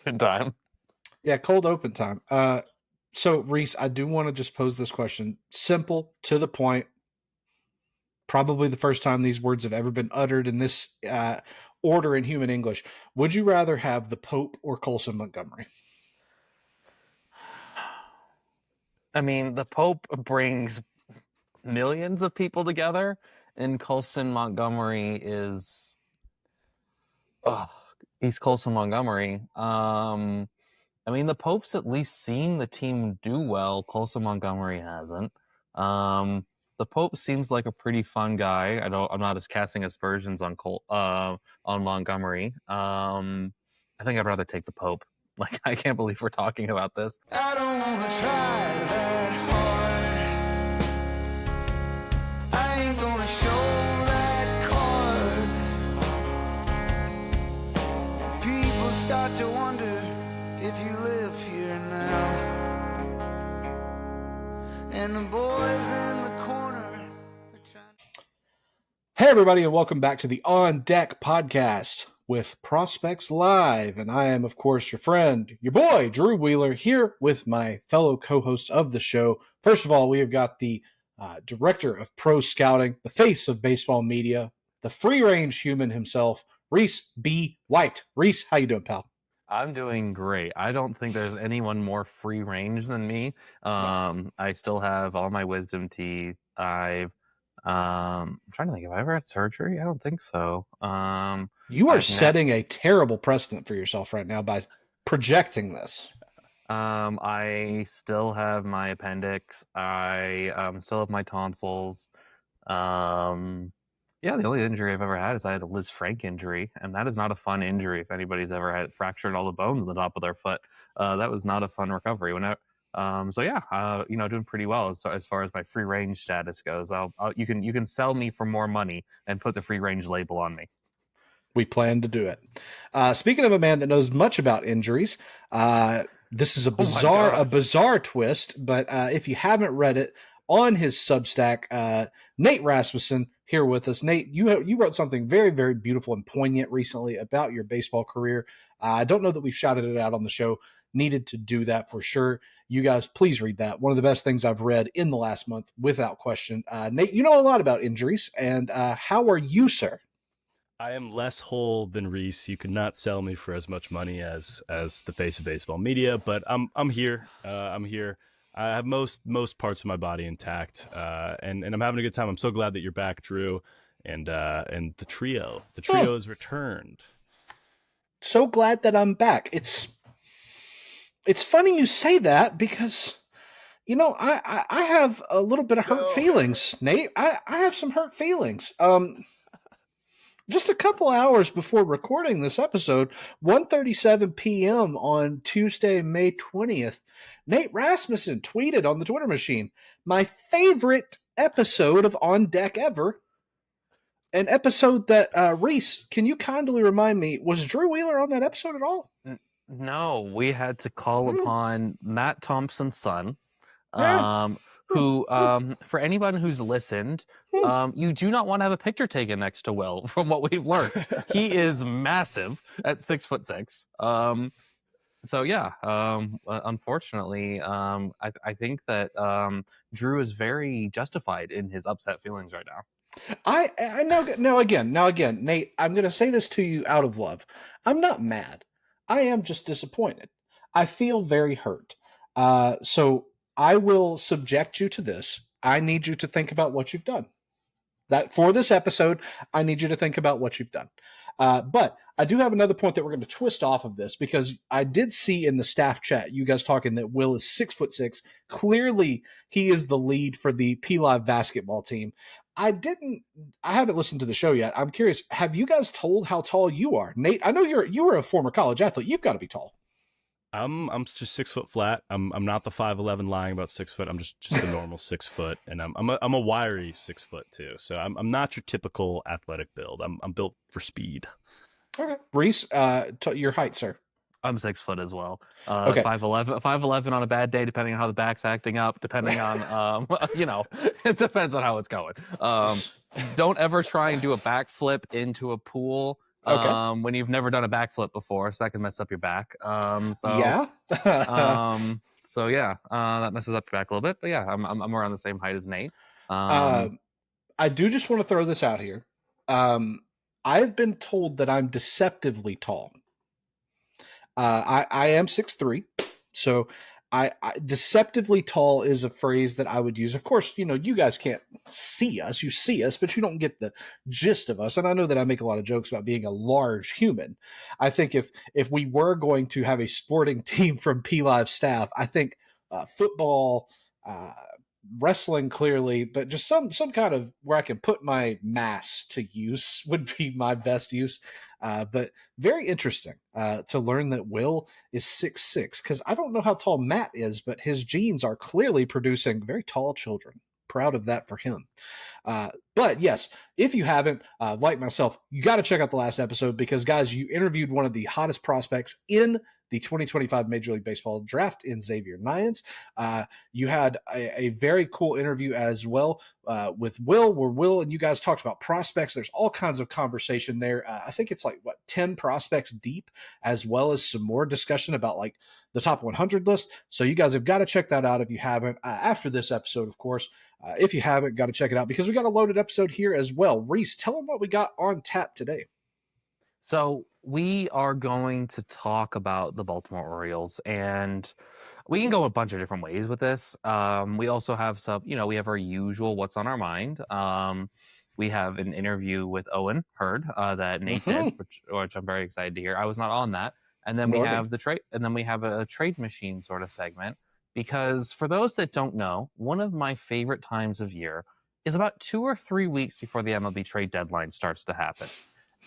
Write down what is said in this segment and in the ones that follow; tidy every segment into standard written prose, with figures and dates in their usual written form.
In time. Yeah, cold open time. So Rhys, I do want to just pose this question. Simple, to the point. Probably the first time these words have ever been uttered in this order in human English. Would you rather have the Pope or Colson Montgomery? I mean, the Pope brings millions of people together, and Colson Montgomery is, he's Colson Montgomery. I mean, the Pope's at least seen the team do well. Colson Montgomery hasn't. The Pope seems like a pretty fun guy. I'm not as casting aspersions on Montgomery. I think I'd rather take the Pope. Like, I can't believe we're talking about this. I don't wanna try that hard. I ain't gonna show that card. People start to wonder if you live here now. And the boys in the corner are trying. Hey, everybody, and welcome back to the On Deck podcast with Prospects Live. And I am, of course, your friend, your boy, Drew Wheeler, here with my fellow co-hosts of the show. First of all, we have got the director of pro scouting, the face of baseball media, the free-range human himself, Rhys B. White. Rhys, how you doing, pal? I'm doing great. I don't think there's anyone more free range than me. I still have all my wisdom teeth. I'm trying to think, have I ever had surgery? I don't think so. You are setting a terrible precedent for yourself right now by projecting this. I still have my appendix. I still have my tonsils. Yeah, the only injury I've ever had is I had a Liz Frank injury, and that is not a fun injury. If anybody's ever had fractured all the bones in the top of their foot, that was not a fun recovery. Doing pretty well as far as my free range status goes. You can sell me for more money and put the free range label on me. We plan to do it. Speaking of a man that knows much about injuries, this is a bizarre twist. But if you haven't read it, on his Substack, Nate Rasmussen here with us. Nate, you wrote something very, very beautiful and poignant recently about your baseball career. I don't know that we've shouted it out on the show. Needed to do that for sure. You guys, please read that. One of the best things I've read in the last month, without question. Nate, you know a lot about injuries, and how are you, sir? I am less whole than Rhys. You could not sell me for as much money as the face of baseball media, but I'm here. I'm here. I have most parts of my body intact, and I'm having a good time. I'm so glad that you're back, Drew, and the trio has returned. So glad that I'm back. It's funny you say that because, you know, I have a little bit of hurt feelings, Nate. I have some hurt feelings. Just a couple hours before recording this episode, 1:37 p.m. on Tuesday, May 20th, Nate Rasmussen tweeted on the Twitter machine, "My favorite episode of On Deck ever." An episode that, Rhys, can you kindly remind me, was Drew Wheeler on that episode at all? No, we had to call upon Matt Thompson's son. Who, for anyone who's listened, you do not want to have a picture taken next to Will, from what we've learned. He is massive at 6'6". Unfortunately, I think that Drew is very justified in his upset feelings right now. I know. Now again, Nate, I'm going to say this to you out of love. I'm not mad. I am just disappointed. I feel very hurt. So I will subject you to this. I need you to think about what you've done. That for this episode, I need you to think about what you've done. But I do have another point that we're going to twist off of this, because I did see in the staff chat you guys talking that Will is 6'6". Clearly, he is the lead for the P-Live basketball team. I haven't listened to the show yet. I'm curious, have you guys told how tall you are? Nate, I know you were a former college athlete. You've got to be tall. I'm just 6 foot flat. I'm not the 5'11" lying about 6 foot. I'm just a normal 6 foot, and I'm a wiry 6 foot too. So I'm not your typical athletic build. I'm built for speed. Okay, Rhys, your height, sir. I'm 6 foot as well. Okay. 5'11" on a bad day, depending on how the back's acting up, depending on, it depends on how it's going. Don't ever try and do a backflip into a pool Okay. When you've never done a backflip before, so that can mess up your back. Yeah. So yeah, that messes up your back a little bit. But yeah, I'm around the same height as Nate. I do just want to throw this out here. I've been told that I'm deceptively tall. I am 6'3", so I deceptively tall is a phrase that I would use. Of course, you guys can't see us. You see us, but you don't get the gist of us. And I know that I make a lot of jokes about being a large human. I think if we were going to have a sporting team from P Live staff, I think football, wrestling clearly, but just some kind of where I can put my mass to use would be my best use. But very interesting to learn that Will is 6'6", because I don't know how tall Matt is, but his genes are clearly producing very tall children. Proud of that for him. But yes, if you haven't, like myself, you got to check out the last episode because, guys, you interviewed one of the hottest prospects in the 2025 Major League Baseball draft in Xavier Nyans. You had a very cool interview as well with Will, where Will and you guys talked about prospects. There's all kinds of conversation there. I think it's 10 prospects deep, as well as some more discussion about the top 100 list. So you guys have got to check that out if you haven't. After this episode, of course, if you haven't, got to check it out because we got a loaded episode here as well. Rhys, tell them what we got on tap today. So we are going to talk about the Baltimore Orioles, and we can go a bunch of different ways with this. We also have some, we have our usual what's on our mind. We have an interview with Owen Hurd that Nate did, which I'm very excited to hear. I was not on that. And then we have the trade, and then we have a trade machine sort of segment. Because for those that don't know, one of my favorite times of year is about 2 or 3 weeks before the MLB trade deadline starts to happen.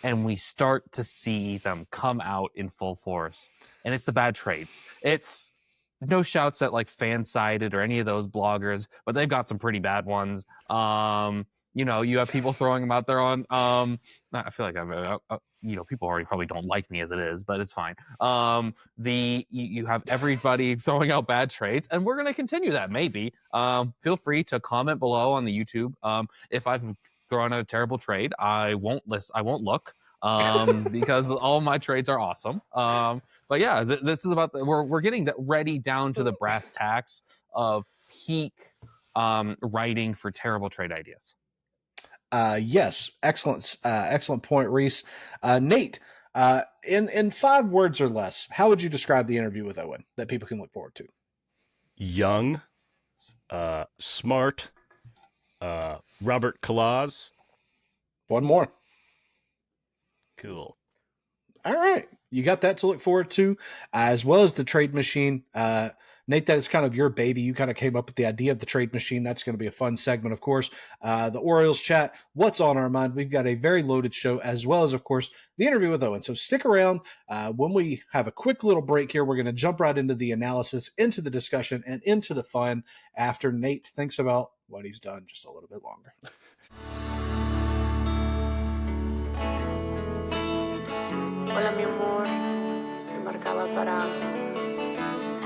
And we start to see them come out in full force. And it's the bad trades. It's no shouts at Fansided or any of those bloggers, but they've got some pretty bad ones. You have people throwing them out there on, I feel like people already probably don't like me as it is, but it's fine. You have everybody throwing out bad trades, and we're going to continue that maybe. Feel free to comment below on the YouTube. If I've thrown out a terrible trade, I won't look because all my trades are awesome. But yeah, this is about we're getting ready down to the brass tacks of peak writing for terrible trade ideas. Yes, excellent point, Rhys. Nate, in 5 words or less, how would you describe the interview with Owen that people can look forward to? Young, smart, Robert Claus. One more. Cool. All right. You got that to look forward to, as well as the trade machine. Nate, that is kind of your baby. You kind of came up with the idea of the trade machine. That's going to be a fun segment, of course. The Orioles chat, what's on our mind? We've got a very loaded show, as well as, of course, the interview with Owen. So stick around. When we have a quick little break here, we're going to jump right into the analysis, into the discussion, and into the fun after Nate thinks about what he's done just a little bit longer. Hola mi amor, te marcaba para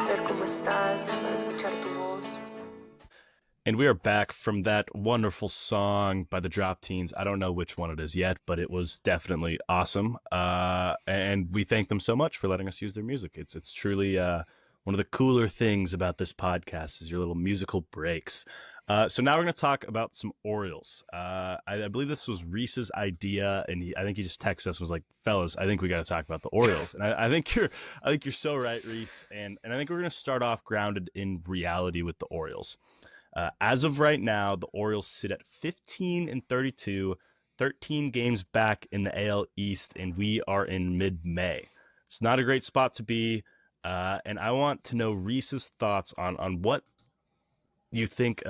ver cómo estás, para escuchar tu voz. And we are back from that wonderful song by the Drop Teens. I don't know which one it is yet, but it was definitely awesome. And we thank them so much for letting us use their music. It's truly one of the cooler things about this podcast is your little musical breaks. So now we're going to talk about some Orioles. I believe this was Rhys's idea, and I think he just texted us and was like, "Fellas, I think we got to talk about the Orioles." And I think you're so right, Rhys. And I think we're going to start off grounded in reality with the Orioles. As of right now, the Orioles sit at 15-32, 13 games back in the AL East, and we are in mid-May. It's not a great spot to be, and I want to know Rhys's thoughts on what you think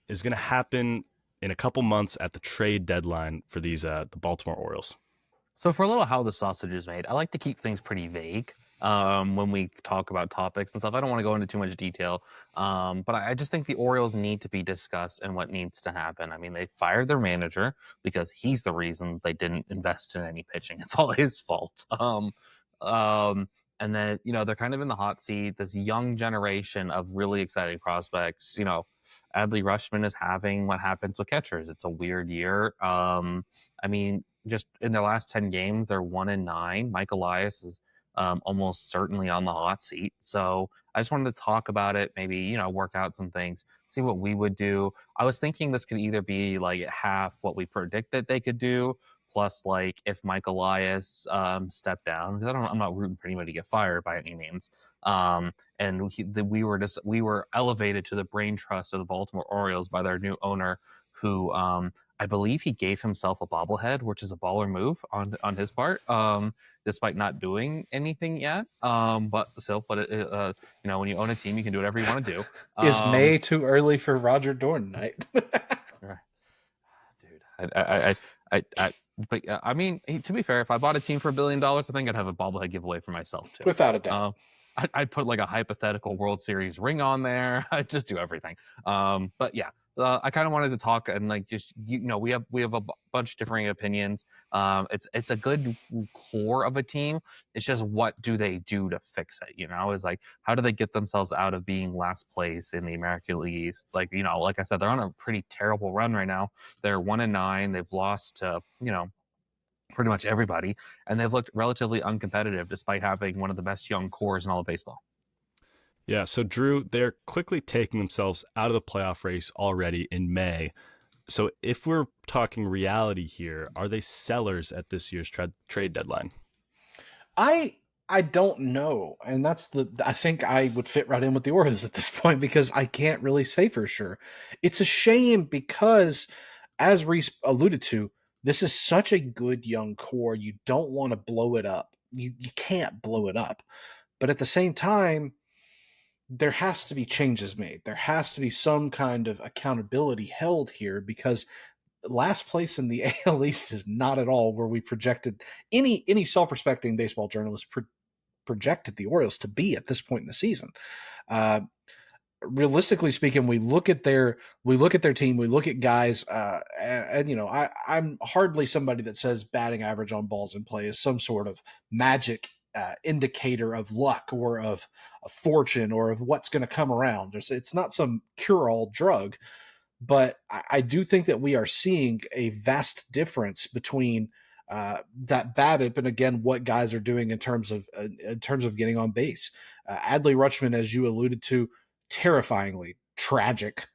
is going to happen in a couple months at the trade deadline for these the Baltimore Orioles. So for a little how the sausage is made, I like to keep things pretty vague when we talk about topics and stuff. I don't want to go into too much detail, but I just think the Orioles need to be discussed and what needs to happen. I mean, they fired their manager because he's the reason they didn't invest in any pitching. It's all his fault. And then, they're kind of in the hot seat, this young generation of really exciting prospects. Adley Rutschman is having what happens with catchers. It's a weird year. I mean, just in their last 10 games, they're 1-9. Mike Elias is almost certainly on the hot seat. So I just wanted to talk about it, maybe, work out some things, see what we would do. I was thinking this could either be like half what we predicted they could do, plus like if Mike Elias stepped down, because I'm not rooting for anybody to get fired by any means. And we were elevated to the brain trust of the Baltimore Orioles by their new owner, who I believe he gave himself a bobblehead, which is a baller move on his part, despite not doing anything yet. But when you own a team, you can do whatever you want to do. Is May too early for Roger Dorn night? Dude, I mean, to be fair, if I bought a team for $1 billion, I think I'd have a bobblehead giveaway for myself too. Without a doubt. I'd put like a hypothetical World Series ring on there. I'd just do everything. But yeah, I kind of wanted to talk and like just we have a bunch of differing opinions. It's a good core of a team. It's just what do they do to fix it? Is like how do they get themselves out of being last place in the American League East? Like like I said, they're on a pretty terrible run right now. They're 1-9. They've lost to pretty much everybody, and they've looked relatively uncompetitive despite having one of the best young cores in all of baseball. Yeah, so Drew, they're quickly taking themselves out of the playoff race already in May. So if we're talking reality here, are they sellers at this year's trade deadline? I don't know, and I think I would fit right in with the Orioles at this point because I can't really say for sure. It's a shame because, as Rhys alluded to, this is such a good young core. You don't want to blow it up. You can't blow it up. But at the same time, there has to be changes made. There has to be some kind of accountability held here because last place in the AL East is not at all where we projected any self-respecting baseball journalist projected the Orioles to be at this point in the season. Realistically speaking, we look at their team, we look at guys, and I'm hardly somebody that says batting average on balls in play is some sort of magic indicator of luck or of fortune or of what's going to come around. It's not some cure-all drug, but I do think that we are seeing a vast difference between that BABIP and again what guys are doing in terms of getting on base. Adley Rutschman, as you alluded to, terrifyingly tragic.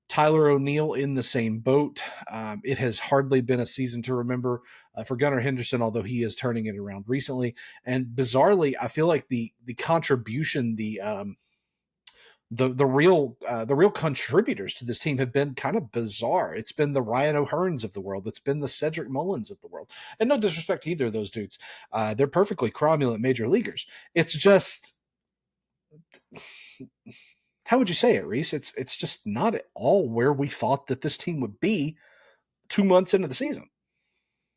Tyler O'Neill in the same boat. It has hardly been a season to remember for Gunnar Henderson, although he is turning it around recently. And bizarrely, I feel like the contribution, the real contributors to this team have been kind of bizarre. It's been the Ryan O'Hearns of the world. It's been the Cedric Mullins of the world. And no disrespect to either of those dudes. They're perfectly cromulent major leaguers. It's just, how would you say it, Rhys? It's just not at all where we thought that this team would be 2 months into the season.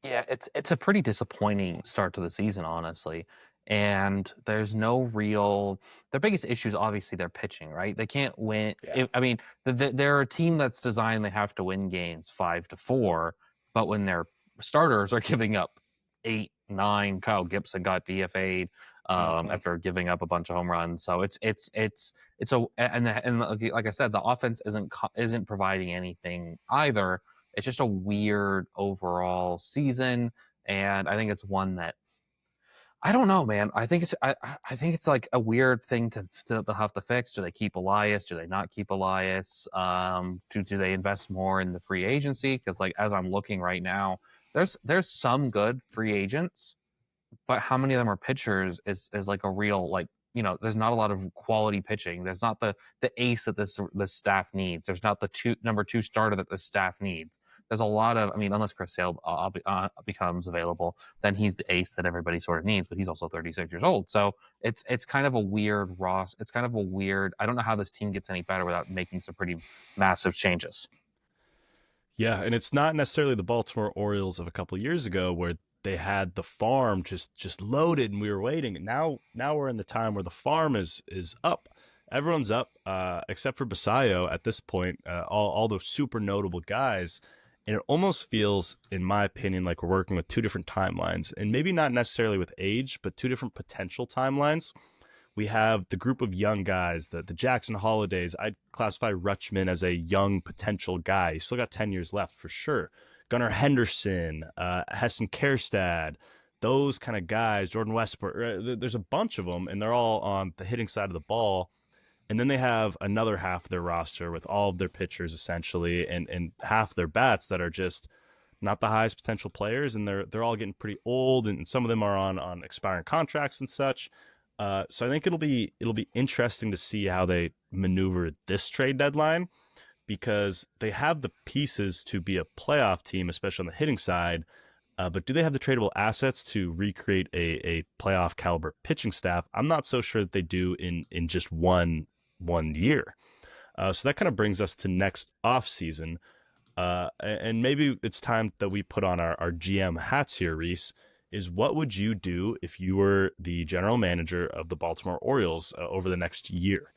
Yeah, it's a pretty disappointing start to the season, honestly. And there's no real. Their biggest issue is obviously their pitching, right? They can't win. Yeah. They're a team that's designed. They have to win games 5-4, but when their starters are giving up 8, 9, Kyle Gibson got DFA'd after giving up a bunch of home runs. So it's like I said, the offense isn't providing anything either. It's just a weird overall season, and I think it's one that I don't know, man. I think it's like a weird thing to have to fix. Do they keep Elias? Do they not keep Elias? Do they invest more in the free agency? Because like as I'm looking right now, there's some good free agents, but how many of them are pitchers is like a real like. There's not a lot of quality pitching. There's not the ace that this staff needs. There's not the number 2 starter that the staff needs. There's a lot of, unless Chris Sale becomes available, then he's the ace that everybody sort of needs, but he's also 36 years old. So it's kind of a weird It's kind of a weird, I don't know how this team gets any better without making some pretty massive changes. Yeah, and it's not necessarily the Baltimore Orioles of a couple of years ago where they had the farm just loaded and we were waiting. And now we're in the time where the farm is up. Everyone's up, except for Basayo at this point, all the super notable guys. And it almost feels, in my opinion, like we're working with 2 different timelines, and maybe not necessarily with age, but 2 different potential timelines. We have the group of young guys, the Jackson Holidays. I'd classify Rutschman as a young potential guy. He's still got 10 years left for sure. Gunnar Henderson, Heston Kjerstad, those kind of guys, Jordan Westbrook. There's a bunch of them, and they're all on the hitting side of the ball. And then they have another half of their roster with all of their pitchers essentially, and half their bats that are just not the highest potential players, and they're all getting pretty old, and some of them are on expiring contracts and such. So I think it'll be interesting to see how they maneuver this trade deadline, because they have the pieces to be a playoff team, especially on the hitting side. But do they have the tradable assets to recreate a playoff caliber pitching staff? I'm not so sure that they do in just one year. So that kind of brings us to next off season. And maybe it's time that we put on our GM hats here, Rhys. Is what would you do if you were the general manager of the Baltimore Orioles over the next year?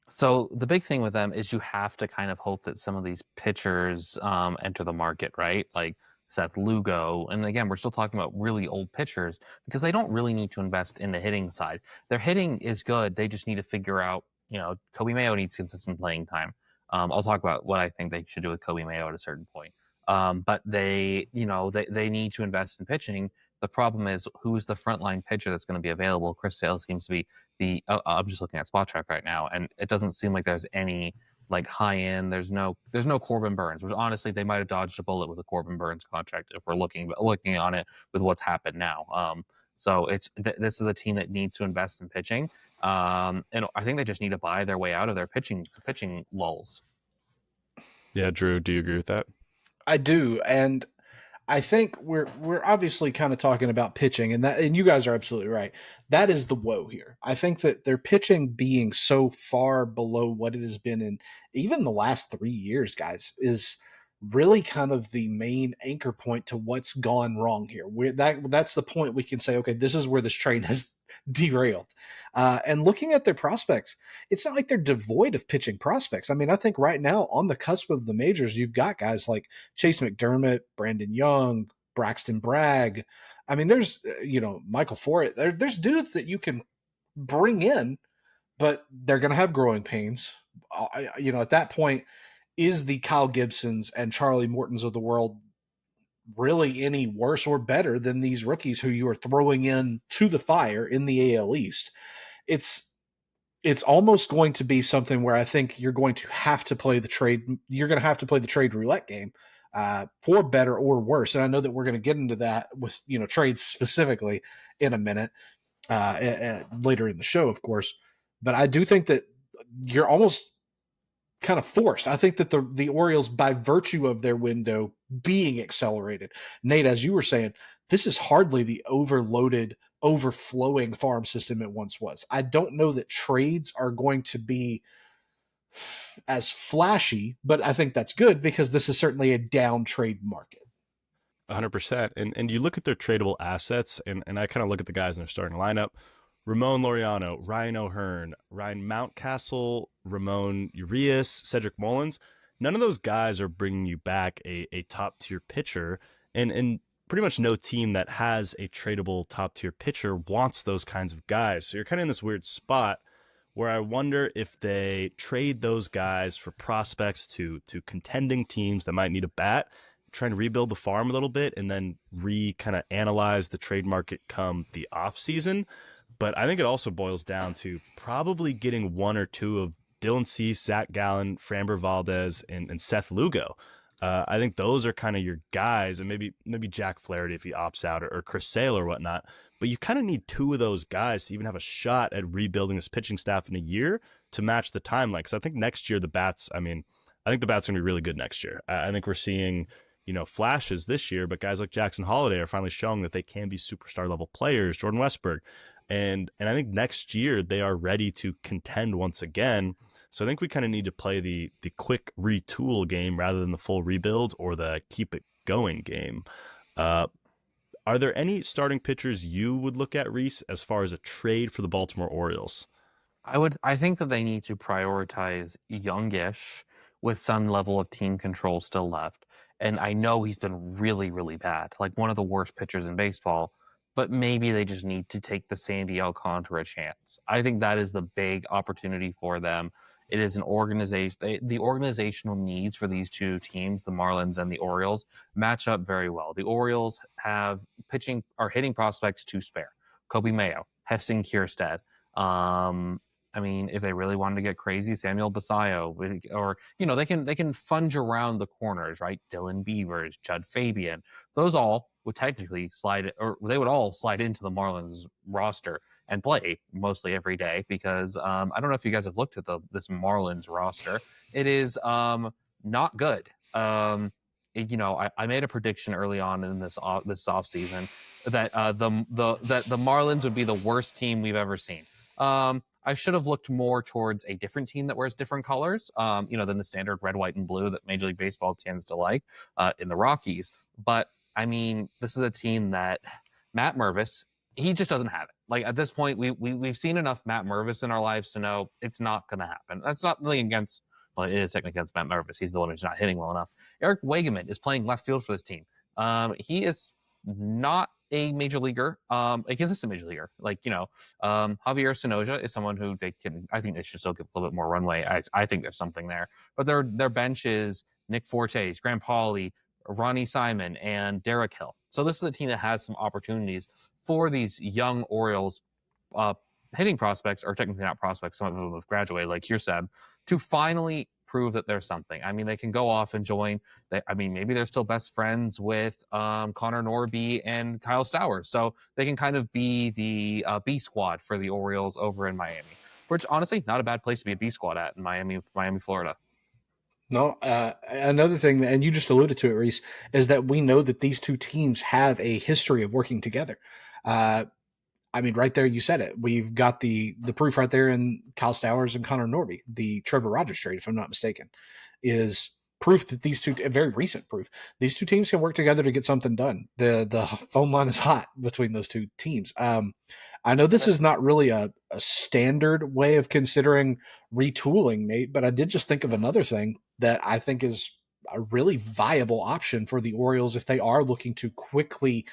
So the big thing with them is you have to kind of hope that some of these pitchers enter the market, right? Like Seth Lugo. And again, we're still talking about really old pitchers because they don't really need to invest in the hitting side. Their hitting is good. They just need to figure out, Kobe Mayo needs consistent playing time. I'll talk about what I think they should do with Kobe Mayo at a certain point. But they need to invest in pitching. The problem is, who's the frontline pitcher that's going to be available? Chris Sale seems to be I'm just looking at Spot Track right now, and it doesn't seem like there's any like high end. There's no Corbin Burns, which honestly they might have dodged a bullet with a Corbin Burns contract if we're looking on it with what's happened now. So this is a team that needs to invest in pitching, and I think they just need to buy their way out of their pitching lulls. Yeah, Drew, do you agree with that? I do, and I think we're obviously kind of talking about pitching, and you guys are absolutely right. That is the woe here. I think that their pitching being so far below what it has been in even the last 3 years, guys, is really kind of the main anchor point to what's gone wrong here. That's the point we can say, okay, this is where this train has derailed. And looking at their prospects, it's not like they're devoid of pitching prospects. I mean, I think right now on the cusp of the majors, you've got guys like Chase McDermott, Brandon Young, Braxton Bragg. I mean, there's, Michael Forrett. There's dudes that you can bring in, but they're going to have growing pains. At that point, is the Kyle Gibsons and Charlie Mortons of the world really any worse or better than these rookies who you are throwing in to the fire in the AL East? It's almost going to be something where I think you're going to have to play the trade. You're going to have to play the trade roulette game for better or worse. And I know that we're going to get into that with, trades specifically in a minute later in the show, of course. But I do think that you're almost kind of forced. I think that the Orioles, by virtue of their window being accelerated, Nate, as you were saying, this is hardly the overloaded, overflowing farm system it once was. I don't know that trades are going to be as flashy, but I think that's good because this is certainly a down trade market. 100%. And you look at their tradable assets, and I kind of look at the guys in their starting lineup. Ramon Laureano, Ryan O'Hearn, Ryan Mountcastle, Ramon Urias, Cedric Mullins. None of those guys are bringing you back a top-tier pitcher, and pretty much no team that has a tradable top-tier pitcher wants those kinds of guys. So you're kind of in this weird spot where I wonder if they trade those guys for prospects to contending teams that might need a bat, trying to rebuild the farm a little bit, and then kind of analyze the trade market come the off-season. But I think it also boils down to probably getting one or two of Dylan Cease, Zach Gallen, Framber Valdez, and Seth Lugo. I think those are kind of your guys, and maybe Jack Flaherty if he opts out, or Chris Sale or whatnot. But you kind of need two of those guys to even have a shot at rebuilding this pitching staff in a year to match the timeline. Because I think next year I think the bats are going to be really good next year. I think we're seeing flashes this year, but guys like Jackson Holliday are finally showing that they can be superstar level players. Jordan Westberg. And I think next year they are ready to contend once again. So I think we kind of need to play the quick retool game rather than the full rebuild or the keep it going game. Are there any starting pitchers you would look at, Rhys, as far as a trade for the Baltimore Orioles? I think that they need to prioritize youngish with some level of team control still left. And I know he's been really, really bad, like one of the worst pitchers in baseball. but maybe they just need to take the Sandy Alcantara chance. I think that is the big opportunity for them. It is an organization. The organizational needs for these two teams, the Marlins and the Orioles, match up very well. The Orioles have pitching or hitting prospects to spare. Kobe Mayo, Heston Kjerstad. I mean, if they really wanted to get crazy, Samuel Basayo, or they can funge around the corners, right? Dylan Beavers, Judd Fabian, those all would technically slide, or they would all slide into the Marlins roster and play mostly every day, because I don't know if you guys have looked at this Marlins roster. It is not good. I made a prediction early on in this offseason that the Marlins would be the worst team we've ever seen. I should have looked more towards a different team that wears different colors, than the standard red, white, and blue that Major League Baseball tends to like in the Rockies. But I mean, this is a team that Matt Mervis, he just doesn't have it. Like, at this point, we've seen enough Matt Mervis in our lives to know it's not going to happen. That's not really against. Well, it is technically against Matt Mervis. He's the one who's not hitting well enough. Eric Wegeman is playing left field for this team. He is not a major leaguer, a consistent major leaguer. Javier Sonoja is someone who I think they should still give a little bit more runway. I think there's something there. But their bench is Nick Fortes, Graham Pauley, Ronnie Simon, and Derek Hill. So this is a team that has some opportunities for these young Orioles hitting prospects, or technically not prospects, some of them have graduated, like Kjerstad, to finally prove that there's something. I mean, they can go off and join. Maybe they're still best friends with Connor Norby and Kyle Stowers, so they can kind of be the B squad for the Orioles over in Miami, which honestly, not a bad place to be a B squad at in Miami, Florida. No, another thing, and you just alluded to it, Rhys, is that we know that these two teams have a history of working together. Right there, you said it. We've got the proof right there in Kyle Stowers and Connor Norby. The Trevor Rogers trade, if I'm not mistaken, is proof that these two, very recent proof, these two teams can work together to get something done. The phone line is hot between those two teams. I know this is not really a standard way of considering retooling, Nate, but I did just think of another thing that I think is a really viable option for the Orioles if they are looking to quickly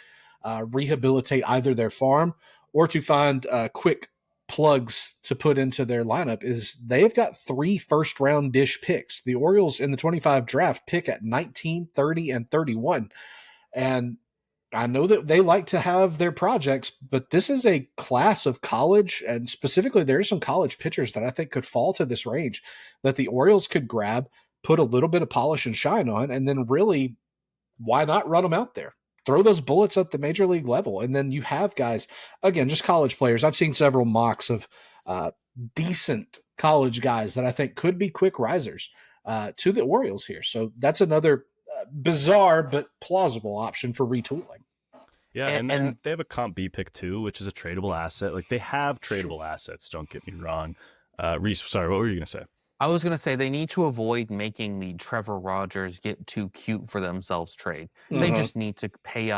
rehabilitate either their farm or to find quick plugs to put into their lineup. Is they've got 3 first-round dish picks. The Orioles in the 25 draft pick at 19, 30, and 31. And I know that they like to have their projects, but this is a class of college, and specifically there's some college pitchers that I think could fall to this range that the Orioles could grab, put a little bit of polish and shine on, and then really, why not run them out there? Throw those bullets at the major league level. And then you have guys, again, just college players. I've seen several mocks of decent college guys that I think could be quick risers to the Orioles here. So that's another bizarre but plausible option for retooling. Yeah, and they have a Comp B pick too, which is a tradable asset. Like, they have tradable assets, don't get me wrong. Rhys, sorry, what were you going to say? I was going to say they need to avoid making the Trevor Rogers get too cute for themselves trade. Mm-hmm. They just need to pay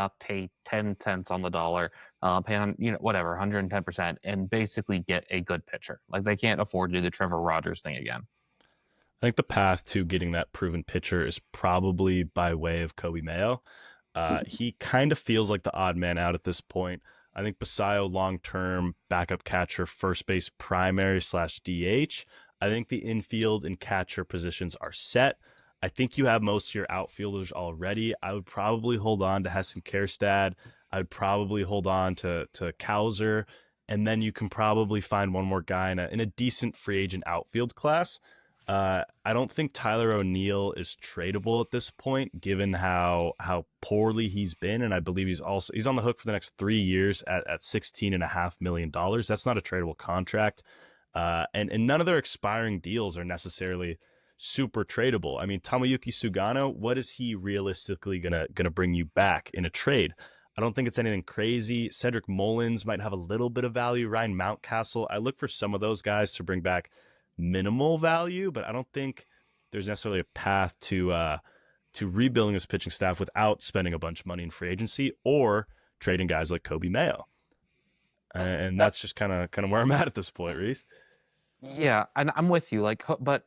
10 cents on the dollar, pay on, whatever, 110%, and basically get a good pitcher. Like, they can't afford to do the Trevor Rogers thing again. I think the path to getting that proven pitcher is probably by way of Kobe Mayo. He kind of feels like the odd man out at this point. I think Basayo, long-term backup catcher, first base primary / DH. I think the infield and catcher positions are set. I think you have most of your outfielders already. I would probably hold on to Heston Kjerstad. I would probably hold on to Cowser. And then you can probably find one more guy in a decent free agent outfield class. I don't think Tyler O'Neill is tradable at this point, given how poorly he's been. And I believe he's on the hook for the next 3 years at $16.5 million. That's not a tradable contract. And none of their expiring deals are necessarily super tradable. I mean, Tomoyuki Sugano, what is he realistically gonna bring you back in a trade? I don't think it's anything crazy. Cedric Mullins might have a little bit of value. Ryan Mountcastle, I look for some of those guys to bring back minimal value, but I don't think there's necessarily a path to rebuilding this pitching staff without spending a bunch of money in free agency or trading guys like Kobe Mayo. And that's just kind of where I'm at this point, Rhys. Yeah, and I'm with you. But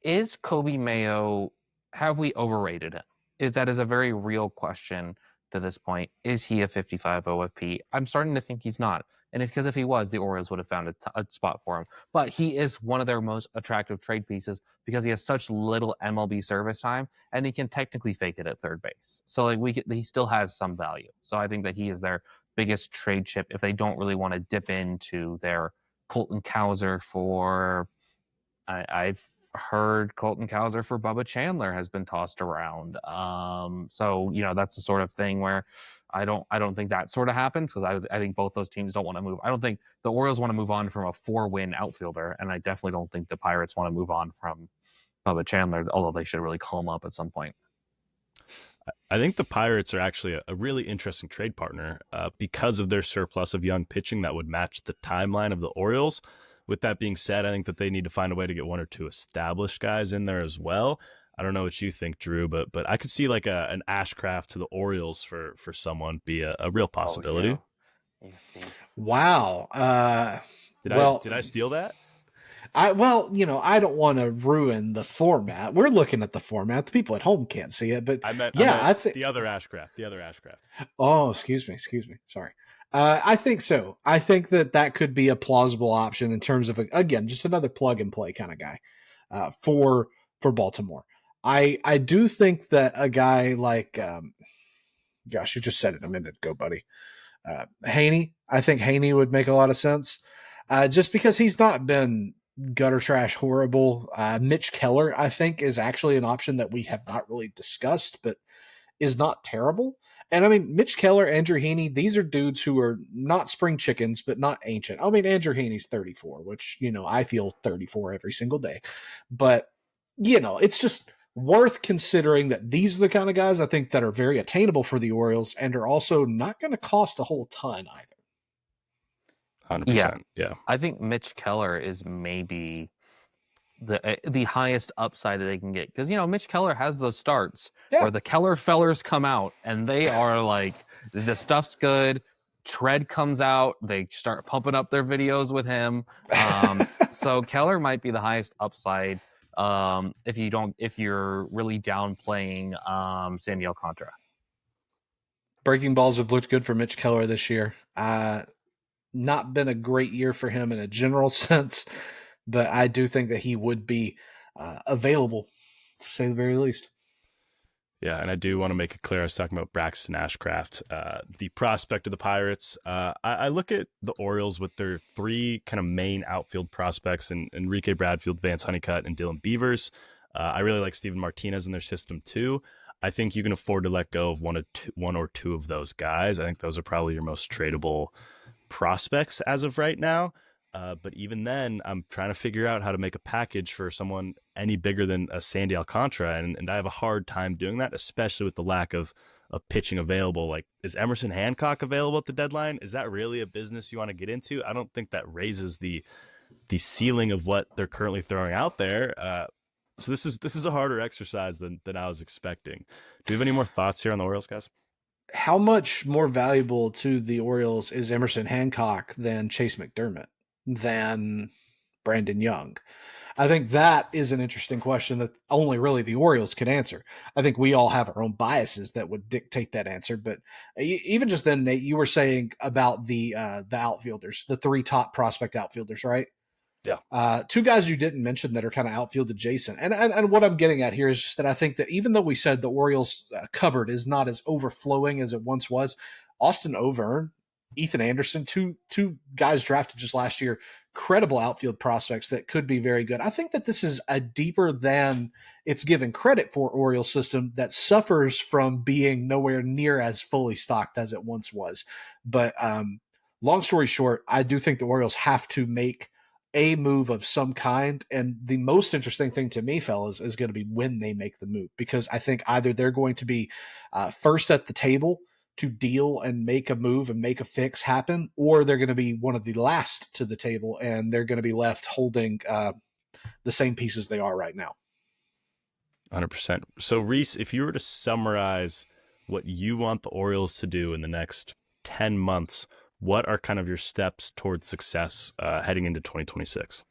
is Kobe Mayo? Have we overrated him? That is a very real question to this point. Is he a 55 OFP? I'm starting to think he's not. And because if he was, the Orioles would have found a spot for him. But he is one of their most attractive trade pieces because he has such little MLB service time, and he can technically fake it at third base. So like he still has some value. So I think that he is their biggest trade chip if they don't really want to dip into their Colton Cowser for. I've heard Colton Cowser for Bubba Chandler has been tossed around. So that's the sort of thing where I don't think that sort of happens because I think both those teams don't want to move. I don't think the Orioles want to move on from a 4-win outfielder, and I definitely don't think the Pirates want to move on from Bubba Chandler, although they should really call him up at some point. I think the Pirates are actually a really interesting trade partner because of their surplus of young pitching that would match the timeline of the Orioles. With that being said, I think that they need to find a way to get 1 or 2 established guys in there as well. I don't know what you think, Drew, but I could see like an Ashcraft to the Orioles for someone be a real possibility. Oh, yeah. Wow. Did I steal that? I don't want to ruin the format. We're looking at the format. The people at home can't see it, but I meant the other Ashcraft. Oh, excuse me. Sorry. I think so. I think that could be a plausible option in terms of, again, just another plug and play kind of guy for Baltimore. I do think that a guy like, gosh, you just said it a minute ago, buddy. Haney. I think Haney would make a lot of sense just because he's not been gutter trash horrible. Mitch Keller, I think, is actually an option that we have not really discussed, but is not terrible. And I mean, Mitch Keller, Andrew Heaney, these are dudes who are not spring chickens, but not ancient. I mean, Andrew Heaney's 34, which, I feel 34 every single day. But, it's just worth considering that these are the kind of guys I think that are very attainable for the Orioles and are also not going to cost a whole ton either. 100%. Yeah. I think Mitch Keller is maybe the highest upside that they can get because Mitch Keller has those starts where the Keller fellers come out and they are like the stuff's good. Tread comes out, they start pumping up their videos with him. So Keller might be the highest upside if you're really downplaying Sandy Alcantara. Breaking balls have looked good for Mitch Keller this year. Not been a great year for him in a general sense. But I do think that he would be available, to say the very least. Yeah, and I do want to make it clear, I was talking about Braxton Ashcraft, the prospect of the Pirates. I look at the Orioles with their 3 kind of main outfield prospects, in Enrique Bradfield, Vance Honeycutt, and Dylan Beavers. I really like Steven Martinez in their system too. I think you can afford to let go of one or two of those guys. I think those are probably your most tradable prospects as of right now. But even then, I'm trying to figure out how to make a package for someone any bigger than a Sandy Alcantara, and I have a hard time doing that, especially with the lack of pitching available. Like, is Emerson Hancock available at the deadline? Is that really a business you want to get into? I don't think that raises the ceiling of what they're currently throwing out there. So this is a harder exercise than I was expecting. Do you have any more thoughts here on the Orioles, guys? How much more valuable to the Orioles is Emerson Hancock than Chase McDermott, than Brandon Young? I think that is an interesting question that only really the Orioles can answer. I think we all have our own biases that would dictate that answer. But even just then, Nate, you were saying about the outfielders, the 3 top prospect outfielders, right? Yeah. 2 guys you didn't mention that are kind of outfield adjacent. And what I'm getting at here is just that I think that even though we said the Orioles cupboard is not as overflowing as it once was, Austin Overn, Ethan Anderson, two guys drafted just last year, credible outfield prospects that could be very good. I think that this is a deeper than it's given credit for Orioles system that suffers from being nowhere near as fully stocked as it once was. But long story short, I do think the Orioles have to make a move of some kind. And the most interesting thing to me, fellas, is going to be when they make the move, because I think either they're going to be first at the table to deal and make a move and make a fix happen, or they're going to be one of the last to the table and they're going to be left holding the same pieces they are right now. 100%. So, Rhys, if you were to summarize what you want the Orioles to do in the next 10 months, what are kind of your steps towards success heading into 2026?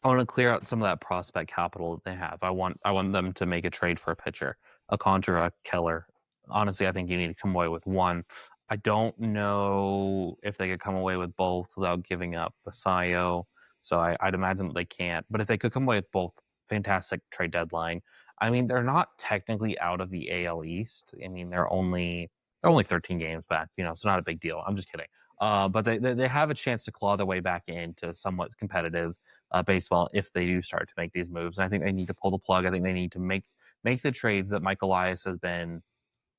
I want to clear out some of that prospect capital that they have. I want them to make a trade for a pitcher, Alcantara, Keller, honestly, I think you need to come away with one. I don't know if they could come away with both without giving up Basayo. So I'd imagine that they can't. But if they could come away with both, fantastic trade deadline. I mean, they're not technically out of the AL East. I mean, they're only 13 games back, so not a big deal. I'm just kidding. But they have a chance to claw their way back into somewhat competitive baseball if they do start to make these moves. And I think they need to pull the plug. I think they need to make the trades that Mike Elias has been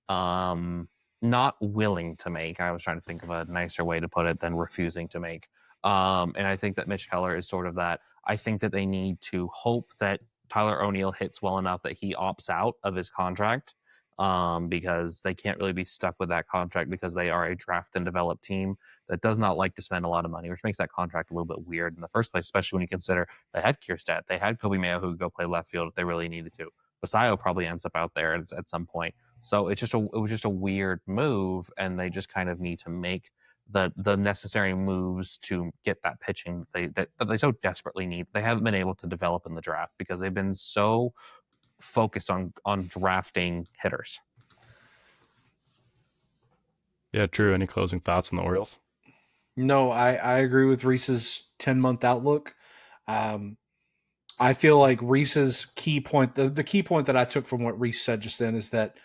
not willing to make. I was trying to think of a nicer way to put it than refusing to make. And I think that Mitch Keller is sort of that. I think that they need to hope that Tyler O'Neill hits well enough that he opts out of his contract, because they can't really be stuck with that contract because they are a draft and develop team that does not like to spend a lot of money, which makes that contract a little bit weird in the first place, especially when you consider they had Kierstead, they had Kobe Mayo who could go play left field if they really needed to. Basayo probably ends up out there at some point. So it was just a weird move, and they just kind of need to make the necessary moves to get that pitching that they so desperately need. They haven't been able to develop in the draft because they've been so focused on drafting hitters. Yeah, Drew, any closing thoughts on the Orioles? No, I agree with Rhys's 10-month outlook. I feel like Rhys's key point, the key point that I took from what Rhys said just then is that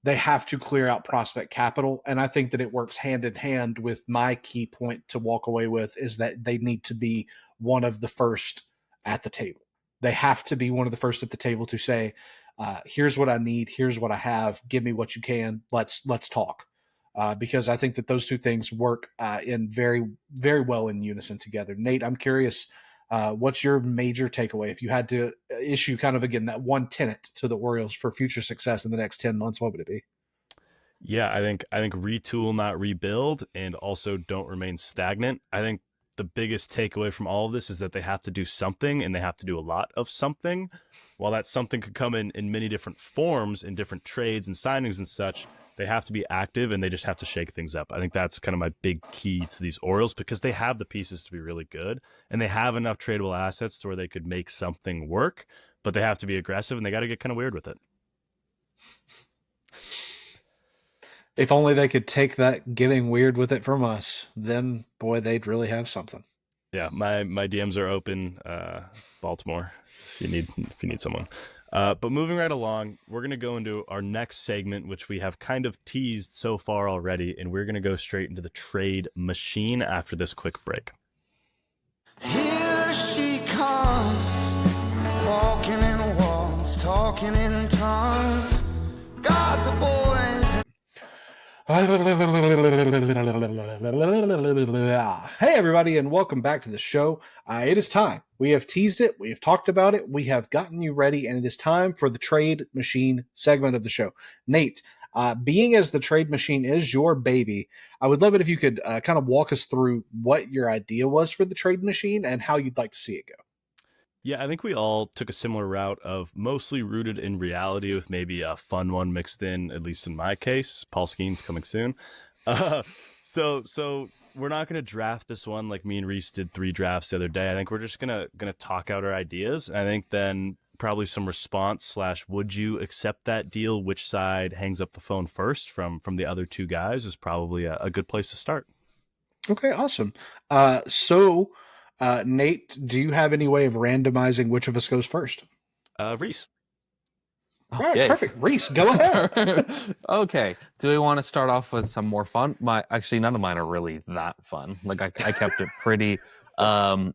they have to clear out prospect capital. And I think that it works hand in hand with my key point to walk away with is that they need to be one of the first at the table. They have to be one of the first at the table to say, here's what I need. Here's what I have. Give me what you can. Let's talk. Because I think that those two things work in very, very well in unison together. Nate, I'm curious, what's your major takeaway? If you had to issue kind of, again, that one tenet to the Orioles for future success in the next 10 months, what would it be? Yeah, I think retool, not rebuild, and also don't remain stagnant. I think the biggest takeaway from all of this is that they have to do something, and they have to do a lot of something. While that something could come in many different forms, in different trades and signings and such, they have to be active, and they just have to shake things up. I think that's kind of my big key to these Orioles, because they have the pieces to be really good, and they have enough tradable assets to where they could make something work, but they have to be aggressive, and they got to get kind of weird with it. If only they could take that getting weird with it from us, then, boy, they'd really have something. Yeah, my DMs are open, Baltimore, if you need someone. But moving right along, we're going to go into our next segment, which we have kind of teased so far already, and we're going to go straight into the trade machine after this quick break. Here she comes, walking in walls, talking in tongues. Got the boys. Hey, everybody, and welcome back to the show. It is time. We have teased it. We have talked about it. We have gotten you ready, and it is time for the trade machine segment of the show. Nate, being as the trade machine is your baby, I would love it if you could kind of walk us through what your idea was for the trade machine and how you'd like to see it go. Yeah, I think we all took a similar route of mostly rooted in reality with maybe a fun one mixed in, at least in my case. Paul Skeen's coming soon. So we're not going to draft this one like me and Rhys did 3 drafts the other day. I think we're just gonna talk out our ideas. I think then probably some response / would you accept that deal? Which side hangs up the phone first from the other 2 guys is probably a good place to start. Okay, awesome. Nate, do you have any way of randomizing which of us goes first? Rhys. All right, perfect. Rhys, go ahead. Okay. Do we want to start off with some more fun? Actually, none of mine are really that fun. Like I kept it pretty. I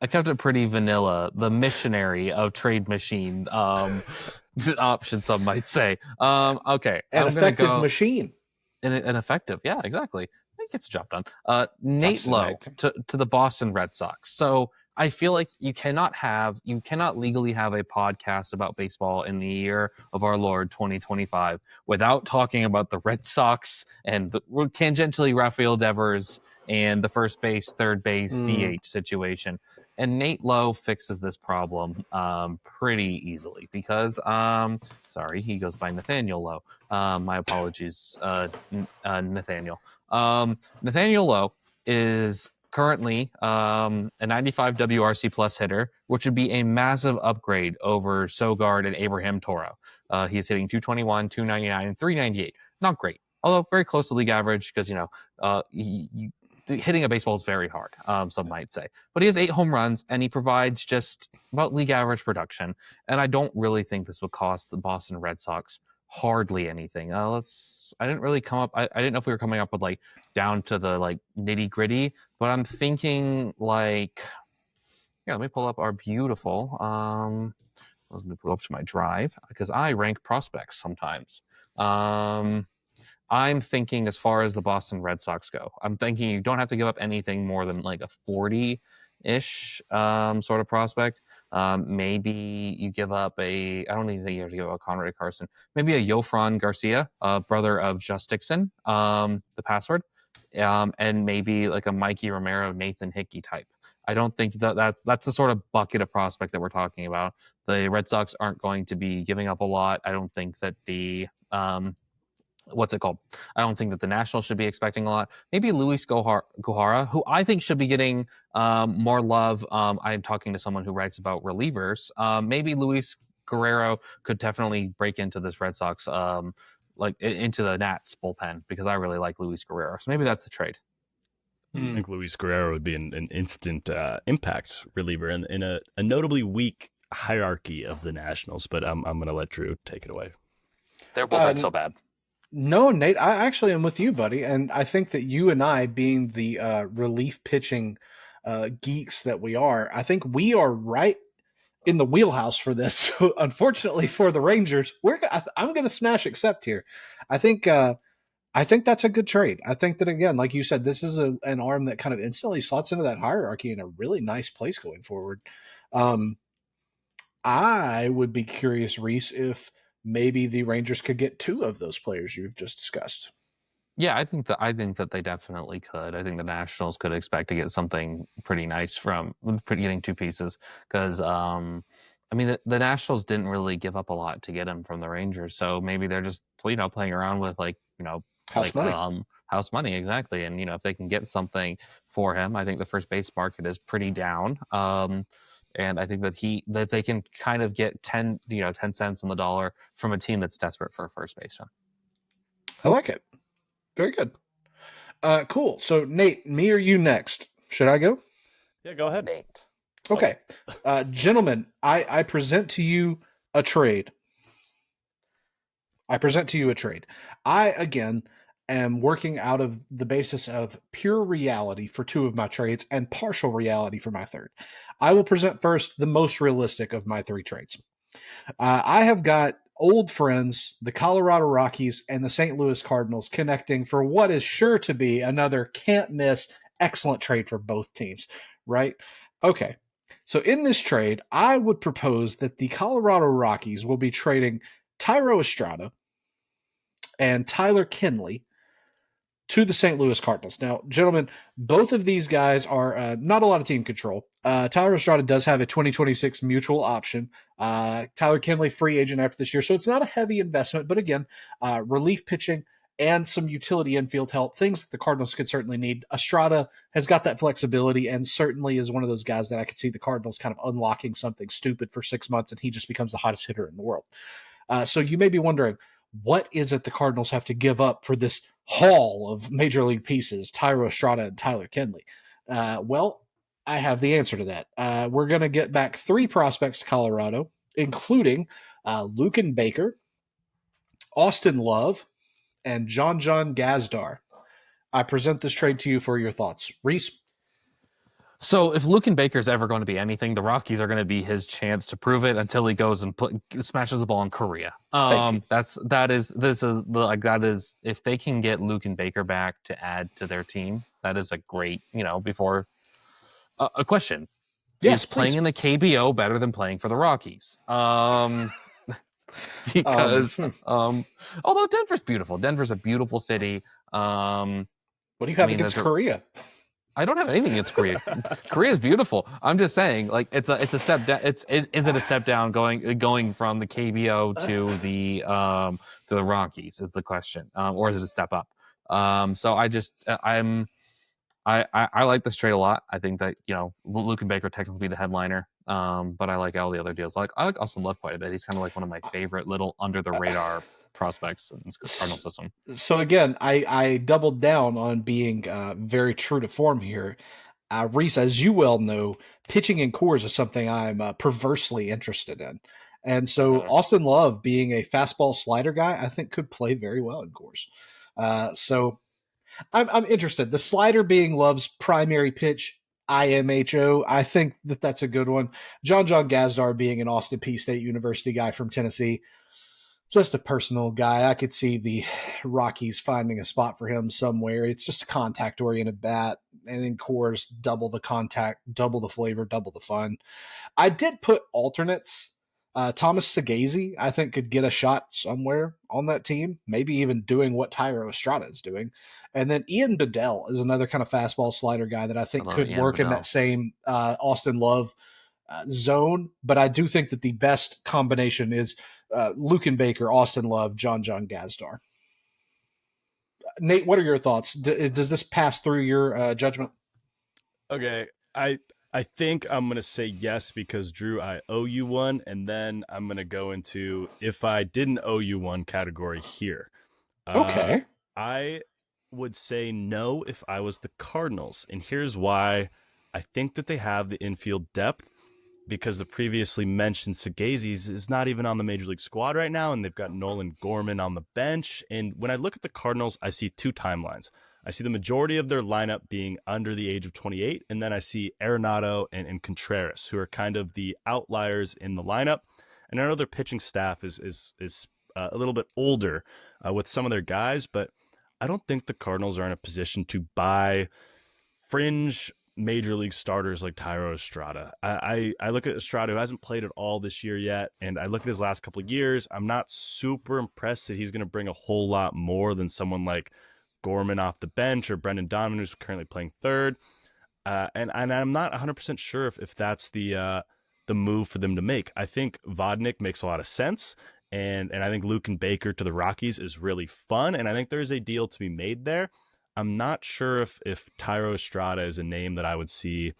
kept it pretty vanilla. The missionary of trade machine option, some might say. Okay. An effective machine. An effective, yeah, exactly. It gets the job done. Nate Lowe to the Boston Red Sox. So I feel like you cannot legally have a podcast about baseball in the year of our Lord 2025 without talking about the Red Sox and tangentially Rafael Devers and the first base, third base DH situation. And Nate Lowe fixes this problem pretty easily because, he goes by Nathaniel Lowe. My apologies, Nathaniel. Nathaniel Lowe is currently a 95 WRC plus hitter, which would be a massive upgrade over Sogard and Abraham Toro. He's hitting 221, 299, and 398. not great, although very close to league average because hitting a baseball is very hard, some might say. But he has 8 home runs, and he provides just about league average production. And I don't really think this would cost the Boston Red Sox hardly anything. I didn't really come up. I didn't know if we were coming up with down to the nitty gritty, but I'm thinking here, let me pull up our beautiful. Let me pull up to my drive because I rank prospects sometimes. I'm thinking as far as the Boston Red Sox go, I'm thinking you don't have to give up anything more than a 40-ish sort of prospect. Maybe you give up I don't even think you have to give up Conrad Carson. Maybe a Yofran Garcia, brother of Just Dixon, the password, and maybe a Mikey Romero, Nathan Hickey type. I don't think that's the sort of bucket of prospect that we're talking about. The Red Sox aren't going to be giving up a lot. I don't think that the what's it called? I don't think that the Nationals should be expecting a lot. Maybe Luis Guajara, who I think should be getting more love. I'm talking to someone who writes about relievers. Maybe Luis Guerrero could definitely break into this Red Sox, into the Nats bullpen, because I really like Luis Guerrero. So maybe that's the trade. I think Luis Guerrero would be an instant impact reliever in a notably weak hierarchy of the Nationals. But I'm going to let Drew take it away. Their bullpen's so bad. No, Nate, I actually am with you, buddy. And I think that you and I, being the relief pitching geeks that we are, I think we are right in the wheelhouse for this. So unfortunately for the Rangers, I'm going to smash accept here. I think that's a good trade. I think that, again, like you said, this is an arm that kind of instantly slots into that hierarchy in a really nice place going forward. I would be curious, Rhys, if maybe the Rangers could get 2 of those players you've just discussed. Yeah, I think that they definitely could. I think the Nationals could expect to get something pretty nice from getting 2 pieces, because the Nationals didn't really give up a lot to get him from the Rangers, so maybe they're just playing around with House money. House money, exactly. And if they can get something for him, I think the first base market is pretty down. And I think that they can kind of get 10 cents on the dollar from a team that's desperate for a first baseman. I like it. Very good. Cool. So Nate, me or you next? Should I go? Yeah, go ahead. Nate. Okay. Gentlemen, I present to you a trade. I, again, am working out of the basis of pure reality for 2 of my trades and partial reality for my third. I will present first the most realistic of my 3 trades. I have got old friends, the Colorado Rockies and the St. Louis Cardinals, connecting for what is sure to be another can't-miss excellent trade for both teams, right? Okay. So in this trade, I would propose that the Colorado Rockies will be trading Thairo Estrada and Tyler Kinley to the St. Louis Cardinals. Now, gentlemen, both of these guys are not a lot of team control. Thairo Estrada does have a 2026 mutual option. Tyler Kinley, free agent after this year, so it's not a heavy investment. But again, relief pitching and some utility infield help, things that the Cardinals could certainly need. Estrada has got that flexibility and certainly is one of those guys that I could see the Cardinals kind of unlocking something stupid for 6 months and he just becomes the hottest hitter in the world. So you may be wondering, what is it the Cardinals have to give up for this haul of major league pieces, Thairo Estrada and Tyler Kinley? Well, I have the answer to that. We're going to get back 3 prospects to Colorado, including Lucan Baker, Austin Love, and John Gazdar. I present this trade to you for your thoughts. Rhys? So if Lucan Baker's ever going to be anything, the Rockies are going to be his chance to prove it until he goes and smashes the ball in Korea. That is if they can get Lucan Baker back to add to their team, that is a great, before a question. Yes, is playing in the KBO better than playing for the Rockies? Because although Denver's beautiful, Denver's a beautiful city. What do you have against Korea? I don't have anything against Korea. Korea is beautiful. I'm just saying, it's a step down. Is it a step down going from the KBO to the Rockies is the question, or is it a step up? So I like this trade a lot. I think that Lucan Baker technically be the headliner, but I like all the other deals. I like Austin Love quite a bit. He's kind of like one of my favorite little under the radar prospects in the Cardinal system. So again, I doubled down on being very true to form here. Rhys, as you well know, pitching in cores is something I'm perversely interested in. And so Austin Love being a fastball slider guy, I think could play very well in cores. So I'm interested. The slider being Love's primary pitch, IMHO, I think that's a good one. John Gazdar being an Austin P State University guy from Tennessee, just a personal guy. I could see the Rockies finding a spot for him somewhere. It's just a contact-oriented bat, and in cores, double the contact, double the flavor, double the fun. I did put alternates. Thomas Sagazy, I think, could get a shot somewhere on that team, maybe even doing what Tyro Estrada is doing. And then Ian Bedell is another kind of fastball slider guy that I think could Ian work in Bedell. that same Austin Love zone. But I do think that the best combination is Luken Baker, Austin Love, John Gazdar. Nate, what are your thoughts? Does this pass through your judgment? Okay, I think I'm going to say yes because, Drew, I owe you one, and then I'm going to go into if I didn't owe you one category here. Okay. I would say no if I was the Cardinals, and here's why. I think that they have the infield depth because the previously mentioned Sagazy's is not even on the Major League squad right now, and they've got Nolan Gorman on the bench. And when I look at the Cardinals, I see two timelines. I see the majority of their lineup being under the age of 28, and then I see Arenado and Contreras, who are kind of the outliers in the lineup. And I know their pitching staff is a little bit older with some of their guys, but I don't think the Cardinals are in a position to buy fringe Major League starters like Tyro Estrada. I look at Estrada, who hasn't played at all this year yet, and I look at his last couple of years. I'm not super impressed that he's going to bring a whole lot more than someone like Gorman off the bench or Brendan Donovan, who's currently playing third. And I'm not 100% sure if that's the move for them to make. I think Vodnik makes a lot of sense, and I think Luken Baker to the Rockies is really fun, and I think there's a deal to be made there. I'm not sure if Tyro Estrada is a name that I would see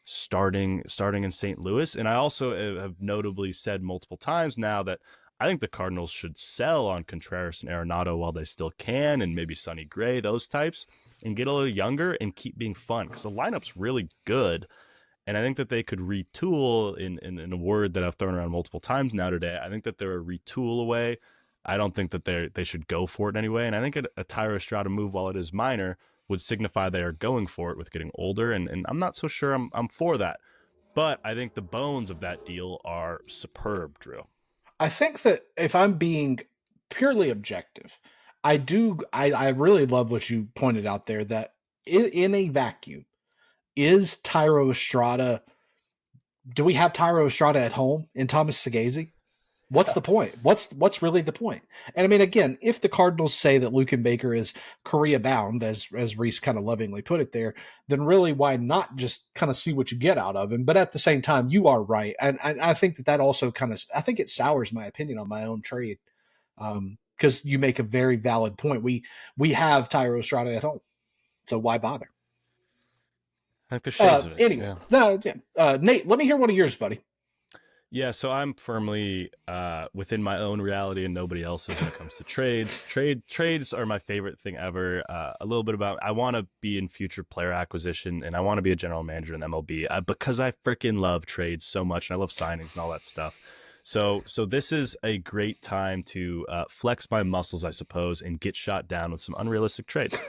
starting in St. Louis. And I also have notably said multiple times now that I think the Cardinals should sell on Contreras and Arenado while they still can, and maybe Sonny Gray, those types, and get a little younger and keep being fun because the lineup's really good. And I think that they could retool in a word that I've thrown around multiple times now today. I think that they're a retool away. I don't think that they should go for it anyway. And I think a Tyro Estrada move, while it is minor, would signify they are going for it with getting older. And I'm not so sure I'm for that. But I think the bones of that deal are superb, Drew. I think that if I'm being purely objective, I really love what you pointed out there, that in a vacuum, is Tyro Estrada, do we have Tyro Estrada at home in Thomas Sagazy? What's the point? What's really the point? And I mean, again, if the Cardinals say that Luken Baker is Korea bound, as Rhys kind of lovingly put it there, then really why not just kind of see what you get out of him? But at the same time, you are right, and I think that also I think it sours my opinion on my own trade, because you make a very valid point. We have Tyro Estrada at home, so why bother? I think the shades of it. Anyway, Nate, let me hear one of yours, buddy. Yeah, so I'm firmly within my own reality and nobody else's when it comes to trades. Trades are my favorite thing ever. A little bit about, I want to be in future player acquisition, and I want to be a general manager in MLB because I freaking love trades so much, and I love signings and all that stuff. So this is a great time to flex my muscles, I suppose, and get shot down with some unrealistic trades.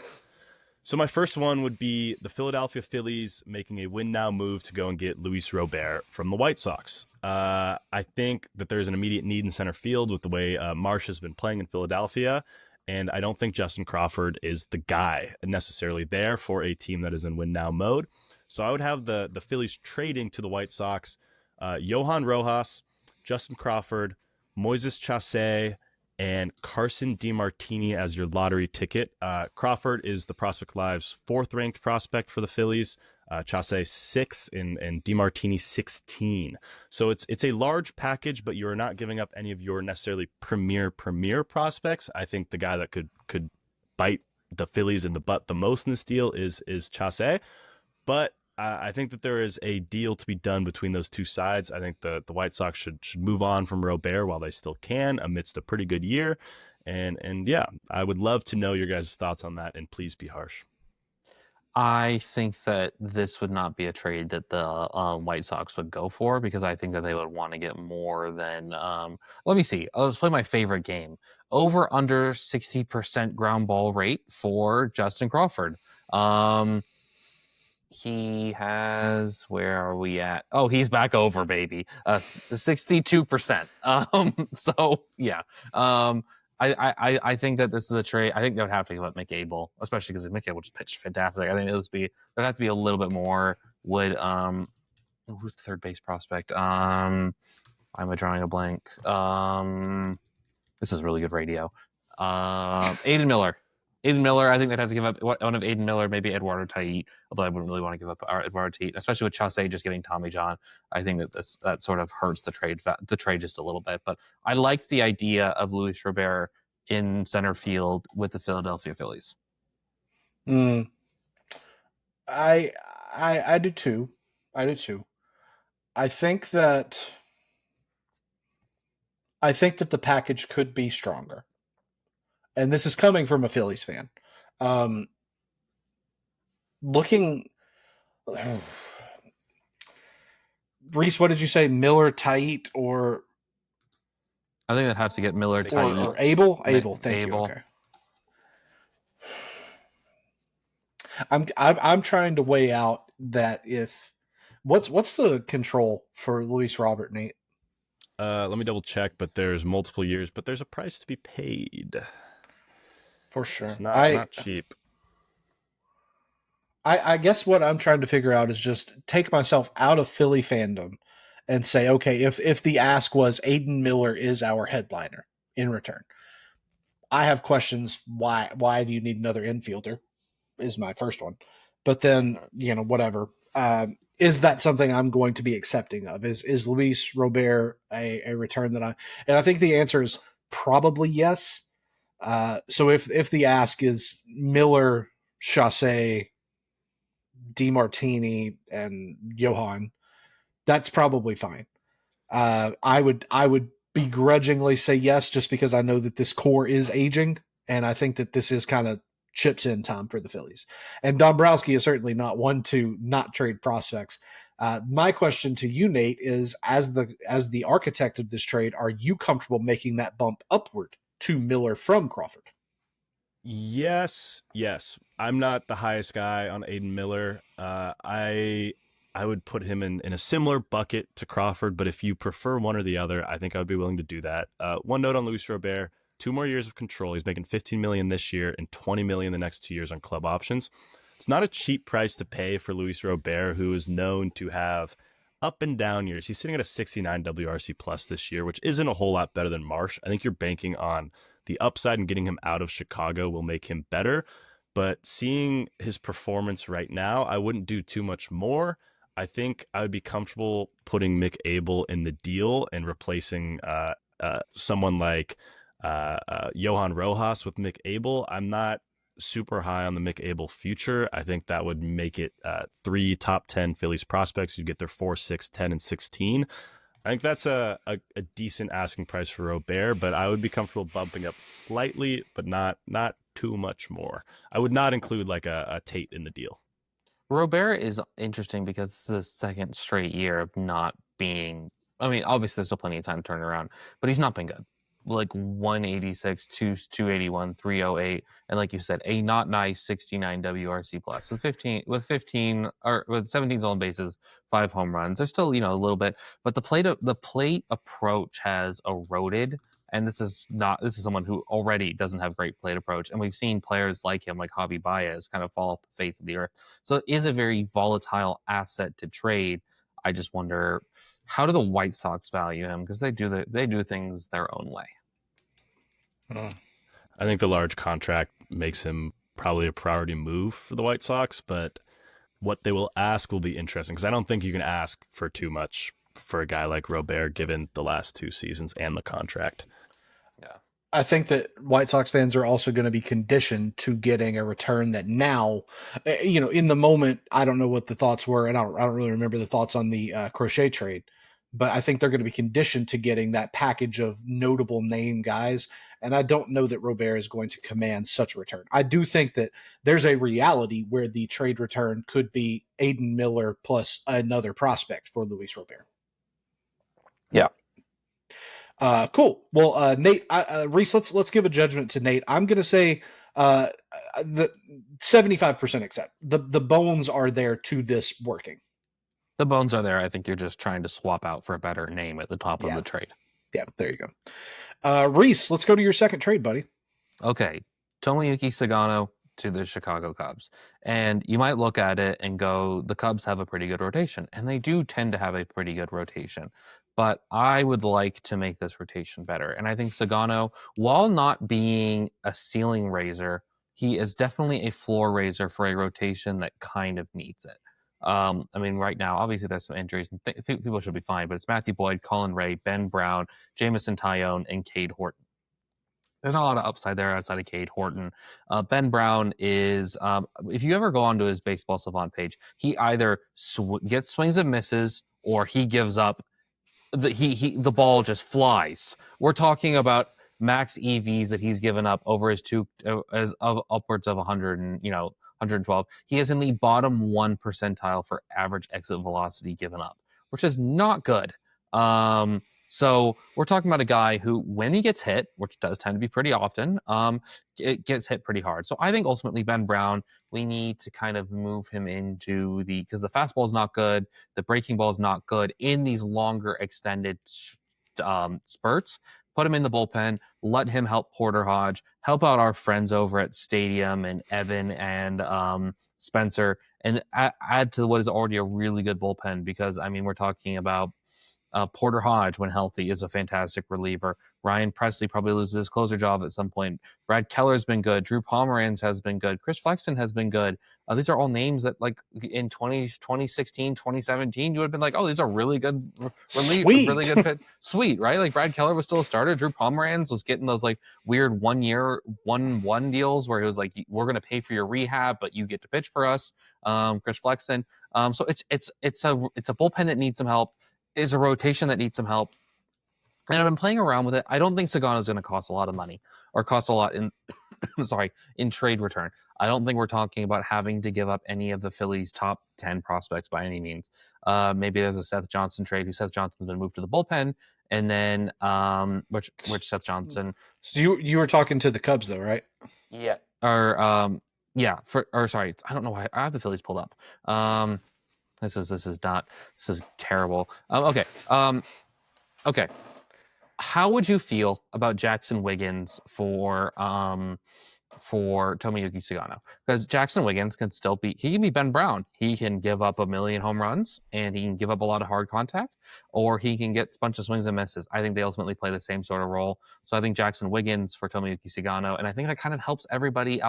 So my first one would be the Philadelphia Phillies making a win now move to go and get Luis Robert from the White Sox. I think that there's an immediate need in center field with the way Marsh has been playing in Philadelphia, and I don't think Justin Crawford is the guy necessarily there for a team that is in win now mode. So I would have the Phillies trading to the White Sox Johan Rojas, Justin Crawford, Moises Chassé, and Carson DiMartini as your lottery ticket. Crawford is the Prospect Live's 4th-ranked prospect for the Phillies. Chassé 6th, and DiMartini 16. So it's a large package, but you are not giving up any of your necessarily premier prospects. I think the guy that could bite the Phillies in the butt the most in this deal is Chassé. But I think that there is a deal to be done between those two sides. I think the White Sox should move on from Robert while they still can amidst a pretty good year. And yeah, I would love to know your guys' thoughts on that, and please be harsh. I think that this would not be a trade that the White Sox would go for, because I think that they would want to get more than. Let me see. Let's play my favorite game. Over under 60% ground ball rate for Justin Crawford. He has, where are we at? Oh, he's back over, baby. 62%. So yeah. I think that this is a trade. I think they would have to give up Mick Abel, especially because Mick Abel just pitched fantastic. I think there'd have to be a little bit more. Who's the third base prospect? I'm drawing a blank. This is really good radio. Aiden Miller. Aiden Miller, I think that has to give up one of Aiden Miller, maybe Eduardo Tait, although I wouldn't really want to give up Eduardo Tait, especially with Chausse just getting Tommy John. I think that sort of hurts the trade just a little bit. But I like the idea of Luis Robert in center field with the Philadelphia Phillies. I do too. I think that the package could be stronger. And this is coming from a Phillies fan. Rhys, what did you say? Miller, Tait, or I think that has to get Miller, Tait, or Abel. Thank you. Okay. I'm trying to weigh out that if what's the control for Luis Robert, Nate? Let me double check, but there's multiple years, but there's a price to be paid. For sure. It's not cheap. I guess what I'm trying to figure out is just take myself out of Philly fandom and say, okay, if the ask was Aiden Miller is our headliner in return, I have questions. Why do you need another infielder is my first one. But then, whatever. Is that something I'm going to be accepting of? Is Luis Robert a return that I think the answer is probably yes. So if the ask is Miller, Chausse, DeMartini, and Johan, that's probably fine. I would begrudgingly say yes, just because I know that this core is aging, and I think that this is kind of chips in time for the Phillies. And Dombrowski is certainly not one to not trade prospects. My question to you, Nate, is as the architect of this trade, are you comfortable making that bump upward to Miller from Crawford? Yes. I'm not the highest guy on Aiden Miller. I would put him in a similar bucket to Crawford, but if you prefer one or the other, I think I would be willing to do that. One note on Luis Robert: 2 more years of control. He's making $15 million this year and $20 million the next 2 years on club options. It's not a cheap price to pay for Luis Robert, who is known to have up and down years. He's sitting at a 69 WRC plus this year, which isn't a whole lot better than Marsh. I think you're banking on the upside, and getting him out of Chicago will make him better. But seeing his performance right now, I wouldn't do too much more. I think I would be comfortable putting Mick Abel in the deal and replacing someone like Johan Rojas with Mick Abel. I'm not super high on the Mick Abel future. I think that would make it 3 top 10 Phillies prospects. You'd get their 4, 6, 10, and 16. I think that's a decent asking price for Robert, but I would be comfortable bumping up slightly, but not too much more. I would not include like a Tate in the deal. Robert is interesting because it's the second straight year of not being. I mean, obviously there's still plenty of time to turn it around, but he's not been good. Like 186, 281, 308, and like you said, a not nice 69 WRC plus with 15 or with 17 stolen bases, 5 home runs. There's still a little bit, but the plate approach has eroded, and this is someone who already doesn't have great plate approach, and we've seen players like him, like Javi Baez, kind of fall off the face of the earth. So it is a very volatile asset to trade. I just wonder, how do the White Sox value him? Because they do things their own way. I think the large contract makes him probably a priority move for the White Sox, but what they will ask will be interesting, because I don't think you can ask for too much for a guy like Robert, given the last 2 seasons and the contract. Yeah. I think that White Sox fans are also going to be conditioned to getting a return that now, in the moment, I don't know what the thoughts were, and I don't really remember the thoughts on the Crochet trade. but I think they're going to be conditioned to getting that package of notable name guys. And I don't know that Robert is going to command such a return. I do think that there's a reality where the trade return could be Aiden Miller plus another prospect for Luis Robert. Yeah. Cool. Well, Nate, Rhys, let's give a judgment to Nate. I'm going to say the 75% accept. The bones are there to this working. The bones are there. I think you're just trying to swap out for a better name at the top of the trade. Yeah, there you go. Rhys, let's go to your second trade, buddy. Okay. Tomoyuki Sagano to the Chicago Cubs. And you might look at it and go, the Cubs have a pretty good rotation. And they do tend to have a pretty good rotation. But I would like to make this rotation better. And I think Sagano, while not being a ceiling raiser, he is definitely a floor raiser for a rotation that kind of needs it. I mean, right now, obviously there's some injuries and people should be fine, but it's Matthew Boyd, Colin Ray, Ben Brown, Jamison Tyone, and Cade Horton. There's not a lot of upside there outside of Cade Horton. Ben Brown is, if you ever go onto his Baseball Savant page, he either gets swings and misses or he gives up. The ball just flies. We're talking about max EVs that he's given up over his upwards of 100 and 112. He is in the bottom 1 percentile for average exit velocity given up, which is not good. So we're talking about a guy who, when he gets hit, which does tend to be pretty often, it gets hit pretty hard. So I think ultimately Ben Brown, we need to kind of move him into because the fastball is not good, the breaking ball is not good in these longer extended spurts. Put him in the bullpen, let him help Porter Hodge, help out our friends over at Stadium and Evan and Spencer, and add to what is already a really good bullpen because, I mean, we're talking about Porter Hodge, when healthy, is a fantastic reliever. Ryan Presley probably loses his closer job at some point. Brad Keller's been good. Drew Pomeranz has been good. Chris Flexen has been good. These are all names that, like, in 2016, 2017, you would have been like, oh, these are really good really good fit. Sweet, right? Like, Brad Keller was still a starter. Drew Pomeranz was getting those, like, weird 1 year, 1-1 deals where it was like, we're going to pay for your rehab, but you get to pitch for us. Chris Flexen. So it's a bullpen that needs some help. Is a rotation that needs some help. And I've been playing around with it. I don't think Sagano is going to cost a lot of money or cost a lot in in trade return. I don't think we're talking about having to give up any of the Phillies' top 10 prospects by any means. Maybe there's a Seth Johnson trade. Seth Johnson's been moved to the bullpen, and then which Seth Johnson. So you were talking to the Cubs though, right? Yeah. Or sorry, I don't know why I have the Phillies pulled up. This is terrible. Okay. How would you feel about Jackson Wiggins for Tomoyuki Sagano? Because Jackson Wiggins can be Ben Brown. He can give up 1 million home runs and he can give up a lot of hard contact, or he can get a bunch of swings and misses. I think they ultimately play the same sort of role. So I think Jackson Wiggins for Tomoyuki Sagano, and I think that kind of helps everybody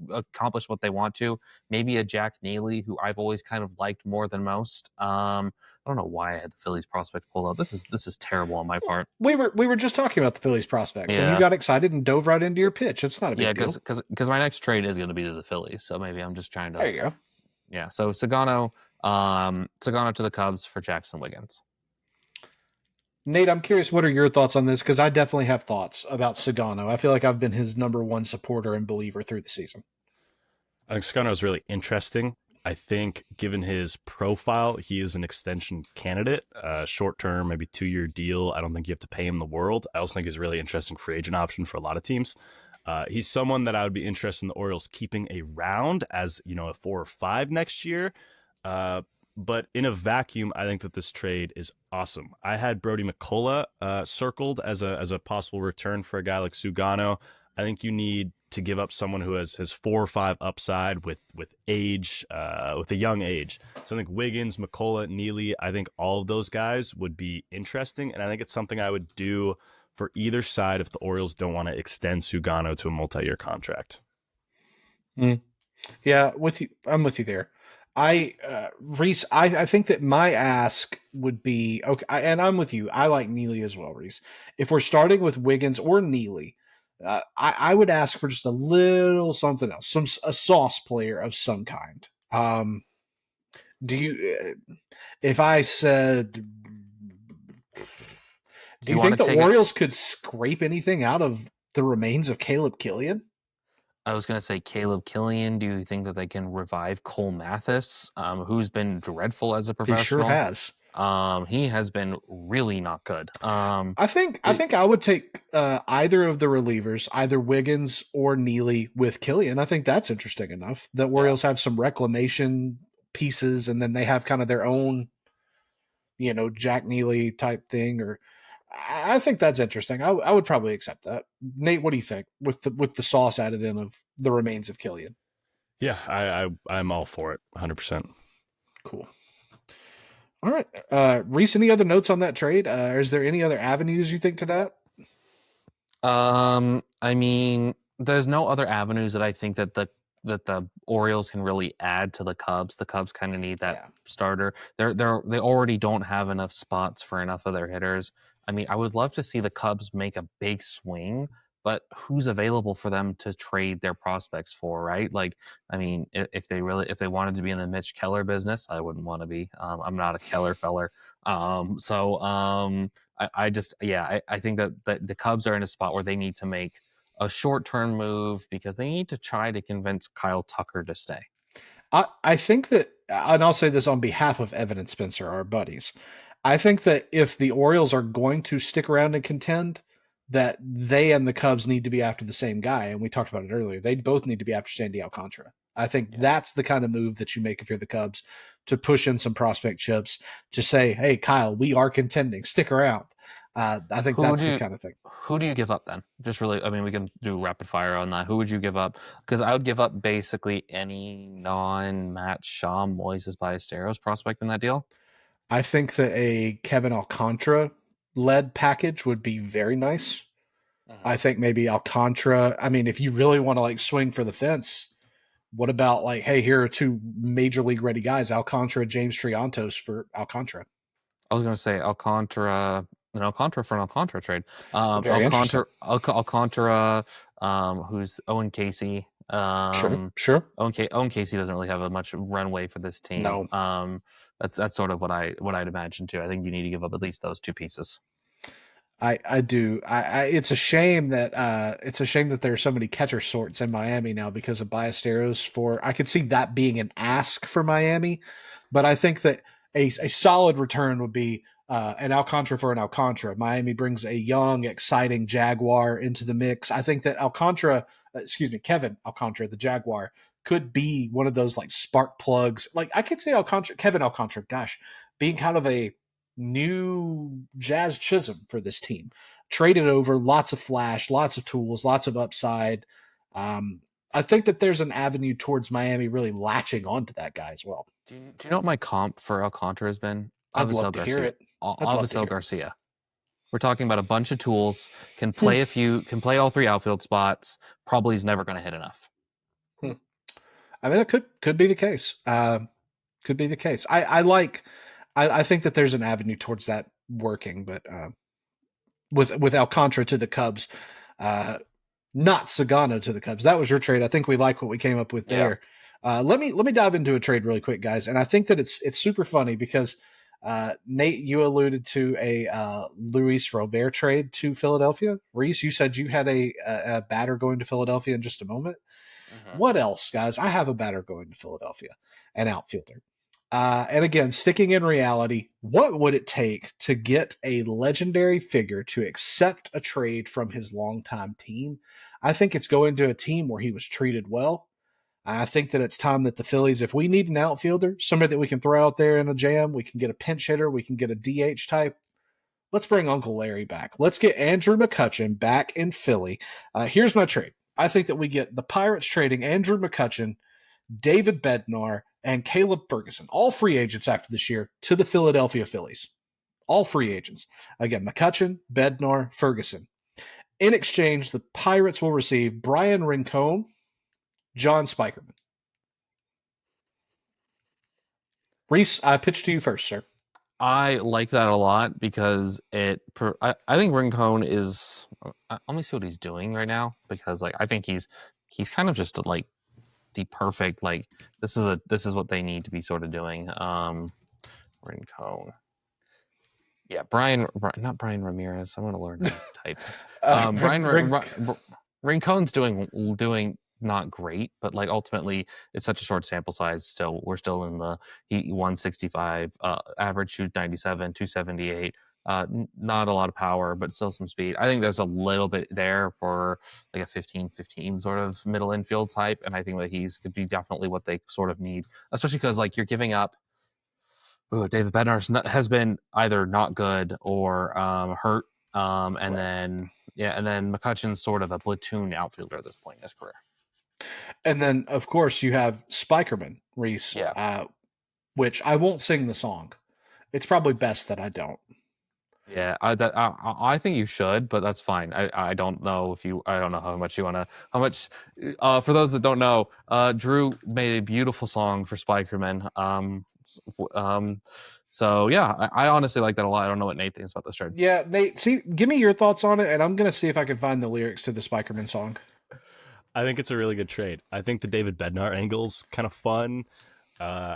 accomplish what they want to. Maybe a Jack Neely, who I've always kind of liked more than most. I don't know why I had the Phillies prospect pulled up. This is terrible on my part. We were just talking about the Phillies prospects, and you got excited and dove right into your pitch. It's not a big deal. Because my next trade is going to be to the Phillies, so maybe I'm just trying to. There you go. Yeah. So Sagano to the Cubs for Jackson Wiggins. Nate, I'm curious, what are your thoughts on this? Because I definitely have thoughts about Sagano. I feel like I've been his number one supporter and believer through the season. I think Sagano is really interesting. I think given his profile, he is an extension candidate, short-term, maybe 2-year deal. I don't think you have to pay him the world. I also think he's a really interesting free agent option for a lot of teams. He's someone that I would be interested in the Orioles keeping around as, a 4 or 5 next year. But in a vacuum, I think that this trade is awesome. I had Brody McCullough circled as a possible return for a guy like Sagano. I think you need to give up someone who has 4 or 5 upside with age, with a young age. So I think Wiggins, McCullough, Neely, I think all of those guys would be interesting. And I think it's something I would do for either side if the Orioles don't want to extend Sagano to a multi-year contract. Yeah, I'm with you there. Rhys, I think that my ask would be, okay, and I'm with you. I like Neely as well, Rhys. If we're starting with Wiggins or Neely, I would ask for just a little something else, a sauce player of some kind. If I said Do you think wanna the take it- Orioles could scrape anything out of the remains of Caleb Killian? I was going to say Caleb Killian. Do you think that they can revive Cole Mathis, who's been dreadful as a He professional? sure has. He has been really not good. I think I would take either of the relievers, either Wiggins or Neely with Killian. I think that's interesting enough. The Orioles have some reclamation pieces, and then they have kind of their own, Jack Neely type thing. Or I think that's interesting. I would probably accept that. Nate, what do you think with the sauce added in of the remains of Killian? Yeah, I'm all for it, 100%. Cool. All right. Rhys, any other notes on that trade? Is there any other avenues you think to that? I mean, there's no other avenues that I think that the Orioles can really add to the Cubs. The Cubs kind of need that starter. They already don't have enough spots for enough of their hitters. I mean, I would love to see the Cubs make a big swing, but who's available for them to trade their prospects for, right? Like, I mean, if they wanted to be in the Mitch Keller business, I wouldn't want to be. I'm not a Keller feller. I think that the Cubs are in a spot where they need to make a short-term move because they need to try to convince Kyle Tucker to stay. I think that, and I'll say this on behalf of Evan and Spencer, our buddies, I think that if the Orioles are going to stick around and contend, that they and the Cubs need to be after the same guy. And we talked about it earlier. They both need to be after Sandy Alcantara. I think that's the kind of move that you make if you're the Cubs, to push in some prospect chips, to say, hey, Kyle, we are contending. Stick around. I think that's the kind of thing. Who do you give up then? Just really, I mean, we can do rapid fire on that. Who would you give up? Because I would give up basically any non-Matt Shaw, Moises Ballesteros prospect in that deal. I think that a Kevin Alcantara led package would be very nice. I think maybe Alcantara. I mean, if you really want to like swing for the fence, what about like, hey, here are two major league ready guys, Alcantara, James Triantos for Alcantara. I was going to say Alcantara, an Alcantara for an Alcantara trade. Very Alcantara, who's Owen Casey. Sure. Owen Casey doesn't really have a much runway for this team. No. That's sort of what I'd imagine too. I think you need to give up at least those two pieces. I do. It's a shame that there are so many catcher sorts in Miami now because of Ballesteros. I could see that being an ask for Miami, but I think that a solid return would be an Alcantara for an Alcantara. Miami brings a young, exciting Jaguar into the mix. I think that Kevin Alcantara, the Jaguar, could be one of those like spark plugs. Like I could say Kevin Alcantara, gosh, being kind of a new Jazz Chisholm for this team. Traded over, lots of flash, lots of tools, lots of upside. I think that there's an avenue towards Miami really latching onto that guy as well. Do you know what my comp for Alcantara has been? I'd love to hear it. Avisail Garcia. We're talking about a bunch of tools, can play all three outfield spots, probably is never going to hit enough. I mean, that could be the case. Could be the case. I think that there's an avenue towards that working, but with Alcantara to the Cubs, not Sagano to the Cubs. That was your trade. I think we like what we came up with there. Let me dive into a trade really quick, guys. And I think that it's super funny because Nate, you alluded to a Luis Robert trade to Philadelphia. Rhys, you said you had a batter going to Philadelphia in just a moment. Mm-hmm. What else, guys? I have a batter going to Philadelphia, an outfielder. And again, sticking in reality, what would it take to get a legendary figure to accept a trade from his longtime team? I think it's going to a team where he was treated well. And I think that it's time that the Phillies, if we need an outfielder, somebody that we can throw out there in a jam, we can get a pinch hitter, we can get a DH type. Let's bring Uncle Larry back. Let's get Andrew McCutchen back in Philly. Here's my trade. I think that we get the Pirates trading Andrew McCutchen, David Bednar, and Caleb Ferguson, all free agents after this year, to the Philadelphia Phillies. All free agents. Again, McCutchen, Bednar, Ferguson. In exchange, the Pirates will receive Brian Rincon, John Spikerman. Rhys, I pitch to you first, sir. I like that a lot because I think Rincon is. Let me see what he's doing right now, because like I think he's kind of just like the perfect, like this is what they need to be sort of doing. Rincon. Yeah, not Brian Ramirez. I want to learn how to type. Rincon's doing not great, but like ultimately it's such a short sample size. Still, we're still in the 165, average shoot 97, 278. Not a lot of power, but still some speed. I think there's a little bit there for like a 15-15 sort of middle infield type, and I think that he's could be definitely what they sort of need, especially because like you're giving up. Ooh, David Bednar has been either not good or hurt, and then McCutcheon's sort of a platoon outfielder at this point in his career. And then, of course, you have Spikerman, Rhys, which I won't sing the song. It's probably best that I don't. Yeah, I think you should, but that's fine. I don't know I don't know how much you want to, for those that don't know, Drew made a beautiful song for Spikerman. So yeah, I honestly like that a lot. I don't know what Nate thinks about this trade. Yeah, Nate, give me your thoughts on it, and I'm going to see if I can find the lyrics to the Spikerman song. I think it's a really good trade. I think the David Bednar angle's kind of fun.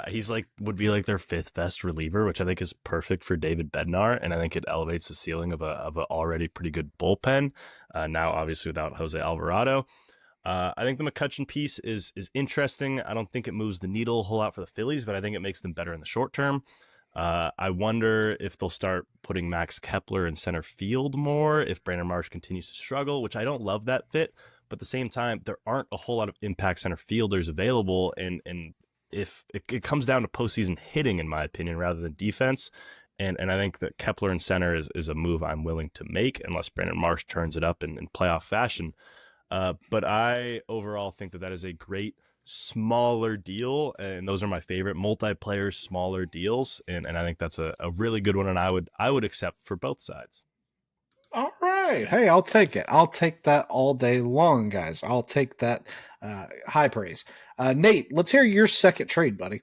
He's would be like their fifth best reliever, which I think is perfect for David Bednar, and I think it elevates the ceiling of a already pretty good bullpen. Now, obviously, without Jose Alvarado. I think the McCutcheon piece is interesting. I don't think it moves the needle a whole lot for the Phillies, but I think it makes them better in the short term. I wonder if they'll start putting Max Kepler in center field more if Brandon Marsh continues to struggle, which I don't love that fit. But at the same time, there aren't a whole lot of impact center fielders available, and if it comes down to postseason hitting, in my opinion, rather than defense. And I think that Kepler in center is a move I'm willing to make unless Brandon Marsh turns it up in playoff fashion. But I overall think that is a great smaller deal, and those are my favorite multiplayer smaller deals. And I think that's a really good one, and I would accept for both sides. All right. Hey, I'll take it. I'll take that all day long, guys. I'll take that high praise. Nate, let's hear your second trade, buddy.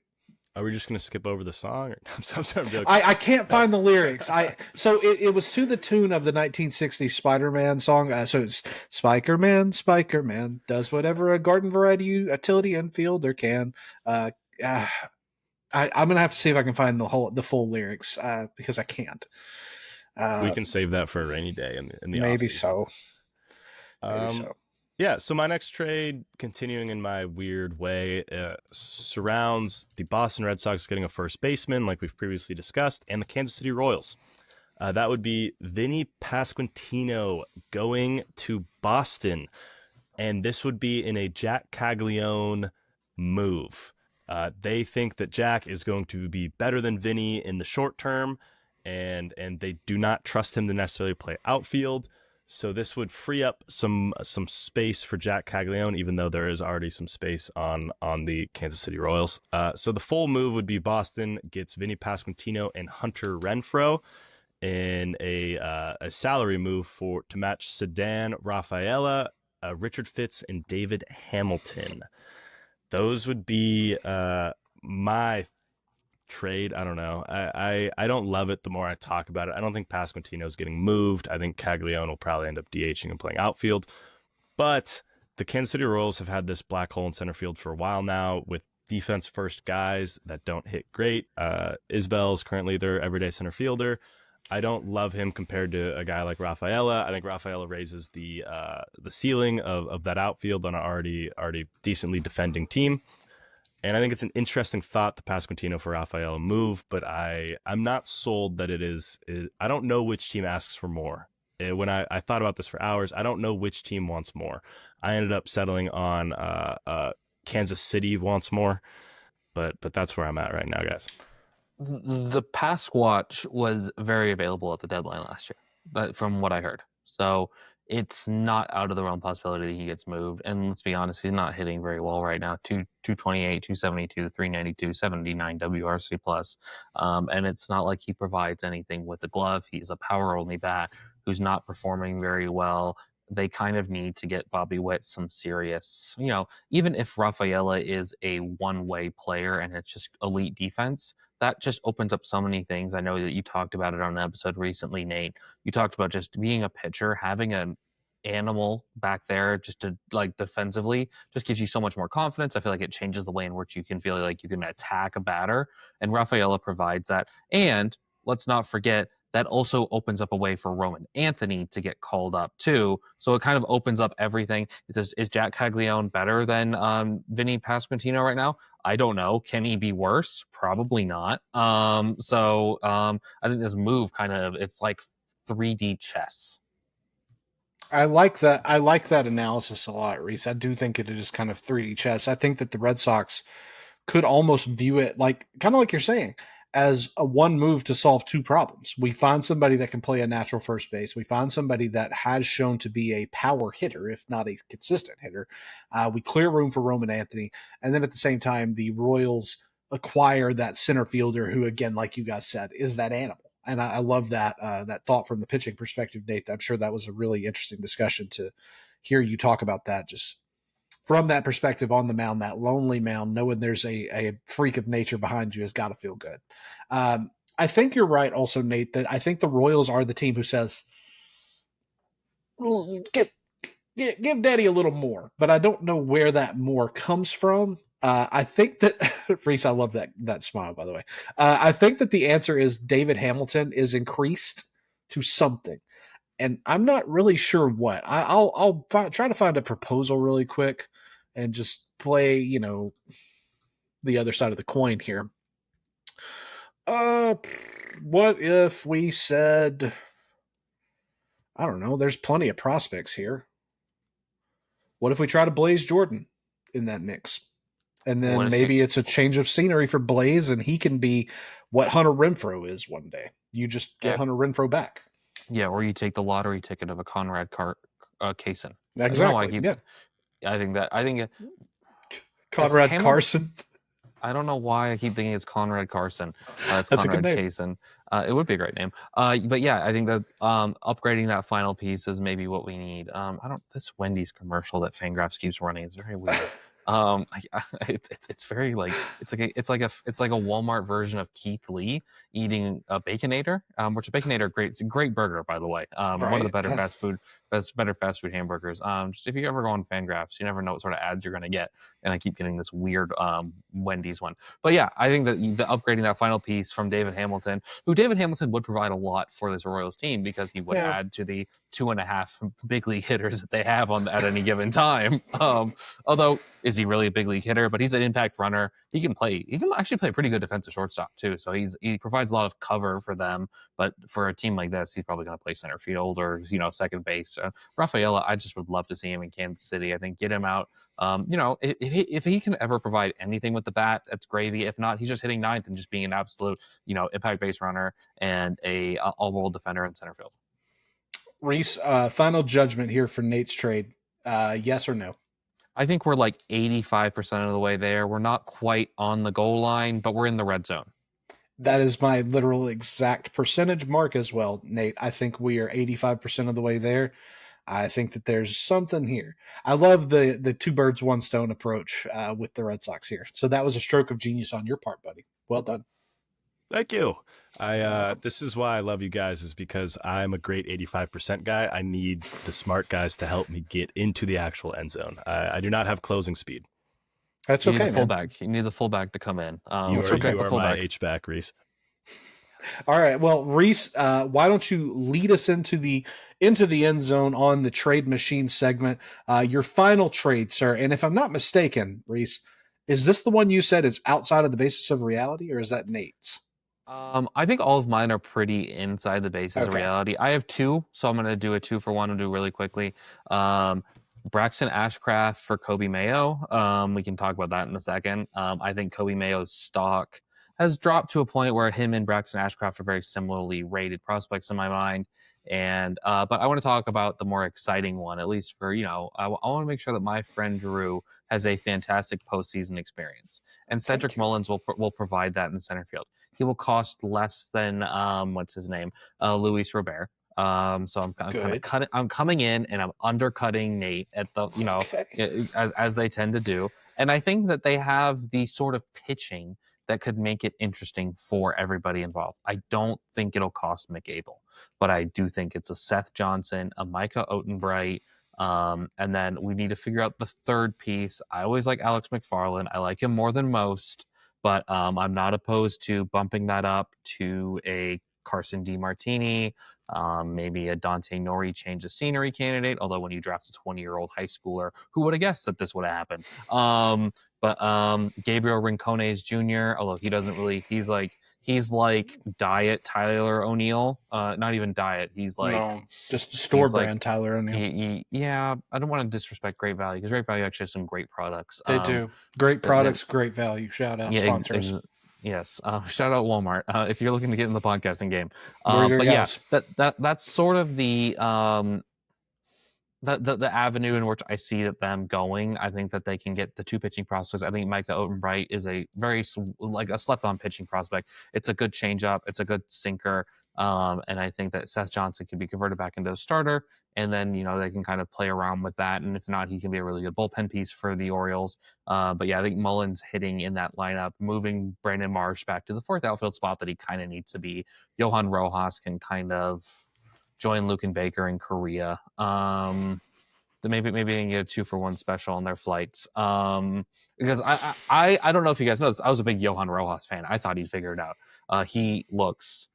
Are we just going to skip over the song? I'm joking. I can't find the lyrics. So it was to the tune of the 1960s Spider-Man song. So it's Spiker-Man does whatever a garden variety utility infielder can. I'm gonna have to see if I can find the full lyrics because I can't. We can save that for a rainy day in the maybe off-season. so. Yeah, so my next trade, continuing in my weird way, surrounds the Boston Red Sox getting a first baseman, like we've previously discussed, and the Kansas City Royals. That would be Vinny Pasquantino going to Boston, and this would be in a Jack Caglione move. They think that Jack is going to be better than Vinny in the short term, and they do not trust him to necessarily play outfield. So this would free up some space for Jack Caglione, even though there is already some space on the Kansas City Royals. So the full move would be Boston gets Vinny Pasquantino and Hunter Renfroe in a salary move to match Ceddanne Rafaela, Richard Fitz, and David Hamilton. Those would be my trade. I don't know. I don't love it the more I talk about it. I don't think Pasquantino is getting moved. I think Caglione will probably end up DHing and playing outfield. But the Kansas City Royals have had this black hole in center field for a while now with defense first guys that don't hit great. Isbell is currently their everyday center fielder. I don't love him compared to a guy like Rafaela. I think Rafaela raises the ceiling of that outfield on an already decently defending team. And I think it's an interesting thought, the Pasquantino for Rafaela move, but I'm not sold that it is. I don't know which team asks for more. When I thought about this for hours, I don't know which team wants more. I ended up settling on Kansas City wants more, but that's where I'm at right now, guys. The Pasquatch was very available at the deadline last year, from what I heard. So it's not out of the realm possibility that he gets moved. And let's be honest, he's not hitting very well right now. 228, 272, 392, 79 WRC plus. And it's not like he provides anything with the glove. He's a power only bat who's not performing very well. They kind of need to get Bobby Witt some serious, even if Rafaela is a one-way player and it's just elite defense, that just opens up so many things. I know that you talked about it on an episode recently, Nate. You talked about just being a pitcher, having an animal back there just to defensively just gives you so much more confidence. I feel like it changes the way in which you can feel like you can attack a batter, and Rafaela provides that. And let's not forget that also opens up a way for Roman Anthony to get called up too. So it kind of opens up everything. Is Jack Caglione better than Vinny Pasquantino right now? I don't know. Can he be worse? Probably not. I think this move it's like 3D chess. I like that. I like that analysis a lot, Rhys. I do think it is kind of 3D chess. I think that the Red Sox could almost view it like kind of like you're saying, as a one move to solve two problems. We find somebody that can play a natural first base. We find somebody that has shown to be a power hitter, if not a consistent hitter. We clear room for Roman Anthony. And then at the same time, the Royals acquire that center fielder who, again, like you guys said, is that animal. And I love that that thought from the pitching perspective, Nate. I'm sure that was a really interesting discussion to hear you talk about that, just from that perspective on the mound, that lonely mound, knowing there's a freak of nature behind you has got to feel good. I think you're right also, Nate, that I think the Royals are the team who says, give Daddy a little more, but I don't know where that more comes from. I think that, Rhys, I love that smile, by the way. I think that the answer is David Hamilton is increased to something. And I'm not really sure what. I'll try to find a proposal really quick and just play, the other side of the coin here. What if we said, I don't know, there's plenty of prospects here. What if we try to Blaze Jordan in that mix? And then maybe it's a change of scenery for Blaze, and he can be what Hunter Renfroe is one day. You just get Hunter Renfroe back. Yeah, or you take the lottery ticket of a Conrad Kaysen. Exactly. I think Conrad Carson. I don't know why I keep thinking it's Conrad Carson. It's That's Conrad a good name. Kaysen. It would be a great name. But yeah, I think that upgrading that final piece is maybe what we need. This Wendy's commercial that Fangraphs keeps running is very weird. It's very like it's like a Walmart version of Keith Lee eating a Baconator, which a Baconator it's a great burger, by the way. One of the better fast food hamburgers. Just if you ever go on Fangraphs, you never know what sort of ads you're going to get, and I keep getting this weird Wendy's one. But yeah, I think that the upgrading that final piece from David Hamilton, who David Hamilton would provide a lot for this Royals team because he would add to the 2.5 big league hitters that they have at any given time. Although, is he really a big league hitter? But he's an impact runner. He can actually play a pretty good defensive shortstop too. So he provides a lot of cover for them. But for a team like this, he's probably going to play center field or second base. Rafaela, I just would love to see him in Kansas City. I think get him out. If he can ever provide anything with the bat, that's gravy. If not, he's just hitting ninth and just being an absolute impact base runner and a all-world defender in center field. Rhys, final judgment here for Nate's trade. Yes or no? I think we're like 85% of the way there. We're not quite on the goal line, but we're in the red zone. That is my literal exact percentage mark as well, Nate. I think we are 85% of the way there. I think that there's something here. I love the two birds, one stone approach with the Red Sox here. So that was a stroke of genius on your part, buddy. Well done. Thank you. This is why I love you guys, is because I'm a great 85% guy. I need the smart guys to help me get into the actual end zone. I do not have closing speed. That's okay, man. Fullback. You need the fullback to come in. You are my H-back, Rhys. All right. Well, Rhys, why don't you lead us into the end zone on the trade machine segment? Your final trade, sir. And if I'm not mistaken, Rhys, is this the one you said is outside of the basis of reality, or is that Nate's? I think all of mine are pretty inside the basis of reality. I have two, so I'm going to do a 2-for-1 and do really quickly. Braxton Ashcraft for Kobe Mayo. We can talk about that in a second. I think Kobe Mayo's stock has dropped to a point where him and Braxton Ashcraft are very similarly rated prospects in my mind. And but I want to talk about the more exciting one, at least for, I want to make sure that my friend Drew has a fantastic postseason experience. And Cedric Mullins will provide that in the center field. He will cost less than what's his name, Luis Robert. So I'm coming in and I'm undercutting Nate at the as they tend to do. And I think that they have the sort of pitching that could make it interesting for everybody involved. I don't think it'll cost McAble, but I do think it's a Seth Johnson, a Micah Otenbright, and then we need to figure out the third piece. I always like Alex McFarland. I like him more than most, but I'm not opposed to bumping that up to a Carson DiMartini, maybe a Dante Nori change of scenery candidate. Although when you draft a 20-year-old high schooler, who would have guessed that this would have happened? But Gabriel Rincones Jr., although he doesn't really, he's like diet Tyler O'Neill. Not even diet. He's like No, just store brand Tyler O'Neill. Yeah, I don't want to disrespect Great Value because Great Value actually has some great products. They do. Great products, great value. Shout out sponsors. Yes. Shout out Walmart if you're looking to get in the podcasting game. We're your But guys. yeah, that's sort of the avenue in which I see them going. I think that they can get the two pitching prospects. I think Micah Otenbright is a very like a slept-on pitching prospect. It's a good changeup. It's a good sinker. And I think that Seth Johnson can be converted back into a starter, and then they can kind of play around with that. And if not, he can be a really good bullpen piece for the Orioles. But yeah, I think Mullins hitting in that lineup, moving Brandon Marsh back to the fourth outfield spot that he kind of needs to be. Johan Rojas can kind of join Luke and Baker in Korea. Maybe they can get a 2-for-1 special on their flights. Because I don't know if you guys know this. I was a big Johan Rojas fan. I thought he'd figure it out. He looks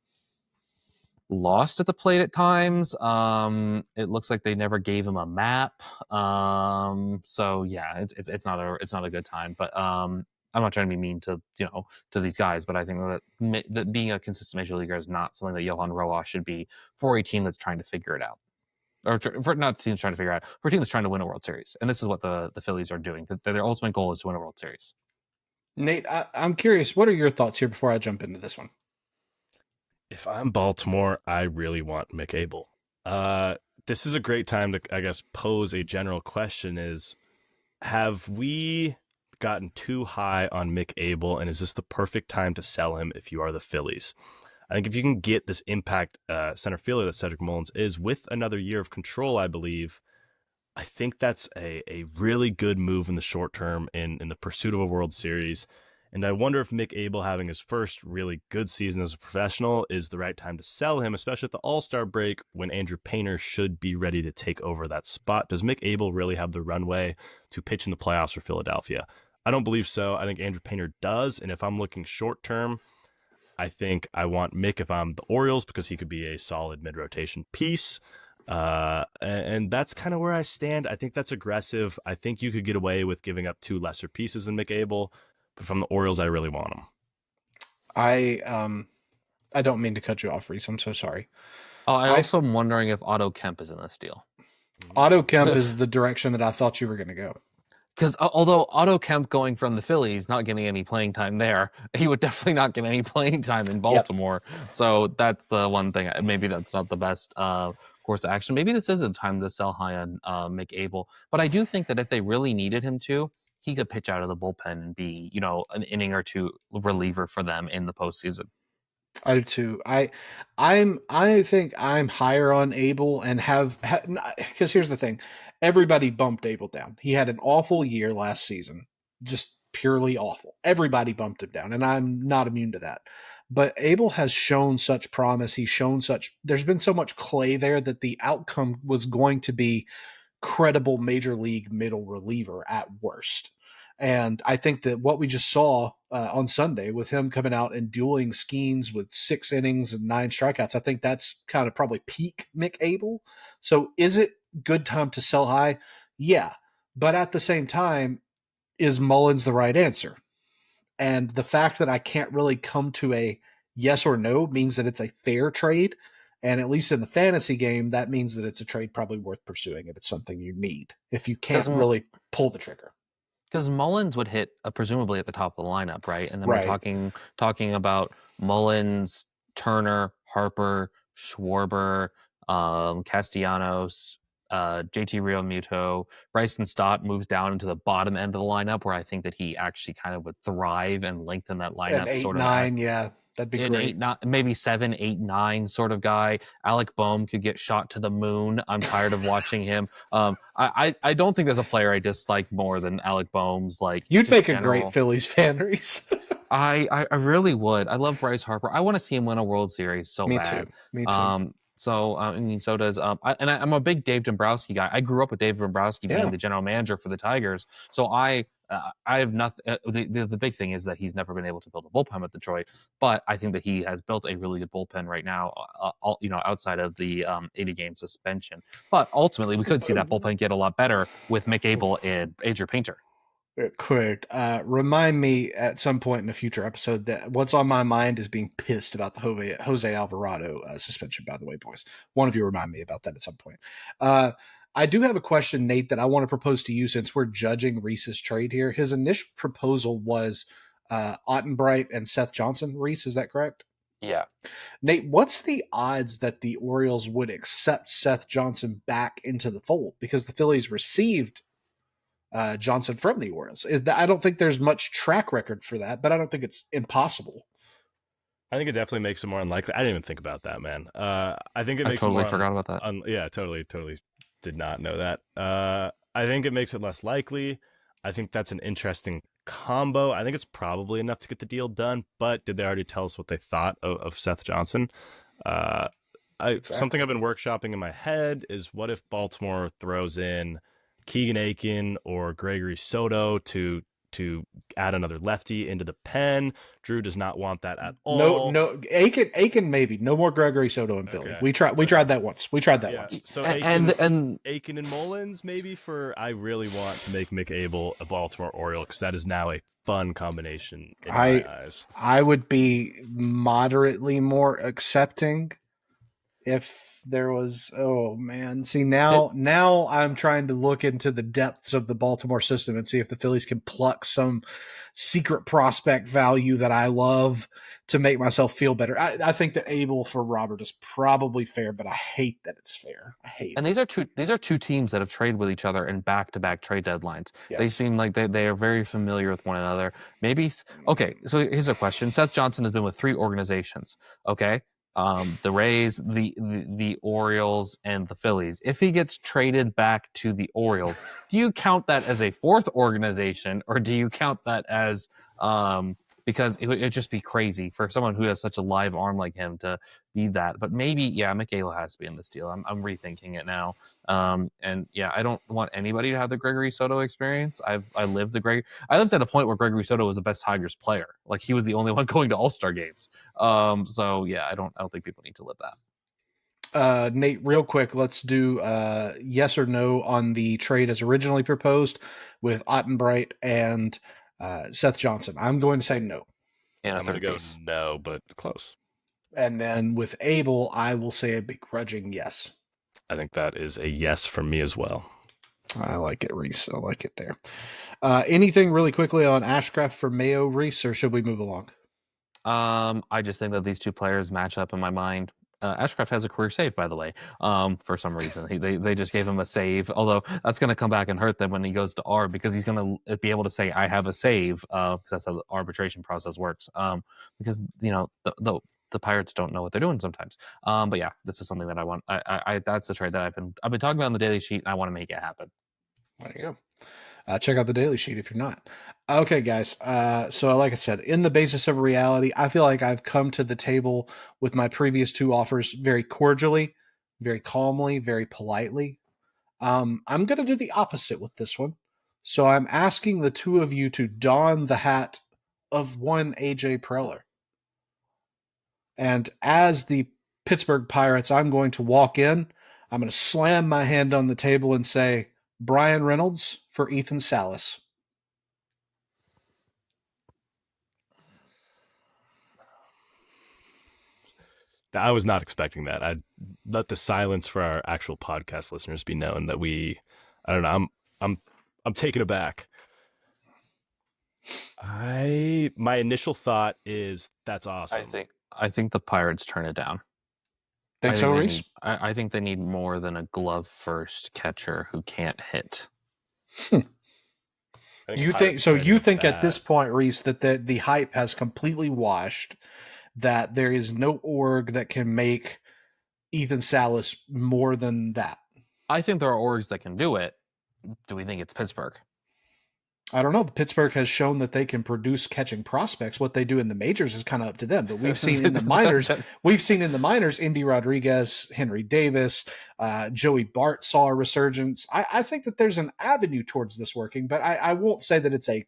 lost at the plate at times. It looks like they never gave him a map. So yeah, it's not a good time. But I'm not trying to be mean to these guys, but I think that being a consistent major leaguer is not something that Johan Rojas should be for a team that's trying to figure it out. Or for not teams trying to figure it out, for a team that's trying to win a World Series. And this is what the Phillies are doing. Their ultimate goal is to win a World Series. Nate, I'm curious, what are your thoughts here before I jump into this one? If I'm Baltimore, I really want Mick Abel. This is a great time to, I guess, pose a general question is, have we gotten too high on Mick Abel, and is this the perfect time to sell him if you are the Phillies? I think if you can get this impact center fielder that Cedric Mullins is with another year of control, I believe, I think that's a really good move in the short term in the pursuit of a World Series. And I wonder if Mick Abel having his first really good season as a professional is the right time to sell him, especially at the All-Star break when Andrew Painter should be ready to take over that spot. Does Mick Abel really have the runway to pitch in the playoffs for Philadelphia? I don't believe so. I think Andrew Painter does. And if I'm looking short term, I think I want Mick if I'm the Orioles because he could be a solid mid-rotation piece. And that's kind of where I stand. I think that's aggressive. I think you could get away with giving up two lesser pieces than Mick Abel. But from the Orioles, I really want him. I don't mean to cut you off, Rhys. I'm so sorry. Oh, I also am wondering if Otto Kemp is in this deal. Otto Kemp is the direction that I thought you were going to go. Because although Otto Kemp going from the Phillies, not getting any playing time there, he would definitely not get any playing time in Baltimore. Yep. So that's the one thing. Maybe that's not the best course of action. Maybe this is a time to sell high on Mick Abel. But I do think that if they really needed him to, he could pitch out of the bullpen and be, an inning or two reliever for them in the postseason. I do too. I think I'm higher on Abel and because here's the thing. Everybody bumped Abel down. He had an awful year last season, just purely awful. Everybody bumped him down, and I'm not immune to that. But Abel has shown such promise. There's been so much clay there that the outcome was going to be credible major league middle reliever at worst. And I think that what we just saw on Sunday with him coming out and dueling Skeens with 6 innings and 9 strikeouts, I think that's kind of probably peak Mick Abel. So is it good time to sell high? Yeah. But at the same time, is Mullins the right answer? And the fact that I can't really come to a yes or no means that it's a fair trade. And at least in the fantasy game, that means that it's a trade probably worth pursuing if it's something you need, if you can't really pull the trigger. Because Mullins would hit presumably at the top of the lineup, right? And then we're talking about Mullins, Turner, Harper, Schwarber, Castellanos, JT Realmuto. Bryson Stott moves down into the bottom end of the lineup where I think that he actually kind of would thrive and lengthen that lineup. An 8-9, yeah. That'd be great. 8, maybe 7, 8, 9 sort of guy. Alec Boehm could get shot to the moon. I'm tired of watching him. I don't think there's a player I dislike more than Alec Boehm's. You'd make a great Phillies fan, Rhys. I really would. I love Bryce Harper. I want to see him win a World Series so bad. Me too. So does I'm a big Dave Dombrowski guy. I grew up with Dave Dombrowski being the general manager for the Tigers. So I I have nothing. The big thing is that he's never been able to build a bullpen with Detroit, but I think that he has built a really good bullpen right now. Outside of the 80-game suspension, but ultimately we could see that bullpen get a lot better with Mick Abel and Adrian Painter. Correct. Remind me at some point in a future episode that what's on my mind is being pissed about the Jose Alvarado suspension, by the way, boys. One of you remind me about that at some point. I do have a question, Nate, that I want to propose to you since we're judging Rhys's trade here. His initial proposal was Ottenbright and Seth Johnson. Rhys, is that correct? Yeah. Nate, what's the odds that the Orioles would accept Seth Johnson back into the fold? Because the Phillies received Johnson from the Orioles. I don't think there's much track record for that, but I don't think it's impossible. I think it definitely makes it more unlikely. I didn't even think about that, man. I think it makes totally it more forgot about that. Yeah, totally did not know that. I think it makes it less likely. I think that's an interesting combo. I think it's probably enough to get the deal done, but did they already tell us what they thought of Seth Johnson? Something I've been workshopping in my head is what if Baltimore throws in Keegan Aiken or Gregory Soto to add another lefty into the pen. Drew does not want that at all. No, Aiken maybe. No more Gregory Soto in Philly. We tried that once. Once. So Aiken and Mullins maybe I really want to make Mick Abel a Baltimore Oriole because that is now a fun combination in my eyes. I would be moderately more accepting if there was now I'm trying to look into the depths of the Baltimore system and see if the Phillies can pluck some secret prospect value that I love to make myself feel better. I think that Abel for Robert is probably fair, but I hate that it's fair. These are two teams that have traded with each other in back-to-back trade deadlines. Yes. They seem like they are very familiar with one another. Maybe okay. So here's a question: Seth Johnson has been with 3 organizations. Okay. The Rays, the Orioles, and the Phillies. If he gets traded back to the Orioles, do you count that as a 4th organization, or do you count that as because it'd just be crazy for someone who has such a live arm like him to be that? But maybe, Mick Abel has to be in this deal. I'm rethinking it now. And I don't want anybody to have the Gregory Soto experience. I lived at a point where Gregory Soto was the best Tigers player. Like he was the only one going to All-Star games. I don't think people need to live that. Nate, real quick, let's do yes or no on the trade as originally proposed with Ottenbright and Seth Johnson. I'm going to say no. Yeah, I'm going to go no, but close. And then with Abel, I will say a begrudging yes. I think that is a yes from me as well. I like it, Rhys. I like it there. Anything really quickly on Ashcraft for Mayo, Rhys, or should we move along? I just think that these two players match up in my mind. Ashcraft has a career save, by the way. For some reason, they just gave him a save. Although that's going to come back and hurt them when he goes to ARB because he's going to be able to say, "I have a save," because that's how the arbitration process works. Because the Pirates don't know what they're doing sometimes. But yeah, this is something that I want. I that's a trade that I've been talking about on the Daily Sheet, and I want to make it happen. There you go. Check out the Daily Sheet if you're not. Okay, guys. So like I said, in the basis of reality, I feel like I've come to the table with my previous 2 offers very cordially, very calmly, very politely. I'm going to do the opposite with this one. So I'm asking the 2 of you to don the hat of one AJ Preller. And as the Pittsburgh Pirates, I'm going to walk in. I'm going to slam my hand on the table and say, Brian Reynolds for Ethan Salas. I was not expecting that. I'd let the silence for our actual podcast listeners be known that I don't know. I'm taken aback. My initial thought is that's awesome. I think the Pirates turn it down. Think so, Rhys? I think they need more than a glove-first catcher who can't hit. You think at this point, Rhys, that the hype has completely washed, that there is no org that can make Ethan Salas more than that? I think there are orgs that can do it. Do we think it's Pittsburgh? I don't know. Pittsburgh has shown that they can produce catching prospects. What they do in the majors is kind of up to them. But we've seen in the minors, Indy Rodriguez, Henry Davis, Joey Bart saw a resurgence. I think that there's an avenue towards this working, but I won't say that it's a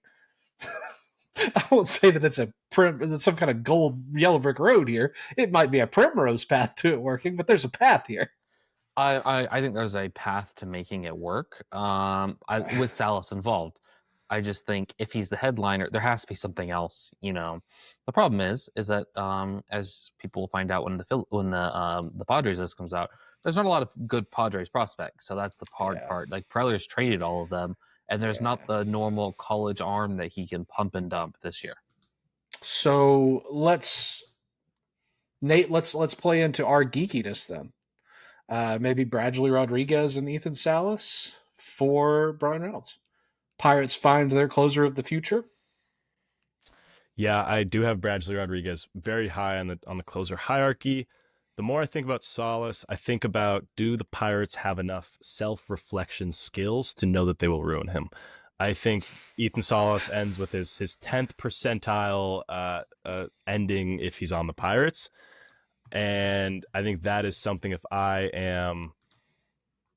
I won't say that it's some kind of gold yellow brick road here. It might be a primrose path to it working, but there's a path here. I think there's a path to making it work. With Salas involved. I just think if he's the headliner, there has to be something else. The problem is that as people will find out when the Padres list comes out, there's not a lot of good Padres prospects. So that's the hard part. Like Preller's traded all of them, and there's not the normal college arm that he can pump and dump this year. So let's play into our geekiness then. Maybe Bradley Rodriguez and Ethan Salas for Brian Reynolds. Pirates find their closer of the future. Yeah, I do have Bradley Rodriguez very high on the closer hierarchy. The more I think about Salas, I think about, do the Pirates have enough self-reflection skills to know that they will ruin him? I think Ethan Salas ends with his 10th percentile ending if he's on the Pirates. And I think that is something, if I am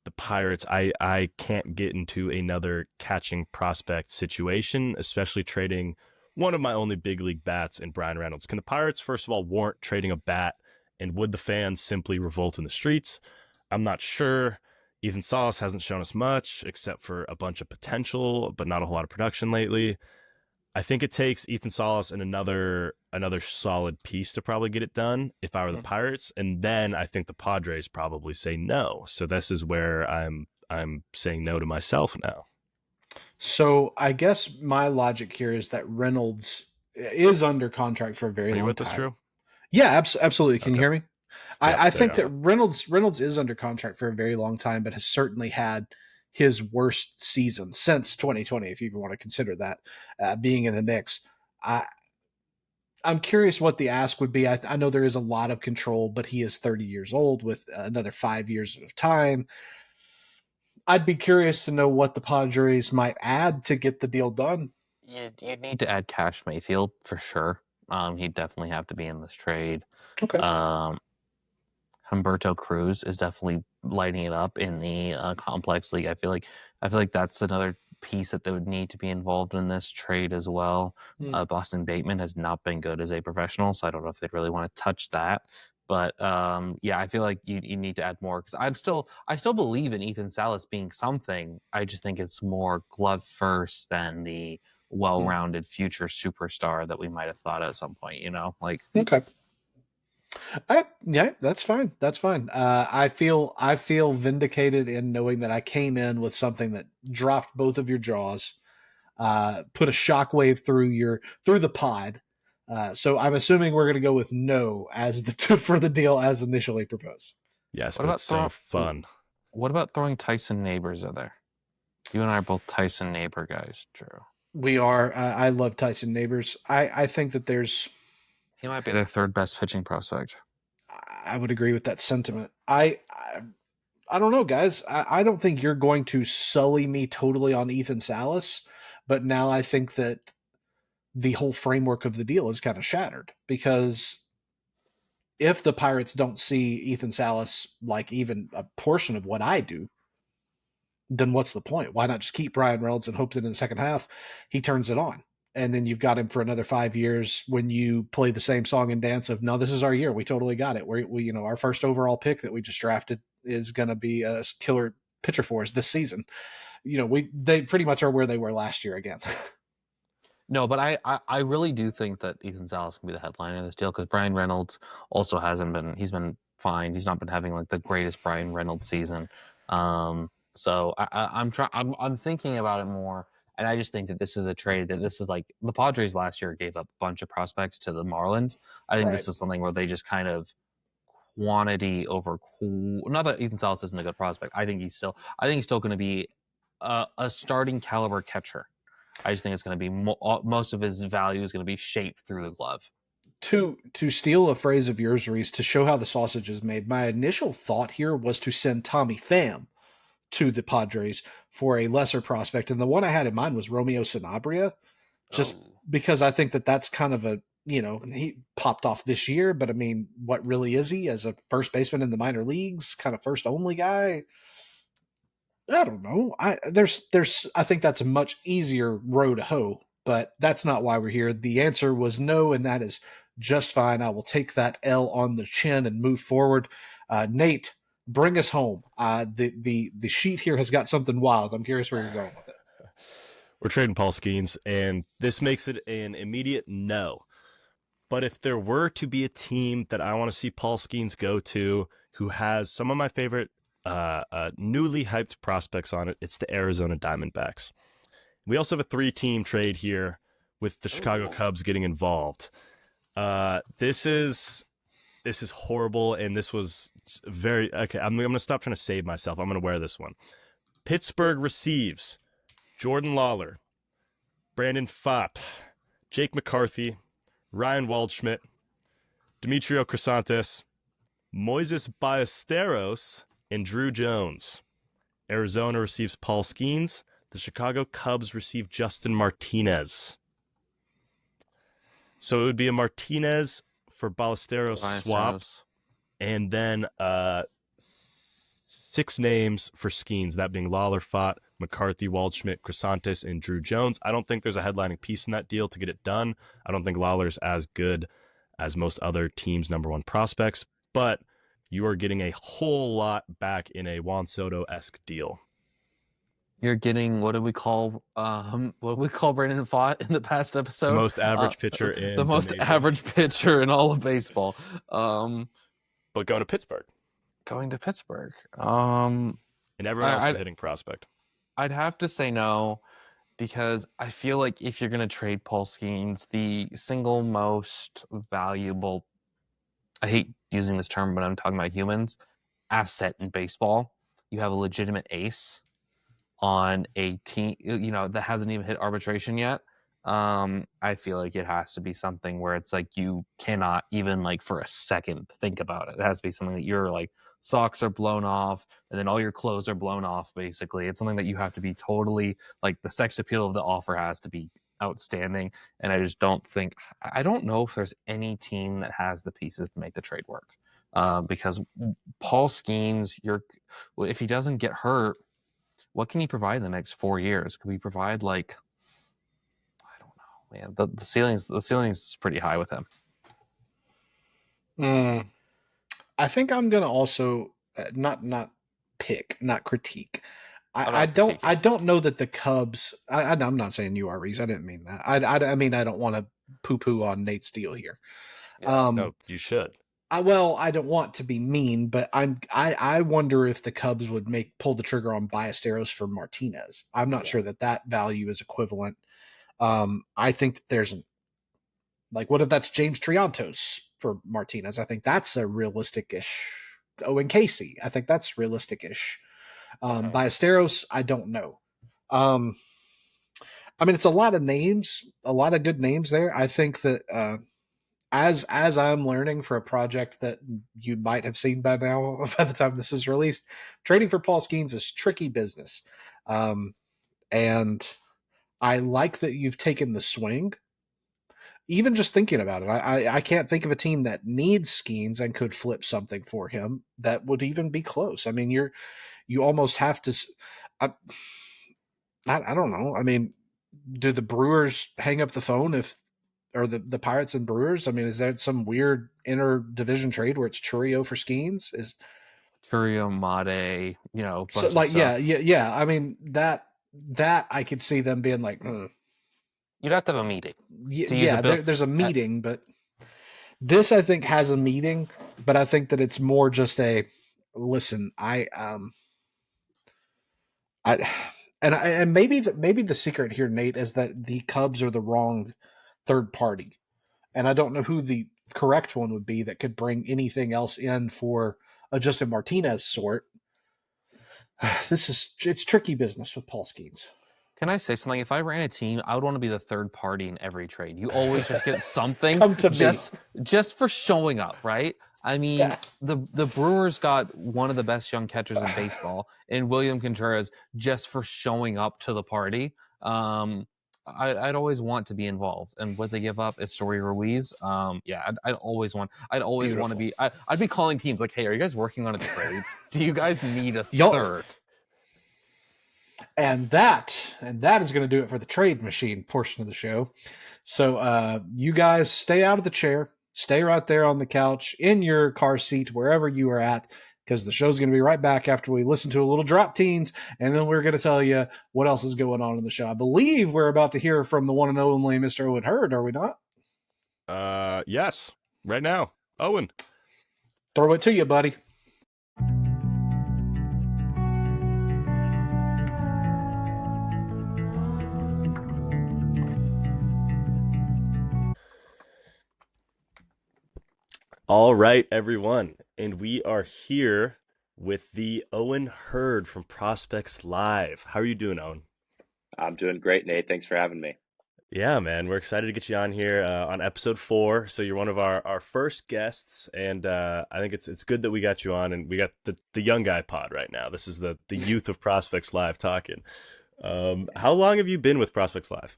the Pirates, I can't get into another catching prospect situation, especially trading one of my only big league bats in Brian Reynolds. Can the Pirates, first of all, warrant trading a bat? And would the fans simply revolt in the streets? I'm not sure. Ethan Salas hasn't shown us much, except for a bunch of potential, but not a whole lot of production lately. I think it takes Ethan Salas and another solid piece to probably get it done if I were the Pirates. And then I think the Padres probably say no. So this is where I'm saying no to myself now. So I guess my logic here is that Reynolds is under contract for a very long time. Are you with us, Drew? Yeah, absolutely. Can you hear me? Yeah, I think that Reynolds is under contract for a very long time, but has certainly had his worst season since 2020, if you even want to consider that being in the mix. I'm curious what the ask would be. I know there is a lot of control, but he is 30 years old with another 5 years of time. I'd be curious to know what the Padres might add to get the deal done. You'd need to add Cash Mayfield for sure. He'd definitely have to be in this trade. Okay. Humberto Cruz is definitely lighting it up in the complex league. I feel like that's another piece that they would need to be involved in this trade as well. Boston Bateman has not been good as a professional, so I don't know if they'd really want to touch that. But I feel like you need to add more, because I still believe in Ethan Salas being something. I just think it's more glove first than the well-rounded future superstar that we might have thought at some point. Okay. Yeah, that's fine. That's fine. I feel vindicated in knowing that I came in with something that dropped both of your jaws, put a shockwave through the pod. So I'm assuming we're going to go with no as for the deal as initially proposed. Yes, but it's so fun. What about throwing Tyson Neighbors in there? You and I are both Tyson Neighbor guys, Drew. We are. I love Tyson Neighbors. I think that he might be their third best pitching prospect. I would agree with that sentiment. I don't know, guys. I don't think you're going to sully me totally on Ethan Salas, but now I think that the whole framework of the deal is kind of shattered, because if the Pirates don't see Ethan Salas like even a portion of what I do, then what's the point? Why not just keep Brian Reynolds and hope that in the second half he turns it on? And then you've got him for another 5 years when you play the same song and dance of, no, this is our year. We totally got it. We our first overall pick that we just drafted is going to be a killer pitcher for us this season. They pretty much are where they were last year again. No, but I really do think that Ethan Salas can be the headliner of this deal, because Brian Reynolds also he's been fine. He's not been having like the greatest Brian Reynolds season. So I'm thinking about it more. And I just think that this is a trade that this is like the Padres last year gave up a bunch of prospects to the Marlins. I think This is something where they just kind of quantity over not that Ethan Salas isn't a good prospect. I think he's still going to be a starting caliber catcher. I just think it's going to be most of his value is going to be shaped through the glove. To steal a phrase of yours, Rhys, to show how the sausage is made, my initial thought here was to send Tommy Pham to the Padres for a lesser prospect. And the one I had in mind was Romeo Sanabria, just because I think that that's kind of a, he popped off this year, but I mean, what really is he as a first baseman in the minor leagues, kind of first only guy? I don't know. I think that's a much easier row to hoe, but that's not why we're here. The answer was no, and that is just fine. I will take that L on the chin and move forward. Nate, bring us home. The sheet here has got something wild. I'm curious where you're going with it. We're trading Paul Skeens, and this makes it an immediate no. But if there were to be a team that I want to see Paul Skeens go to, who has some of my favorite newly hyped prospects on it, it's the Arizona Diamondbacks. We also have a 3-team trade here with the Chicago Cubs getting involved. This is horrible, and this was very okay. I'm going to stop trying to save myself. I'm going to wear this one. Pittsburgh receives Jordan Lawler, Brandon Pfaadt, Jake McCarthy, Ryan Waldschmidt, Demetrio Crisantes, Moises Ballesteros, and Drew Jones. Arizona receives Paul Skeens. The Chicago Cubs receive Justin Martinez. So it would be a Martinez for Ballesteros swap, and then 6 names for Skeens, that being Lawler, Pfaadt, McCarthy, Waldschmidt, Crisantes, and Drew Jones. I don't think there's a headlining piece in that deal to get it done. I don't think Lawler's as good as most other teams' number 1 prospects, but you are getting a whole lot back in a Juan Soto-esque deal. You're getting what we call Brandon Pfaadt in the past episode? The most average pitcher in the most average pitcher in all of baseball. But going to Pittsburgh. And everyone else is a hitting prospect. I'd have to say no, because I feel like if you're going to trade Paul Skeens, the single most valuable, I hate using this term, but I'm talking about humans, asset in baseball. You have a legitimate ace on a team, that hasn't even hit arbitration yet. I feel like it has to be something where it's like you cannot even like for a second think about it. It has to be something that you're like socks are blown off and then all your clothes are blown off. Basically, it's something that you have to be totally like the sex appeal of the offer has to be outstanding. And I just don't know if there's any team that has the pieces to make the trade work. Because Paul Skeens, if he doesn't get hurt, what can he provide in the next 4 years? Could we provide like, I don't know, man. The ceiling's pretty high with him. I think I'm gonna also not critique. I don't know that the Cubs. I'm not saying you are, Rhys. I didn't mean that. I mean I don't want to poo-poo on Nate's deal here. Yeah, no, you should. I don't want to be mean, but I wonder if the Cubs would pull the trigger on Ballesteros for Martinez. I'm not sure that value is equivalent. I think that there's what if that's James Triantos for Martinez? I think that's a realistic-ish. Owen Casey, I think that's realistic-ish. Ballesteros, I don't know. I mean, it's a lot of names, a lot of good names there. I think that as I'm learning for a project that you might have seen by now, by the time this is released, trading for Paul Skeens is tricky business. And I like that you've taken the swing. Even just thinking about it, I can't think of a team that needs Skeens and could flip something for him that would even be close. I mean, you almost have to. I don't know. I mean, do the Brewers hang up the phone or the Pirates and Brewers? I mean, is that some weird inter-division trade where it's Churio for Skeens? Is Churio, Made, so like yeah. I mean that I could see them being like. You'd have to have a meeting. Yeah, there's a meeting, but this I think has a meeting, but I think that it's more just a listen. And maybe the secret here, Nate, is that the Cubs are the wrong third party, and I don't know who the correct one would be that could bring anything else in for a Justin Martinez sort. It's tricky business with Paul Skeens. Can I say something? If I ran a team, I would want to be the third party in every trade. You always just get something Come to just for showing up, right? I mean, the Brewers got one of the best young catchers in baseball in William Contreras just for showing up to the party. I'd always want to be involved, and what they give up is Story Ruiz. I'd always want to be. I'd be calling teams like, "Hey, are you guys working on a trade? Do you guys need a third?" And that is going to do it for the trade machine portion of the show. So you guys stay out of the chair, stay right there on the couch, in your car seat, wherever you are at, because the show's going to be right back after we listen to a little Drop Teens, and then we're going to tell you what else is going on in the show. I believe we're about to hear from the one and only Mr. Owen Hurd, are we not? Yes, right now. Owen. Throw it to you, buddy. All right, everyone. And we are here with the Owen Hurd from Prospects Live. How are you doing, Owen? I'm doing great, Nate. Thanks for having me. Yeah, man. We're excited to get you on here on episode 4. So you're one of our first guests, and I think it's good that we got you on, and we got the young guy pod right now. This is the youth of Prospects Live talking. How long have you been with Prospects Live?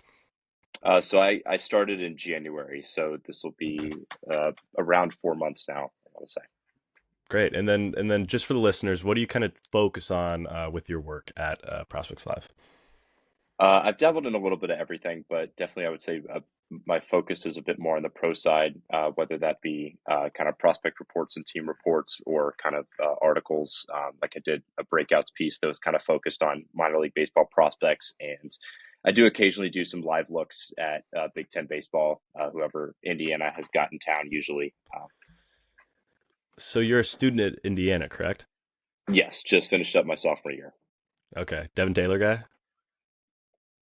So I started in January, so this will be around 4 months now, I want to say. Great. And then just for the listeners, what do you kind of focus on with your work at Prospects Live? I've dabbled in a little bit of everything, but definitely I would say my focus is a bit more on the pro side, whether that be kind of prospect reports and team reports, or kind of articles. Like I did a breakouts piece that was kind of focused on minor league baseball prospects, and I do occasionally do some live looks at Big Ten baseball, whoever Indiana has got in town usually. So you're a student at Indiana, correct? Yes, just finished up my sophomore year. Okay. Devin Taylor guy?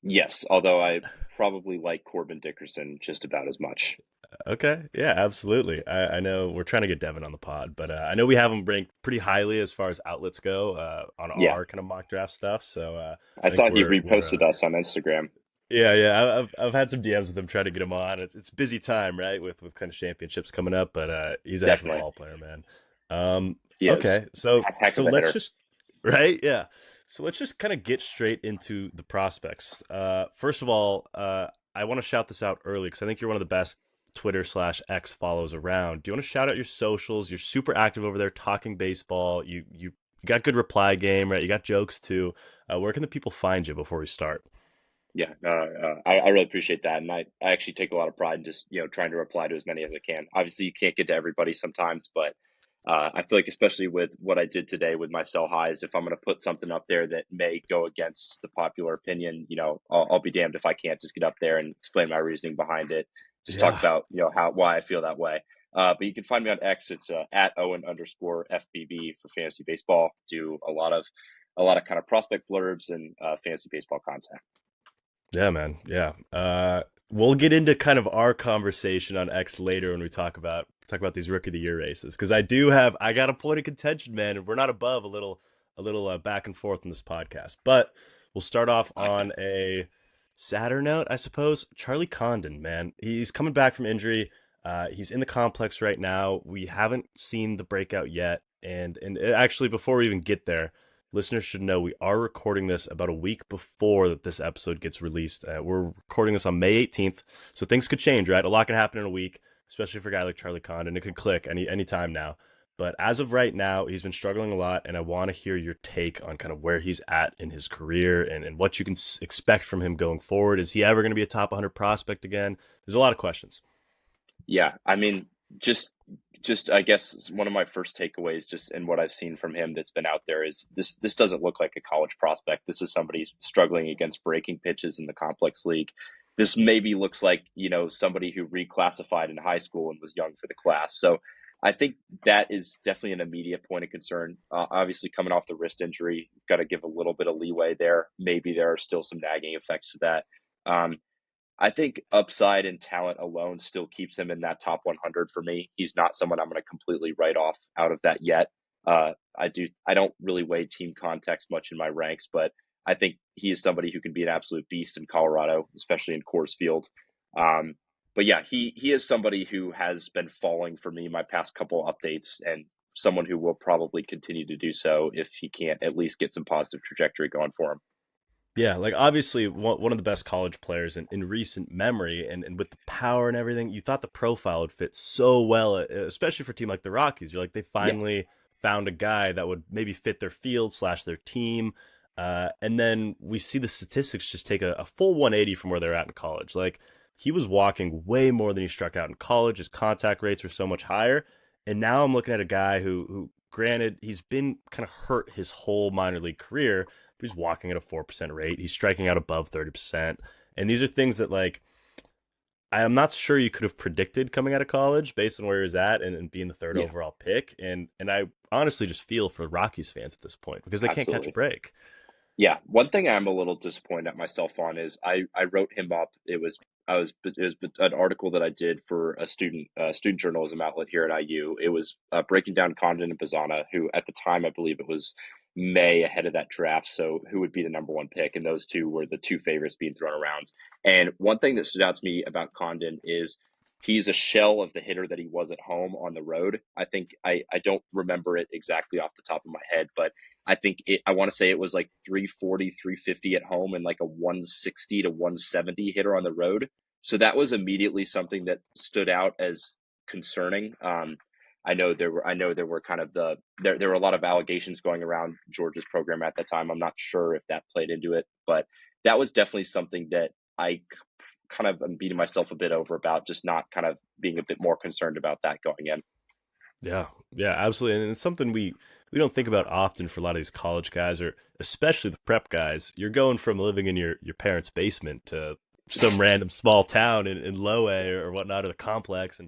Yes, although I probably like Corbin Dickerson just about as much. Okay. Yeah, absolutely. I know we're trying to get Devin on the pod, but I know we have him ranked pretty highly as far as outlets go on our kind of mock draft stuff. So I saw he reposted us on Instagram. Yeah. I've had some DMs with him trying to get him on. It's a busy time, right, with kind of championships coming up, but he's a heck of a ball player, man. Okay, so let's just yeah. So let's just kind of get straight into the prospects. First of all, I want to shout this out early because I think you're one of the best Twitter/X follows around. Do you want to shout out your socials? You're super active over there talking baseball. You got good reply game, right? You got jokes too. Where can the people find you before we start? Yeah, I really appreciate that, and I actually take a lot of pride in just trying to reply to as many as I can. Obviously, you can't get to everybody sometimes, but I feel like especially with what I did today with my sell highs, if I'm going to put something up there that may go against the popular opinion, I'll be damned if I can't just get up there and explain my reasoning behind it. Just talk about why I feel that way. But you can find me on X. It's at Owen_FBB for fantasy baseball. Do a lot of kind of prospect blurbs and fantasy baseball content. Yeah, man. Yeah. We'll get into kind of our conversation on X later when we talk about these Rookie of the Year races, because I got a point of contention, man, and we're not above a little back and forth in this podcast. But we'll start off on a sadder note, I suppose. Charlie Condon, man, he's coming back from injury. He's in the complex right now. We haven't seen the breakout yet, and actually, before we even get there, listeners should know we are recording this about a week before that this episode gets released. We're recording this on May 18th, so things could change, right? A lot can happen in a week, especially for a guy like Charlie Condon. It could click any time now. But as of right now, he's been struggling a lot, and I want to hear your take on kind of where he's at in his career and what you can expect from him going forward. Is he ever going to be a top 100 prospect again? There's a lot of questions. Yeah, I mean, just I guess one of my first takeaways just in what I've seen from him that's been out there is this doesn't look like a college prospect. This is somebody struggling against breaking pitches in the complex league. This maybe looks like, somebody who reclassified in high school and was young for the class. So I think that is definitely an immediate point of concern. Obviously, coming off the wrist injury, got to give a little bit of leeway there. Maybe there are still some nagging effects to that. I think upside and talent alone still keeps him in that top 100 for me. He's not someone I'm going to completely write off out of that yet. I don't really weigh team context much in my ranks, but I think he is somebody who can be an absolute beast in Colorado, especially in Coors Field. but yeah, he is somebody who has been falling for me my past couple updates, and someone who will probably continue to do so if he can't at least get some positive trajectory going for him. Yeah, like obviously one of the best college players in recent memory, and with the power and everything, you thought the profile would fit so well, especially for a team like the Rockies. You're like, they Yeah. finally found a guy that would maybe fit their field / their team. And then we see the statistics just take a full 180 from where they're at in college. Like, he was walking way more than he struck out in college. His contact rates were so much higher. And now I'm looking at a guy who granted, he's been kind of hurt his whole minor league career, but he's walking at a 4% rate. He's striking out above 30%. And these are things that, like, I am not sure you could have predicted coming out of college based on where he was at and being the third overall pick. And I honestly just feel for Rockies fans at this point because they can't catch a break. Yeah, one thing I'm a little disappointed at myself on is I wrote him up. It was an article that I did for a student journalism outlet here at IU. It was breaking down Condon and Bazana, who at the time I believe it was May ahead of that draft. So who would be the number one pick? And those two were the two favorites being thrown around. And one thing that stood out to me about Condon is he's a shell of the hitter that he was at home on the road. I think I don't remember it exactly off the top of my head, but I think I want to say it was like 340, 350 at home and like a 160 to 170 hitter on the road. So that was immediately something that stood out as concerning. I know there were kind of there were a lot of allegations going around Georgia's program at that time. I'm not sure if that played into it, but that was definitely something that I kind of am beating myself a bit over about, just not kind of being a bit more concerned about that going in. Yeah, absolutely. And it's something we don't think about often for a lot of these college guys, or especially the prep guys. You're going from living in your parents' basement to some random small town in low A or whatnot, or the complex.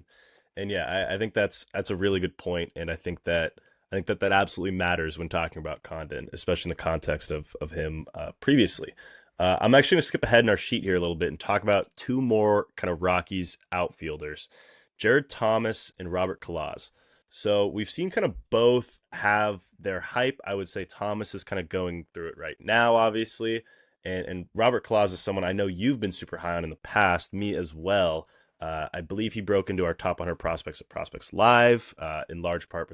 And yeah, I think that's a really good point. And I think that absolutely matters when talking about Condon, especially in the context of him previously. I'm actually going to skip ahead in our sheet here a little bit and talk about two more kind of Rockies outfielders, Jared Thomas and Robert Kalaz. So we've seen kind of both have their hype. I would say Thomas is kind of going through it right now, obviously. And Robert Kalaz is someone I know you've been super high on in the past, me as well. I believe he broke into our top 100 prospects at Prospects Live, in large part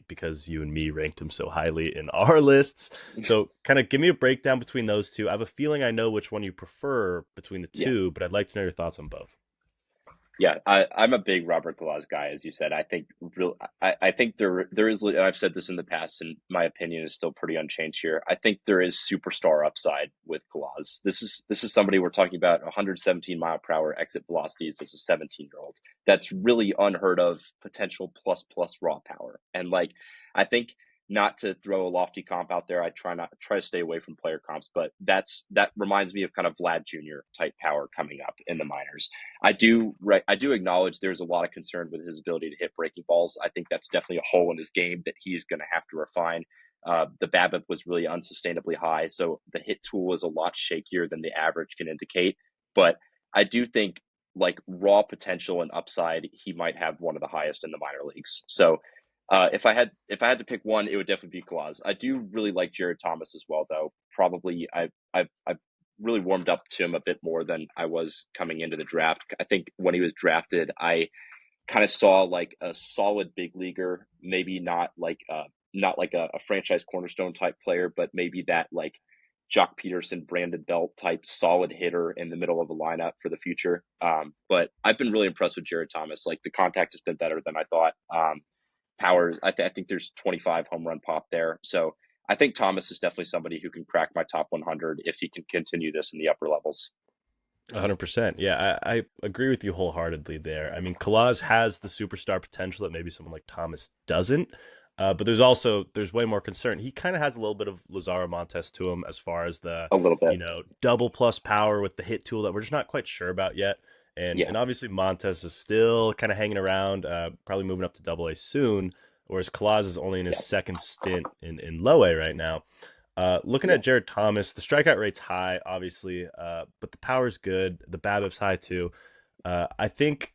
because you and me ranked him so highly in our lists. So kind of give me a breakdown between those two. I have a feeling I know which one you prefer between the two, but I'd like to know your thoughts on both. Yeah, I'm a big Robert Galaz guy, as you said. I think there is. I've said this in the past, and my opinion is still pretty unchanged here. I think there is superstar upside with Galaz. This is somebody we're talking about 117 mile per hour exit velocities as a 17-year-old. That's really unheard of potential plus raw power. And like, I think, not to throw a lofty comp out there, I try to stay away from player comps, but that reminds me of kind of Vlad Jr. type power coming up in the minors. I do acknowledge there's a lot of concern with his ability to hit breaking balls. I think that's definitely a hole in his game that he's going to have to refine. The BABIP was really unsustainably high, so the hit tool is a lot shakier than the average can indicate. But I do think, like, raw potential and upside, he might have one of the highest in the minor leagues. So if I had to pick one, it would definitely be Claus. I do really like Jared Thomas as well, though. Probably I've really warmed up to him a bit more than I was coming into the draft. I think when he was drafted, I kind of saw like a solid big leaguer, maybe not like a franchise cornerstone type player, but maybe that like Jock Peterson, Brandon Belt type solid hitter in the middle of a lineup for the future. But I've been really impressed with Jared Thomas. Like, the contact has been better than I thought. Power, I think there's 25 home run pop there. So I think Thomas is definitely somebody who can crack my top 100 if he can continue this in the upper levels. 100%. Yeah, I agree with you wholeheartedly there. I mean, Kalaz has the superstar potential that maybe someone like Thomas doesn't. But there's way more concern. He kind of has a little bit of Lazaro Montes to him as far as a little bit, double plus power with the hit tool that we're just not quite sure about yet. And obviously Montes is still kind of hanging around, probably moving up to Double A soon, whereas Kalaz is only in his second stint in Low A right now. Looking at Jared Thomas, the strikeout rate's high, obviously, but the power's good. The BABIP's high too. I think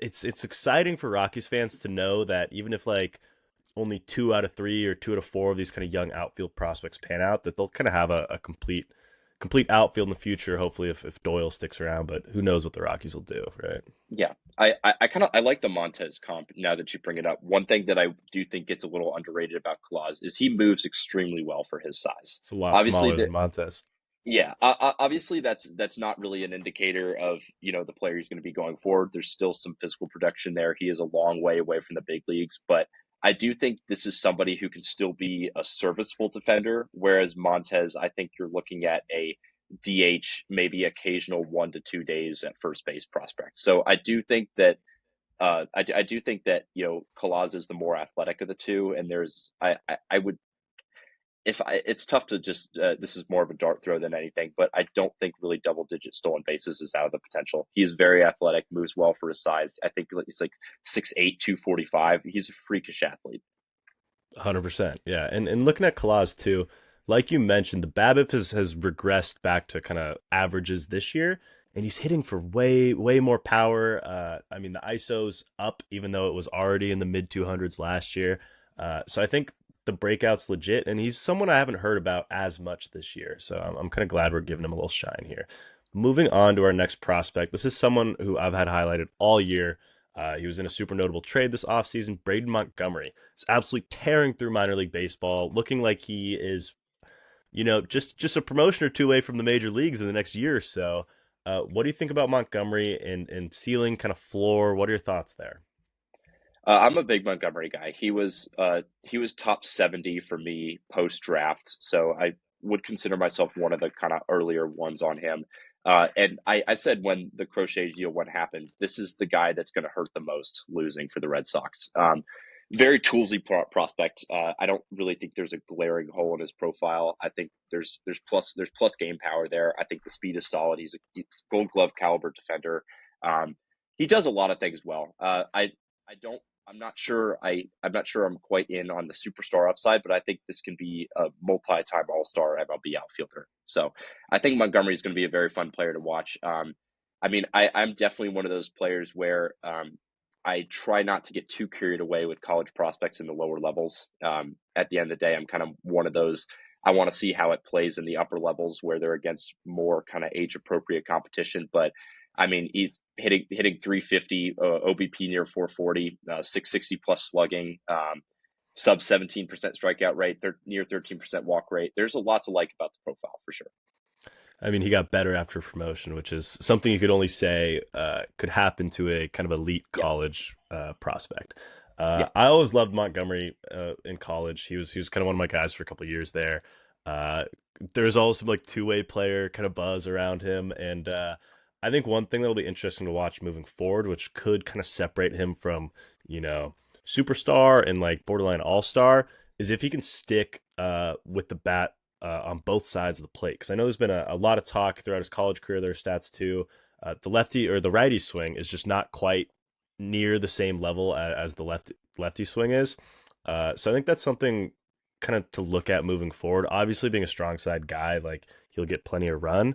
it's exciting for Rockies fans to know that even if like only 2 out of 3 or 2 out of 4 of these kind of young outfield prospects pan out, that they'll kind of have a complete complete outfield in the future, hopefully if Doyle sticks around, but who knows what the Rockies will do, right? Yeah, I like the Montez comp now that you bring it up. One thing that I do think gets a little underrated about Claus is he moves extremely well for his size. It's a lot Obviously, smaller than Montez. yeah, obviously that's not really an indicator of, the player he's going to be going forward. There's still some physical production there. He is a long way away from the big leagues, but I do think this is somebody who can still be a serviceable defender, whereas Montez, I think you're looking at a DH, maybe occasional 1 to 2 days at first base prospect. So I do think that I do think that Kalaz is the more athletic of the two, and I would, it's tough to just this is more of a dart throw than anything, but I don't think really double digit stolen bases is out of the potential. He is very athletic, moves well for his size. I think he's like 6'8", 245. He's a freakish athlete. 100%. Yeah. And looking at Kalaz too, like you mentioned, the BABIP has regressed back to kind of averages this year, and he's hitting for way more power. I mean, the ISO's up, even though it was already in the mid 200s last year. So I think the breakout's legit, and he's someone I haven't heard about as much this year. So I'm kind of glad we're giving him a little shine here. Moving on to our next prospect. This is someone who I've had highlighted all year. He was in a super notable trade this offseason. Braden Montgomery is absolutely tearing through minor league baseball, looking like he is, just a promotion or two away from the major leagues in the next year or so. What do you think about Montgomery and ceiling, kind of floor? What are your thoughts there? I'm a big Montgomery guy. He was top 70 for me post draft, so I would consider myself one of the kind of earlier ones on him. And I said when the Crochet deal happened, this is the guy that's going to hurt the most losing for the Red Sox. Very toolsy prospect. I don't really think there's a glaring hole in his profile. I think there's plus game power there. I think the speed is solid. He's a Gold Glove caliber defender. He does a lot of things well. I'm not sure I'm quite in on the superstar upside, but I think this can be a multi-time All-Star MLB outfielder. So I think Montgomery is going to be a very fun player to watch. I mean, I'm definitely one of those players where I try not to get too carried away with college prospects in the lower levels. At the end of the day, I'm kind of one of those. I want to see how it plays in the upper levels where they're against more kind of age-appropriate competition, but I mean, he's hitting 350, OBP near 440, 660 plus slugging, sub 17% strikeout rate, near 13% walk rate. There's a lot to like about the profile for sure. I mean, he got better after promotion, which is something you could only say could happen to a kind of elite college prospect. I always loved Montgomery in college. He was kind of one of my guys for a couple of years there. There's always some like two-way player kind of buzz around him, and I think one thing that'll be interesting to watch moving forward, which could kind of separate him from, superstar and like borderline all-star, is if he can stick with the bat on both sides of the plate. Because I know there's been a lot of talk throughout his college career, their stats too. The lefty or the righty swing is just not quite near the same level as the lefty swing is. So I think that's something kind of to look at moving forward. Obviously, being a strong side guy, like he'll get plenty of run.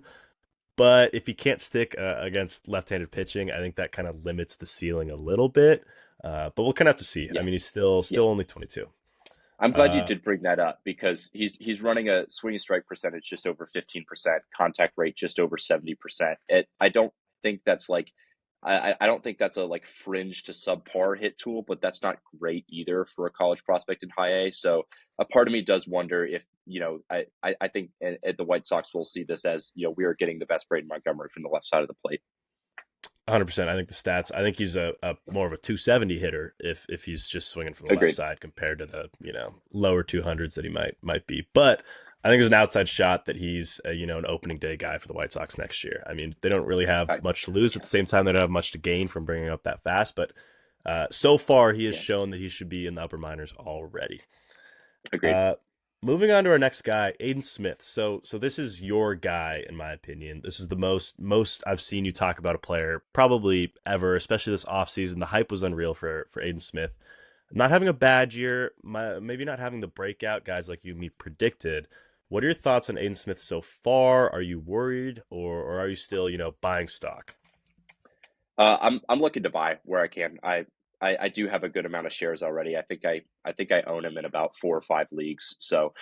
But if he can't stick against left-handed pitching, I think that kind of limits the ceiling a little bit. But we'll kind of have to see. Yeah. I mean, he's still only 22. I'm glad you did bring that up because he's running a swing and strike percentage just over 15%, contact rate just over 70%. I don't think that's like I don't think that's a like fringe to subpar hit tool, but that's not great either for a college prospect in high A. So a part of me does wonder if, I think the White Sox will see this as, we are getting the best Braden Montgomery from the left side of the plate. 100%. I think the stats, I think he's a more of a 270 hitter if he's just swinging from the left side compared to the, lower 200s that he might be. But I think there's an outside shot that he's an opening day guy for the White Sox next year. I mean, they don't really have much to lose. At the same time, they don't have much to gain from bringing up that fast. But so far, he has shown that he should be in the upper minors already. Agreed. Moving on to our next guy, Aiden Smith. So this is your guy, in my opinion. This is the most I've seen you talk about a player probably ever, especially this offseason. The hype was unreal for Aiden Smith. Not having a bad year, maybe not having the breakout guys like you and me predicted. What are your thoughts on Aiden Smith so far? Are you worried, or are you still, buying stock? I'm looking to buy where I can. I do have a good amount of shares already. I think I own him in about 4 or 5 leagues. So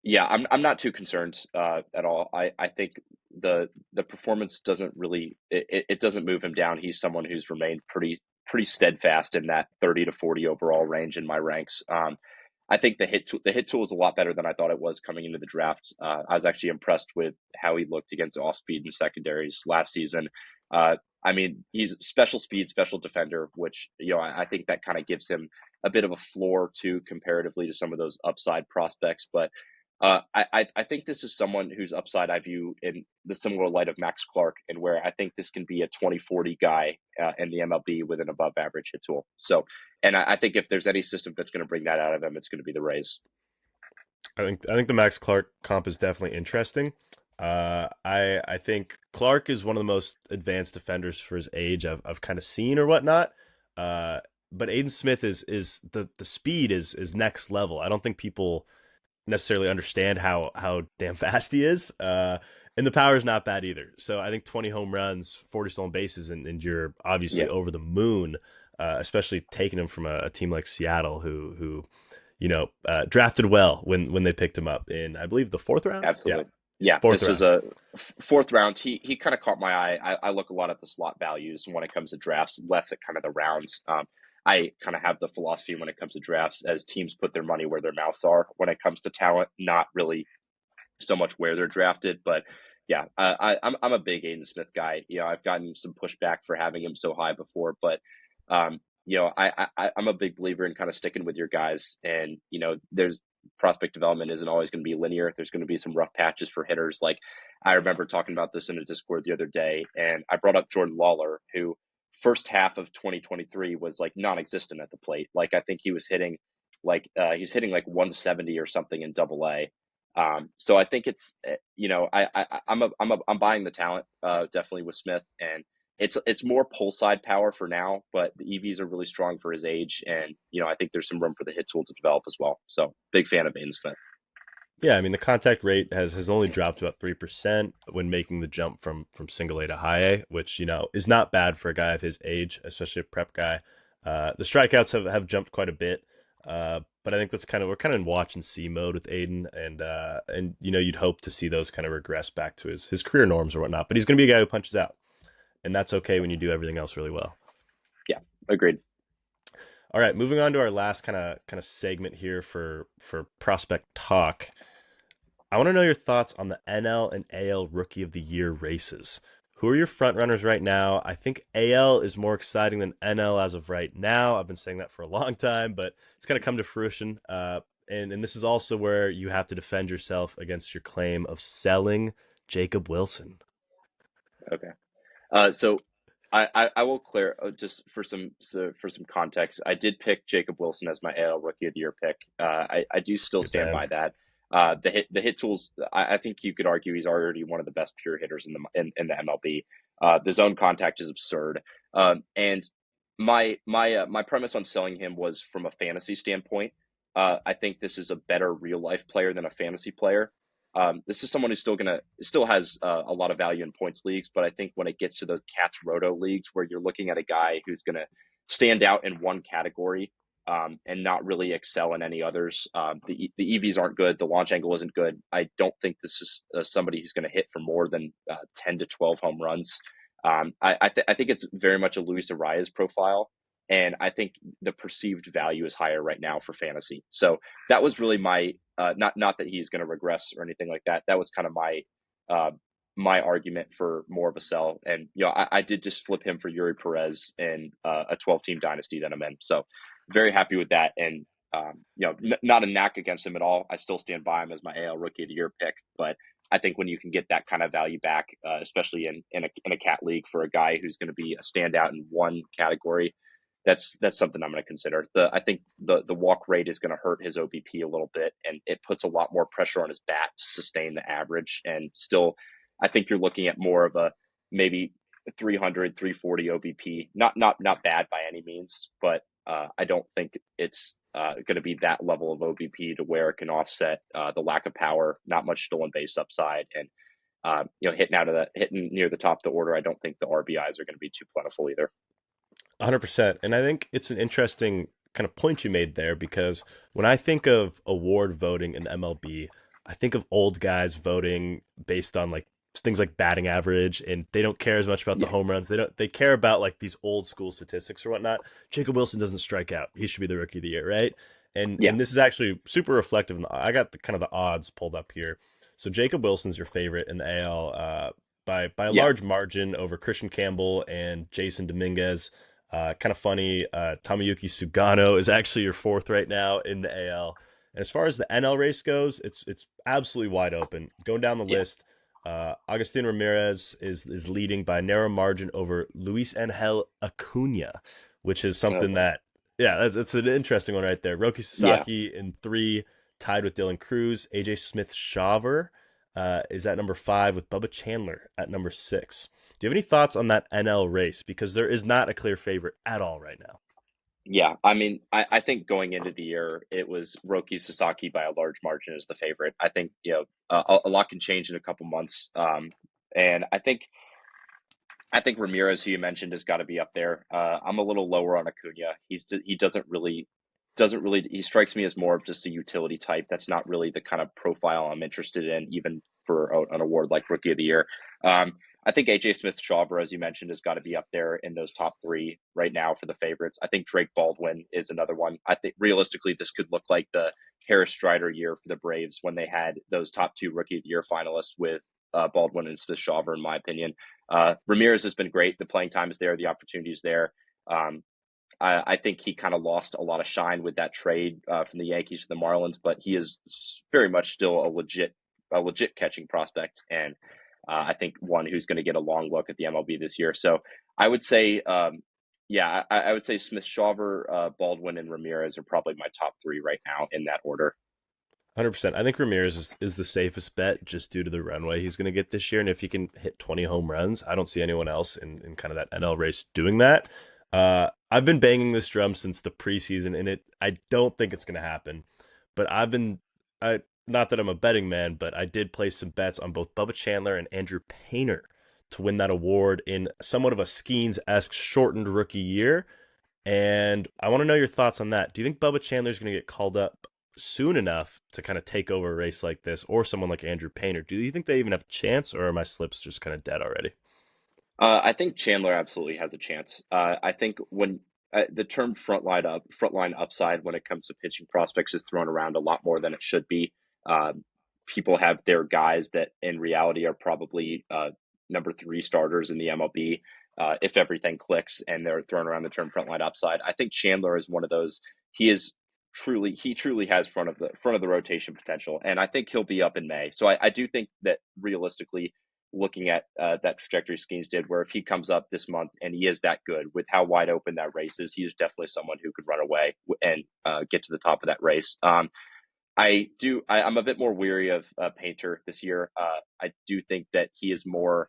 Yeah, I'm not too concerned at all. I think the performance doesn't really it doesn't move him down. He's someone who's remained pretty steadfast in that 30 to 40 overall range in my ranks. I think the hit tool is a lot better than I thought it was coming into the draft. I was actually impressed with how he looked against off speed and secondaries last season. I mean, he's special speed, special defender, which I think that kind of gives him a bit of a floor too, comparatively to some of those upside prospects. But I think this is someone whose upside I view in the similar light of Max Clark, and where I think this can be a 20-40 guy in the MLB with an above average hit tool. So, and I think if there's any system that's going to bring that out of him, it's going to be the Rays. I think the Max Clark comp is definitely interesting. I think Clark is one of the most advanced defenders for his age I've kind of seen or whatnot. But Aiden Smith is the speed is next level. I don't think people necessarily understand how damn fast he is. And the power is not bad either. So I think 20 home runs, 40 stolen bases, and you're obviously over the moon, especially taking him from a team like Seattle, who drafted well when they picked him up in, I believe, the 4th round. Absolutely. Yeah, this was a 4th round. He kind of caught my eye. I look a lot at the slot values when it comes to drafts, less at kind of the rounds. I kind of have the philosophy when it comes to drafts as teams put their money where their mouths are when it comes to talent, not really so much where they're drafted. But yeah, I'm a big Aiden Smith guy. I've gotten some pushback for having him so high before, but I'm a big believer in kind of sticking with your guys. And there's prospect development isn't always going to be linear. There's going to be some rough patches for hitters. Like I remember talking about this in a Discord the other day, and I brought up Jordan Lawler, who first half of 2023 was like non-existent at the plate. Like I think he was hitting like 170 or something in Double-A. So I think it's I'm buying the talent definitely with Smith, and it's more pull side power for now, but the EVs are really strong for his age, and I think there's some room for the hit tool to develop as well. So big fan of Aiden Smith. Yeah, I mean the contact rate has only dropped about 3% when making the jump from single A to high A, which is not bad for a guy of his age, especially a prep guy. The strikeouts have jumped quite a bit, but I think we're kind of in watch and see mode with Aiden, and you'd hope to see those kind of regress back to his career norms or whatnot. But he's going to be a guy who punches out, and that's okay when you do everything else really well. Yeah, agreed. All right, moving on to our last kind of segment here for prospect talk. I want to know your thoughts on the NL and AL Rookie of the Year races. Who are your front runners right now? I think AL is more exciting than NL as of right now. I've been saying that for a long time, but it's going to come to fruition. And this is also where you have to defend yourself against your claim of selling Jacob Wilson. Okay. So I will clear just for some context. I did pick Jacob Wilson as my AL Rookie of the Year pick. I do still stand by that. The hit tools, I think you could argue he's already one of the best pure hitters in the MLB. The zone contact is absurd. And my premise on selling him was from a fantasy standpoint. I think this is a better real life player than a fantasy player. This is someone who still has a lot of value in points leagues, but I think when it gets to those Cats Roto leagues where you're looking at a guy who's going to stand out in one category, and not really excel in any others. The EVs aren't good. The launch angle isn't good. I don't think this is somebody who's going to hit for more than 10 to 12 home runs. I think it's very much a Luis Arias profile, and I think the perceived value is higher right now for fantasy. So that was really my not that he's going to regress or anything like that. That was kind of my argument for more of a sell. And I did just flip him for Yuri Perez in a 12-team dynasty that I'm in. So very happy with that, and not a knack against him at all. I still stand by him as my AL Rookie of the Year pick, but I think when you can get that kind of value back, especially in a cat league for a guy who's going to be a standout in one category, that's something I'm going to consider. I think the walk rate is going to hurt his OBP a little bit, and it puts a lot more pressure on his bat to sustain the average. And still, I think you're looking at more of a maybe 300, 340 OBP. Not bad by any means, but I don't think it's going to be that level of OBP to where it can offset the lack of power, not much stolen base upside, and hitting near the top of the order. I don't think the RBIs are going to be too plentiful either. 100%. And I think it's an interesting kind of point you made there, because when I think of award voting in MLB, I think of old guys voting based on like things like batting average, and they don't care as much about the home runs. They care about like these old school statistics or whatnot. Jacob Wilson doesn't strike out. He should be the rookie of the year, right? And this is actually super reflective. I got the kind of the odds pulled up here. So Jacob Wilson's your favorite in the AL by a large margin over Christian Campbell and Jason Dominguez. Kind of funny. Tomoyuki Sugano is actually your fourth right now in the AL. And as far as the NL race goes, it's absolutely wide open. Going down the list, Agustin Ramirez is leading by a narrow margin over Luis Angel Acuna, which is something that's an interesting one right there. Roki Sasaki in 3, tied with Dylan Cruz. AJ Smith-Shawver is at number 5 with Bubba Chandler at number 6. Do you have any thoughts on that NL race? Because there is not a clear favorite at all right now. Yeah, I mean, I think going into the year, it was Roki Sasaki by a large margin as the favorite. I think, a lot can change in a couple months. And I think Ramirez, who you mentioned, has got to be up there. I'm a little lower on Acuna. He doesn't really, he strikes me as more of just a utility type. That's not really the kind of profile I'm interested in, even for an award like Rookie of the Year. I think AJ Smith-Shawver, as you mentioned, has got to be up there in those top 3 right now for the favorites. I think Drake Baldwin is another one. I think realistically, this could look like the Harris Strider year for the Braves when they had those top 2 Rookie of the Year finalists with Baldwin and Smith-Shawver, in my opinion. Ramirez has been great. The playing time is there. The opportunity is there. I think he kind of lost a lot of shine with that trade from the Yankees to the Marlins, but he is very much still a legit catching prospect, and I think one who's going to get a long look at the MLB this year. So I would say, I would say Smith-Shawver, Baldwin, and Ramirez are probably my top 3 right now in that order. 100%. I think Ramirez is the safest bet just due to the runway he's going to get this year. And if he can hit 20 home runs, I don't see anyone else in kind of that NL race doing that. I've been banging this drum since the preseason, and I don't think it's going to happen. But not that I'm a betting man, but I did place some bets on both Bubba Chandler and Andrew Painter to win that award in somewhat of a Skeens-esque shortened rookie year. And I want to know your thoughts on that. Do you think Bubba Chandler is going to get called up soon enough to kind of take over a race like this, or someone like Andrew Painter? Do you think they even have a chance, or are my slips just kind of dead already? I think Chandler absolutely has a chance. I think when the term frontline upside when it comes to pitching prospects is thrown around a lot more than it should be. People have their guys that in reality are probably number 3 starters in the MLB if everything clicks, and they're throwing around the term frontline upside. I think Chandler is one of those. He truly has front of the rotation potential, and I think he'll be up in May. So I do think that realistically, looking at that trajectory Skeens did, where if he comes up this month and he is that good with how wide open that race is, he is definitely someone who could run away and get to the top of that race. I'm a bit more weary of Painter this year. I do think that he is more,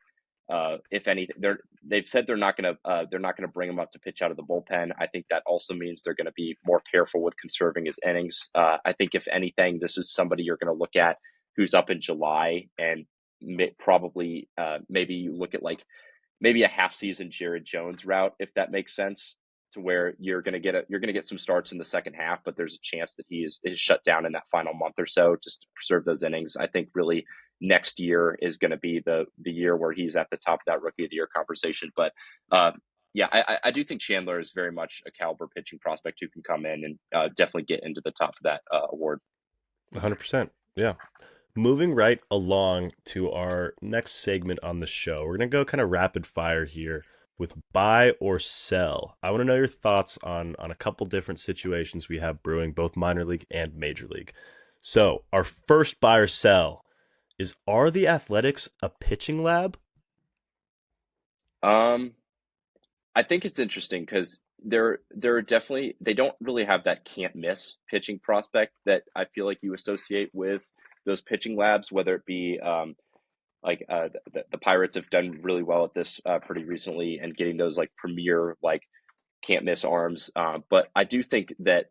if anything, they've said they're not going to bring him up to pitch out of the bullpen. I think that also means they're going to be more careful with conserving his innings. I think if anything, this is somebody you're going to look at who's up in July, and probably maybe you look at like maybe a half season Jared Jones route, if that makes sense, to where you're going to get some starts in the second half, but there's a chance that he is shut down in that final month or so just to preserve those innings. I think really next year is going to be the year where he's at the top of that Rookie of the Year conversation. But I do think Chandler is very much a caliber pitching prospect who can come in and definitely get into the top of that award. 100%. Yeah. Moving right along to our next segment on the show, we're going to go kind of rapid fire here with buy or sell. I want to know your thoughts on a couple different situations we have brewing, both minor league and major league. So our first buy or sell is, are the Athletics a pitching lab? I think it's interesting because they're definitely, they don't really have that can't miss pitching prospect that I feel like you associate with those pitching labs, whether it be the Pirates have done really well at this pretty recently and getting those like premier like can't miss arms. But I do think that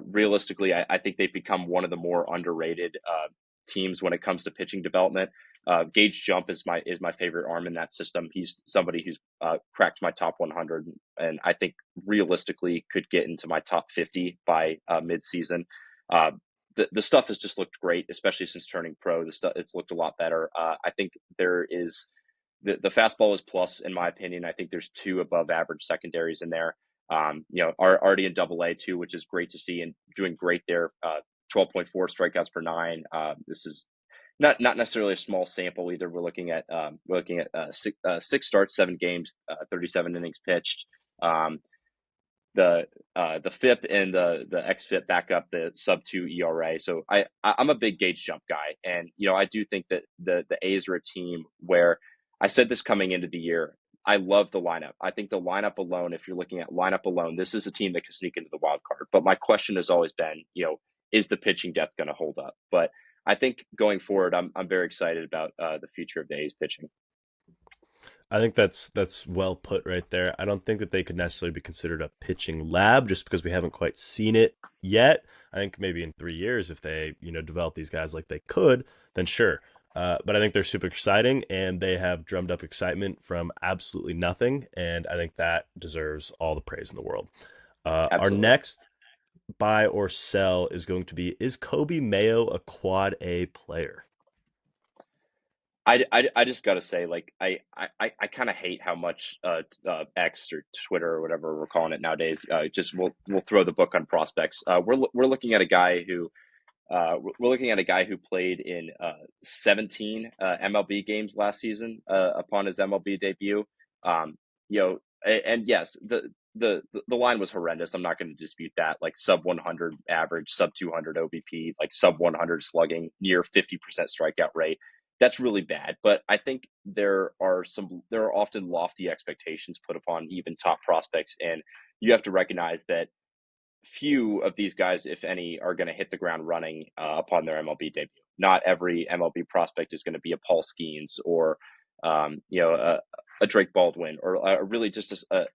realistically, I think they've become one of the more underrated teams when it comes to pitching development. Gage Jump is my favorite arm in that system. He's somebody who's cracked my top 100, and I think realistically could get into my top 50 by mid-season. the stuff has just looked great, especially since turning pro. The stuff, it's looked a lot better. I think there is the fastball is plus, in my opinion. I think there's 2 above average secondaries in there. Are already in Double A too, which is great to see, and doing great there. 12.4 strikeouts per 9. This is not necessarily a small sample either. We're looking at 6 starts, 7 games, 37 innings pitched. The FIP and the xFIP back up the sub 2 ERA. So I'm a big gauge jump guy, and I do think that the A's are a team where I said this coming into the year. I love the lineup. I think the lineup alone, if you're looking at lineup alone, this is a team that can sneak into the wild card. But my question has always been, is the pitching depth going to hold up? But I think going forward, I'm very excited about the future of the A's pitching. I think that's well put right there. I don't think that they could necessarily be considered a pitching lab just because we haven't quite seen it yet. I think maybe in 3 years, if they develop these guys like they could, then sure. But I think they're super exciting, and they have drummed up excitement from absolutely nothing, and I think that deserves all the praise in the world. Our next buy or sell is going to be, is Coby Mayo a quad A player? I just got to say, like, I kind of hate how much X or Twitter or whatever we're calling it nowadays just will throw the book on prospects. We're looking at a guy who played in 17 MLB games last season upon his MLB debut. And yes, the line was horrendous. I'm not going to dispute that. Like sub 100 average, sub 200 OBP, like sub 100 slugging, near 50% strikeout rate. That's really bad. But I think there are often lofty expectations put upon even top prospects, and you have to recognize that few of these guys, if any, are going to hit the ground running upon their MLB debut. Not every MLB prospect is going to be a Paul Skeens or a Drake Baldwin, or really just a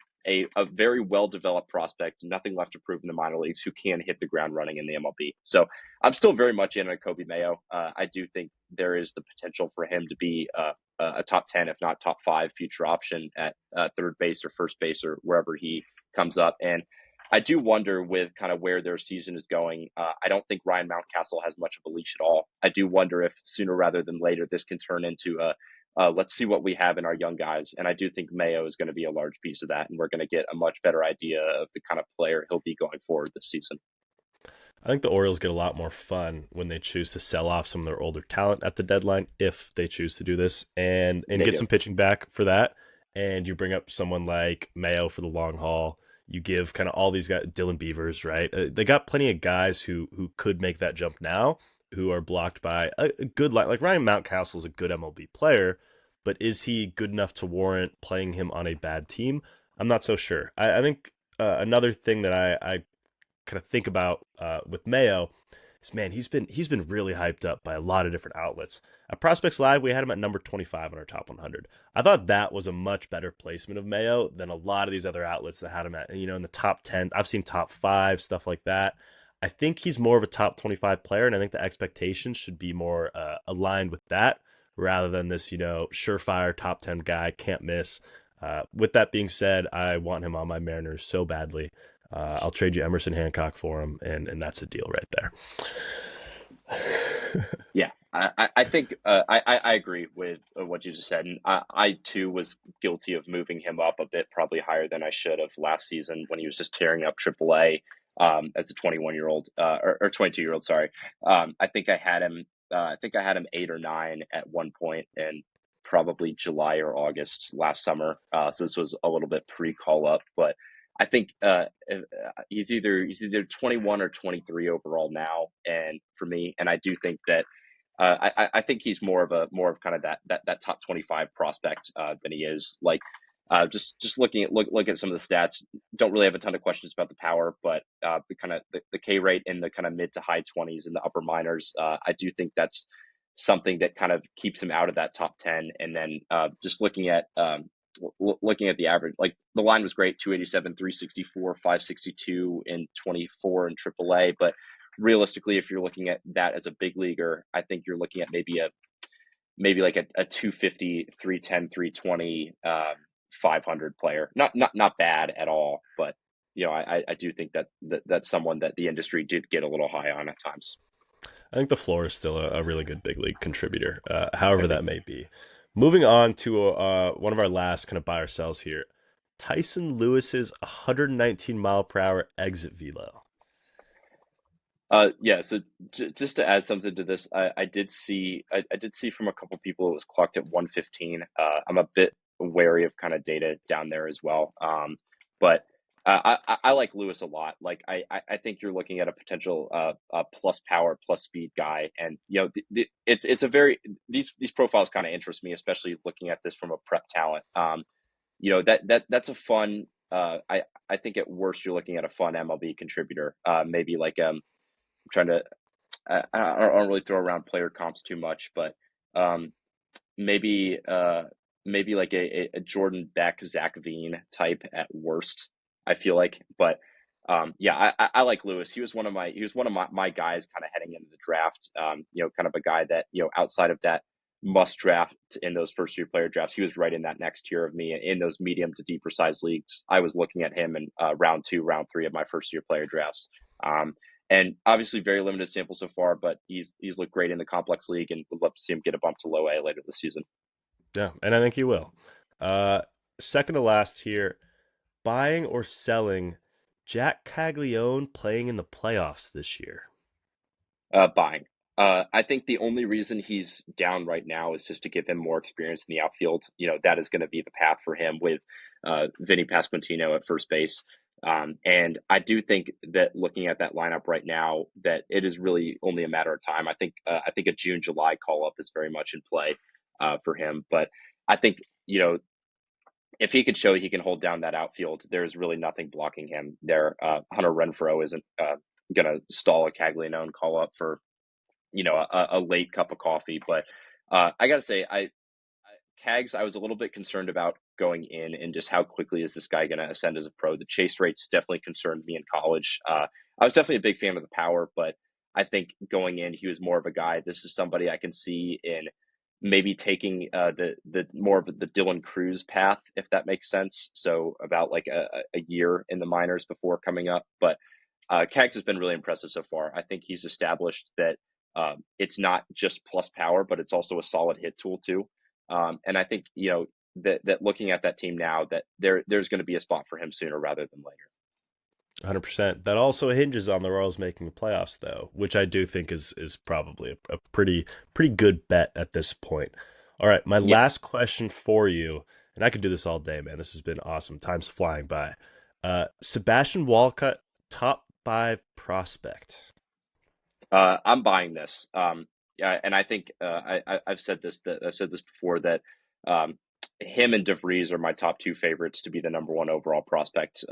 very well-developed prospect, nothing left to prove in the minor leagues, who can hit the ground running in the MLB. So I'm still very much in on Coby Mayo. I do think there is the potential for him to be a top 10, if not top 5 future option at third base or first base or wherever he comes up. And I do wonder, with kind of where their season is going, I don't think Ryan Mountcastle has much of a leash at all. I do wonder if sooner rather than later this can turn into let's see what we have in our young guys. And I do think Mayo is going to be a large piece of that, and we're going to get a much better idea of the kind of player he'll be going forward this season. I think the Orioles get a lot more fun when they choose to sell off some of their older talent at the deadline, if they choose to do this, and get some pitching back for that. And you bring up someone like Mayo for the long haul. You give kind of all these guys, Dylan Beavers, right? They got plenty of guys who could make that jump now, who are blocked by a good line. Like Ryan Mountcastle is a good MLB player, but is he good enough to warrant playing him on a bad team? I'm not so sure. I think another thing that I kind of think about with Mayo is, man, he's been really hyped up by a lot of different outlets. At Prospects Live, we had him at number 25 on our top 100. I thought that was a much better placement of Mayo than a lot of these other outlets that had him at, in the top 10. I've seen top 5, stuff like that. I think he's more of a top 25 player, and I think the expectations should be more aligned with that rather than this, surefire top 10 guy, can't miss. With that being said, I want him on my Mariners so badly. I'll trade you Emerson Hancock for him, and that's a deal right there. Yeah, I think I agree with what you just said, and I too was guilty of moving him up a bit, probably higher than I should have last season when he was just tearing up AAA as a 21-year-old or 22-year-old. Sorry, I think I had him. I think I had him 8 or 9 at one point, and probably July or August last summer. So this was a little bit pre-call up, but I think he's either 21 or 23 overall now, and for me, and I do think that I think he's more of kind of that top 25 prospect than he is. Like just looking at some of the stats, don't really have a ton of questions about the power, but the kind of the K rate in the kind of mid to high 20s in the upper minors, I do think that's something that kind of keeps him out of that top 10. And then just looking at the average, like the line was great, 287, 364, 562 in 24 in AAA. But realistically, if you're looking at that as a big leaguer, I think you're looking at maybe like a 250, 310, 320, 500 player. Not bad at all, but I do think that that's someone that the industry did get a little high on at times. I think the floor is still a really good big league contributor, however that may be. Moving on to one of our last kind of buy or sells here. Tyson Lewis's 119 mile per hour exit velo. Yeah. So just to add something to this, I did see from a couple people it was clocked at 115. I'm a bit wary of kind of data down there as well. But I like Lewis a lot. Like I think you're looking at a potential plus power plus speed guy, and you know it's a very these profiles kind of interest me, especially looking at this from a prep talent. You know that's a fun. I think at worst you're looking at a fun MLB contributor. Maybe like trying to I don't really throw around player comps too much, but um, maybe maybe like a Jordan Beck, Zach Veen type at worst. I feel like, but yeah, I like Lewis. He was one of my guys kind of heading into the draft. You know, kind of a guy that you know outside of that must draft in those first year player drafts, he was right in that next tier of me in those medium to deeper size leagues. I was looking at him in round 2, round 3 of my first year player drafts. And obviously very limited sample so far, but he's looked great in the complex league, and would love to see him get a bump to low A later this season. Yeah, and I think he will. Second to last here, buying or selling Jack Caglione playing in the playoffs this year. Buying. I think the only reason he's down right now is just to give him more experience in the outfield. You know, that is going to be the path for him with Vinny Pasquantino at first base. And I do think that looking at that lineup right now, that it is really only a matter of time. I think a June, July call up is very much in play for him. But I think, you know, if he could show he can hold down that outfield, there's really nothing blocking him there. Hunter Renfroe isn't going to stall a Caglianone call up for, you know, a late cup of coffee. But I got to say, Cags, I was a little bit concerned about going in and just how quickly is this guy going to ascend as a pro. The chase rates definitely concerned me in college. I was definitely a big fan of the power, but I think going in, he was more of a guy. This is somebody I can see in maybe taking the more of the Dylan Cruz path, if that makes sense. So about like a year in the minors before coming up. But Cags has been really impressive so far. I think he's established that it's not just plus power, but it's also a solid hit tool too. And I think, you know, that looking at that team now, that there's going to be a spot for him sooner rather than later. 100%. That also hinges on the Royals making the playoffs, though, which I do think is probably a pretty good bet at this point. All right, my last question for you, and I could do this all day, man. This has been awesome. Time's flying by. Sebastian Walcott, top 5 prospect. I'm buying this. Yeah, and I think I've said this before that him and DeVries are my top 2 favorites to be the number 1 overall prospect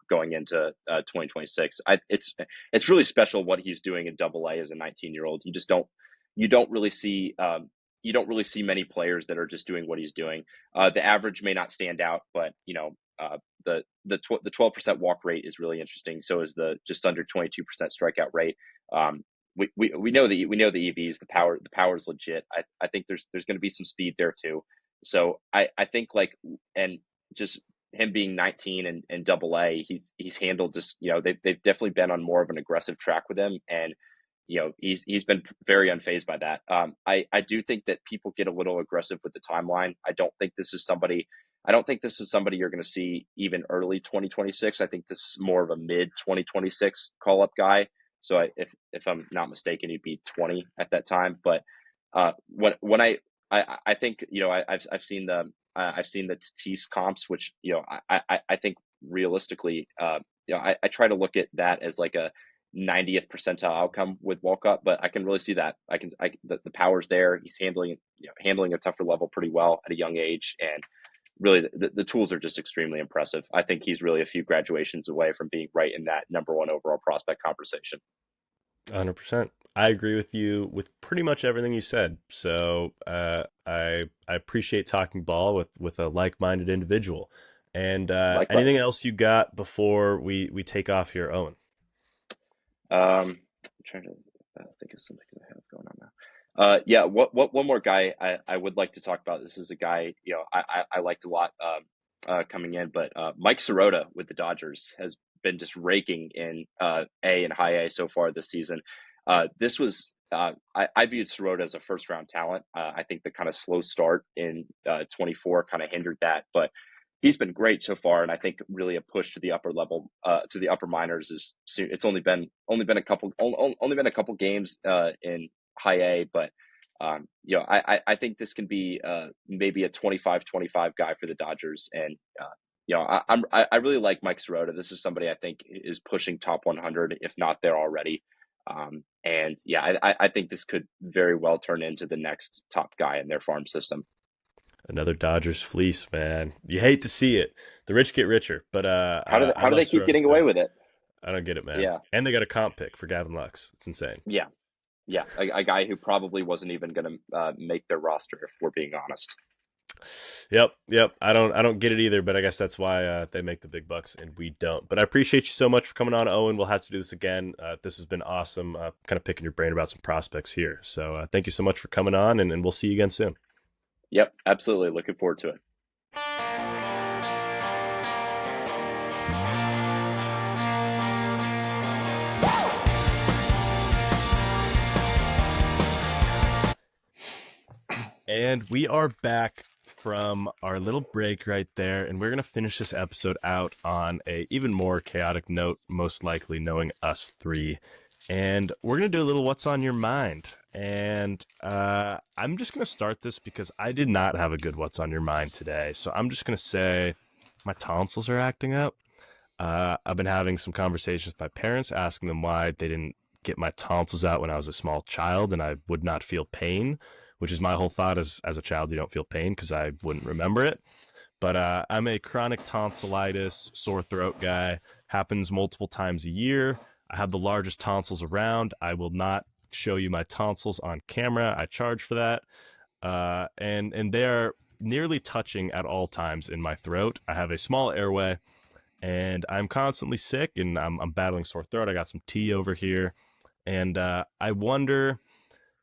going into 2026. It's really special what he's doing in Double A as a 19-year-old. You don't really see many players that are just doing what he's doing. The average may not stand out, but you know the 12% walk rate is really interesting. So is the just under 22% strikeout rate. We know the EVs, the power is legit. I think there's going to be some speed there too. So I think like, and just him being 19 and Double A, he's handled just, you know, they've definitely been on more of an aggressive track with him, and you know he's been very unfazed by that. I do think that people get a little aggressive with the timeline. I don't think this is somebody you're going to see even early 2026. I think this is more of a mid 2026 call up guy. So if I'm not mistaken, he'd be 20 at that time. But when I think, you know, I've seen the Tatis comps, which, you know, I think realistically, you know, I try to look at that as like a 90th percentile outcome with Walcott, but I can really see that the power's there. He's handling a tougher level pretty well at a young age, and really the tools are just extremely impressive. I think he's really a few graduations away from being right in that number 1 overall prospect conversation. 100%. I agree with you with pretty much everything you said. So I appreciate talking ball with a like-minded individual. And anything else you got before we take off here, Owen? I'm trying to think of something I have going on now. Yeah, one more guy I would like to talk about. This is a guy, you know, I liked a lot coming in, but Mike Sirota with the Dodgers has been just raking in A and high A so far this season. This was I viewed Sirota as a first round talent. I think the kind of slow start in 24 kind of hindered that, but he's been great so far. And I think really a push to the upper level, to the upper minors is it's only been a couple games in high A, but I think this can be maybe a 25-25 guy for the Dodgers. And I really like Mike Sirota. This is somebody I think is pushing top 100, if not there already. And I think this could very well turn into the next top guy in their farm system. Another Dodgers fleece, man. You hate to see it. The rich get richer, but how do they keep getting away with it? I don't get it, man. Yeah, and they got a comp pick for Gavin Lux. It's insane. Yeah, a guy who probably wasn't even going to make their roster, if we're being honest. Yep. I don't get it either, but I guess that's why they make the big bucks and we don't. But I appreciate you so much for coming on, Owen. We'll have to do this again. This has been awesome. Kind of picking your brain about some prospects here. So thank you so much for coming on, and we'll see you again soon. Yep, absolutely. Looking forward to it. And we are back from our little break right there, and we're going to finish this episode out on a even more chaotic note, most likely, knowing us three. And we're going to do a little what's on your mind. And I'm just going to start this because I did not have a good what's on your mind today. So I'm just going to say my tonsils are acting up. I've been having some conversations with my parents, asking them why they didn't get my tonsils out when I was a small child and I would not feel pain, which is my whole thought. As a child, you don't feel pain because I wouldn't remember it. But I'm a chronic tonsillitis, sore throat guy. Happens multiple times a year. I have the largest tonsils around. I will not show you my tonsils on camera. I charge for that. And they are nearly touching at all times in my throat. I have a small airway, and I'm constantly sick, and I'm battling sore throat. I got some tea over here. And I wonder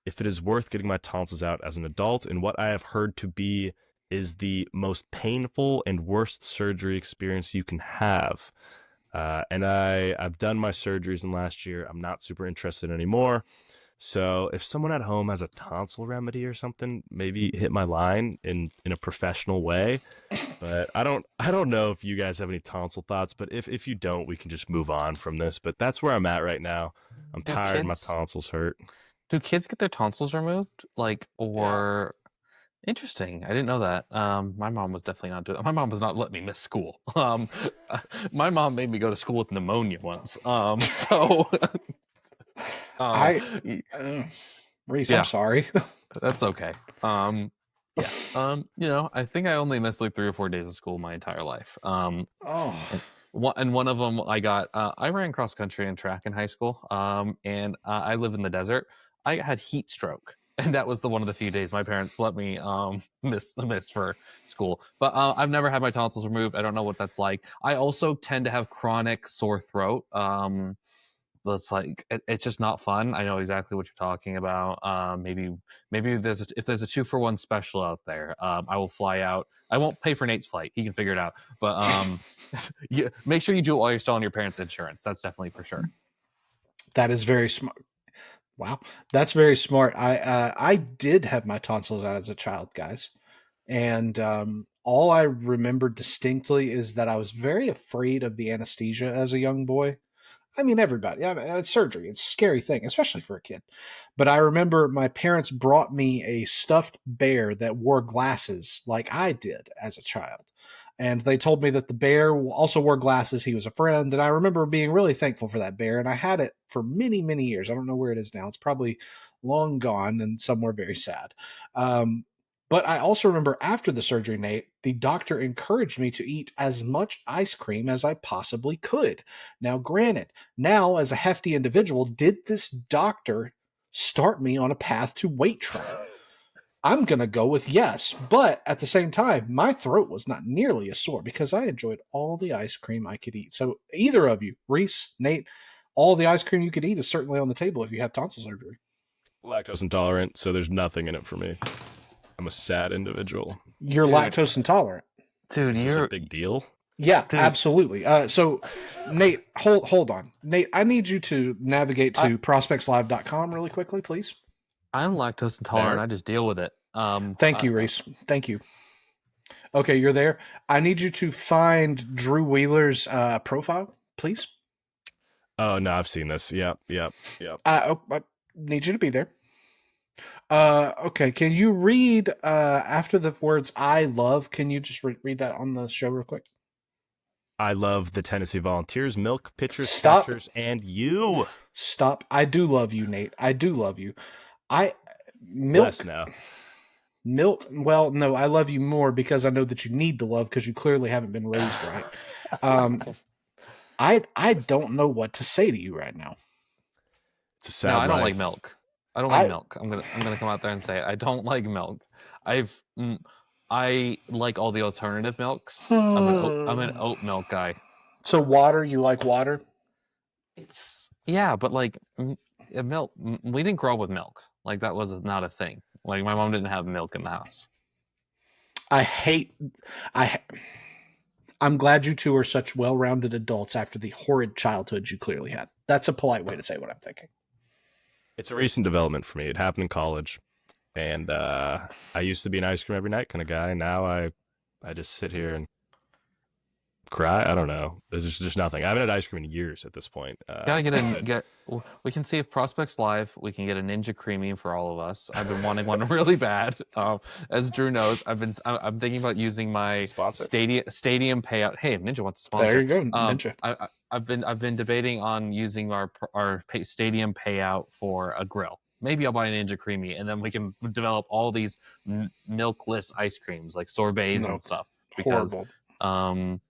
if it is worth getting my tonsils out as an adult. And what I have heard to be is the most painful and worst surgery experience you can have. And I've done my surgeries in last year. I'm not super interested anymore. So if someone at home has a tonsil remedy or something, maybe hit my line in a professional way. But I don't know if you guys have any tonsil thoughts, but if you don't, we can just move on from this. But that's where I'm at right now. I'm tired. My tonsils hurt. Do kids get their tonsils removed? Yeah. Interesting. I didn't know that. My mom was definitely not doing that. My mom was not letting me miss school. My mom made me go to school with pneumonia once. Rhys, yeah. I'm sorry. That's okay. I think I only missed like 3 or 4 days of school my entire life. And one of them I ran cross country and track in high school. And I live in the desert. I had heat stroke. And that was one of the few days my parents let me miss for school. But I've never had my tonsils removed. I don't know what that's like. I also tend to have chronic sore throat. That's it's just not fun. I know exactly what you're talking about. Maybe if there's a 2-for-1 special out there, I will fly out. I won't pay for Nate's flight. He can figure it out. But make sure you do it while you're still on your parents' insurance. That's definitely for sure. That is very smart. Wow, that's very smart. I did have my tonsils out as a child, guys. And all I remember distinctly is that I was very afraid of the anesthesia as a young boy. I mean, everybody. It's surgery. It's a scary thing, especially for a kid. But I remember my parents brought me a stuffed bear that wore glasses like I did as a child. And they told me that the bear also wore glasses. He was a friend. And I remember being really thankful for that bear. And I had it for many, many years. I don't know where it is now. It's probably long gone and somewhere very sad. But I also remember after the surgery, Nate, the doctor encouraged me to eat as much ice cream as I possibly could. Now, granted, now as a hefty individual, did this doctor start me on a path to weight training? I'm going to go with yes. But at the same time, my throat was not nearly as sore because I enjoyed all the ice cream I could eat. So either of you, Rhys, Nate, all the ice cream you could eat is certainly on the table if you have tonsil surgery. Lactose intolerant, so there's nothing in it for me. I'm a sad individual. You're lactose intolerant. Dude, Is this a big deal? Yeah, absolutely. So, Nate, hold on. Nate, I need you to navigate to prospectslive.com really quickly, please. I'm lactose intolerant. I just deal with it. Thank you, Rhys. Thank you. Okay, you're there. I need you to find Drew Wheeler's profile, please. Oh no, I've seen this. Yep. I need you to be there. Okay, can you read after the words "I love"? Can you just read that on the show real quick? I love the Tennessee Volunteers, milk, pitchers, Stop. catchers, and you. Stop. I do love you, Nate. I do love you. Milk. Less now. Milk. Well, no, I love you more because I know that you need the love because you clearly haven't been raised right. I don't know what to say to you right now. It's a sad No, I don't life. like milk. I don't like milk. I'm gonna come out there and say it. I don't like milk. I like all the alternative milks. I'm an oat milk guy. So water, you like water? But like milk. We didn't grow up with milk. Like that was not a thing. Like my mom didn't have milk in the house. I'm glad you two are such well-rounded adults after the horrid childhood you clearly had. That's a polite way to say what I'm thinking. It's a recent development for me. It happened in college, and I used to be an ice cream every night kind of guy. Now I just sit here and cry. I don't know. There's just nothing. I haven't had ice cream in years at this point. Gotta we can see if Prospects Live, we can get a Ninja Creamy for all of us. I've been wanting one really bad. As Drew knows, I'm thinking about using my stadium payout. Hey, if Ninja wants to sponsor. There you go, Ninja. I've been debating on using our stadium payout for a grill. Maybe I'll buy a Ninja Creamy, and then we can develop all these milkless ice creams like sorbets and stuff. Because, horrible.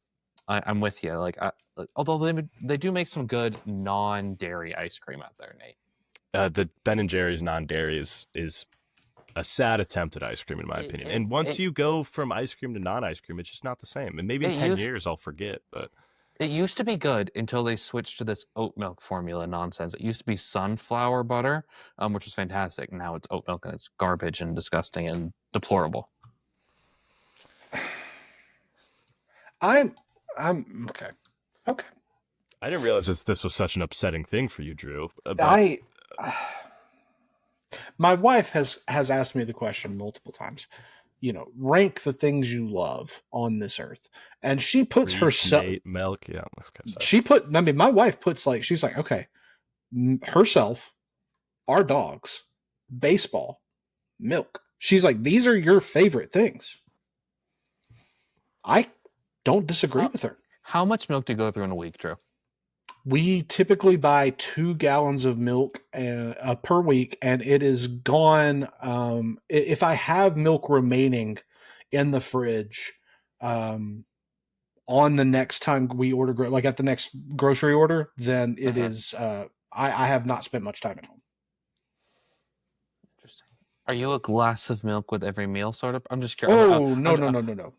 I'm with you. Like, although they do make some good non-dairy ice cream out there, Nate. The Ben and Jerry's non-dairy is a sad attempt at ice cream, in my opinion. And once you go from ice cream to non-ice cream, it's just not the same. And maybe in 10 years I'll forget, but it used to be good until they switched to this oat milk formula nonsense. It used to be sunflower butter, which was fantastic. Now it's oat milk, and it's garbage and disgusting and deplorable. I'm okay. Okay. I didn't realize this was such an upsetting thing for you, Drew. My wife has asked me the question multiple times. Rank the things you love on this earth, and she puts herself milk. Yeah, okay, my wife puts she's like, okay, herself, our dogs, baseball, milk. She's like, these are your favorite things. I don't disagree with her. How much milk do you go through in a week, Drew? We typically buy 2 gallons of milk per week, and it is gone. If I have milk remaining in the fridge, on the next time we order, like at the next grocery order, then it is. I have not spent much time at home. Interesting. Are you a glass of milk with every meal, sort of? I'm just curious. Oh, no.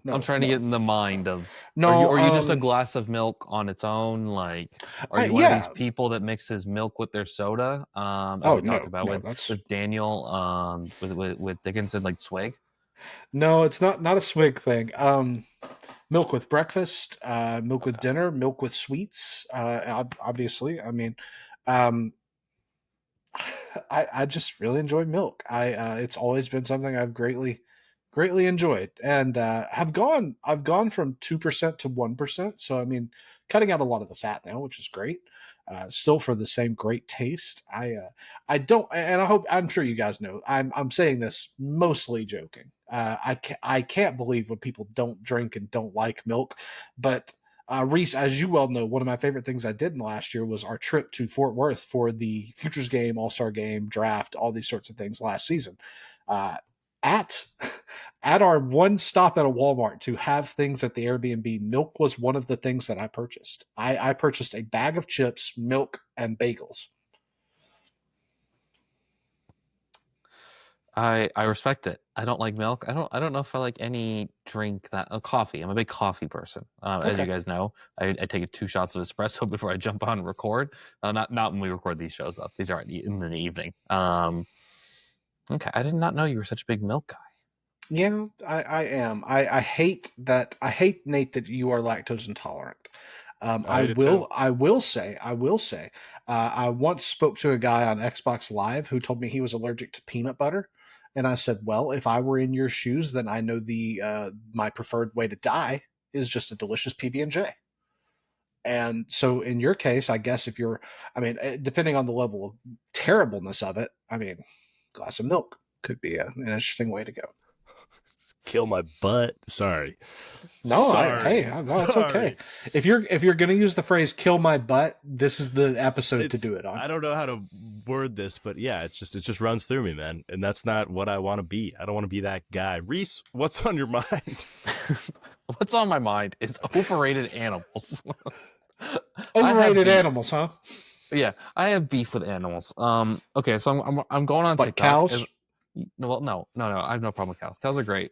I'm trying to get in the mind of. No, are you just a glass of milk on its own? Like, are you one of these people that mixes milk with their soda? Talked about with Daniel, with Dickinson, like swig. No, it's not a swig thing. Milk with breakfast, milk with dinner, milk with sweets. Obviously, I mean, I just really enjoy milk. It's always been something I've greatly enjoyed, and I've gone from 2% to 1%. So I mean, cutting out a lot of the fat now, which is great. Still for the same great taste. I don't, and I'm sure you guys know. I'm saying this mostly joking. I can't believe when people don't drink and don't like milk, but. Rhys, as you well know, one of my favorite things I did in the last year was our trip to Fort Worth for the Futures Game, All-Star Game, Draft, all these sorts of things last season. At our one stop at a Walmart to have things at the Airbnb, milk was one of the things that I purchased. I purchased a bag of chips, milk, and bagels. I respect it. I don't like milk. I don't know if I like any drink coffee. I'm a big coffee person. As you guys know, I take 2 shots of espresso before I jump on and record. Not when we record these shows up. These are in the evening. Okay, I did not know you were such a big milk guy. Yeah, I am. I hate that. I hate, Nate, that you are lactose intolerant. I hate it too. I will say. I once spoke to a guy on Xbox Live who told me he was allergic to peanut butter, and I said, "Well, if I were in your shoes, then I know my preferred way to die is just a delicious PB&J." And so, in your case, I guess if you're, I mean, depending on the level of terribleness of it, I mean, glass of milk could be an interesting way to go. Kill my butt. Sorry. No, Sorry. no, it's okay. If you're gonna use the phrase "kill my butt," this is the episode to do it on. I don't know how to word this, but yeah, it just runs through me, man, and that's not what I want to be. I don't want to be that guy. Rhys, what's on your mind? What's on my mind is overrated animals. Overrated animals, huh? Yeah, I have beef with animals. Okay, so I'm going on Like TikTok. cows? No. I have no problem with cows. Cows are great.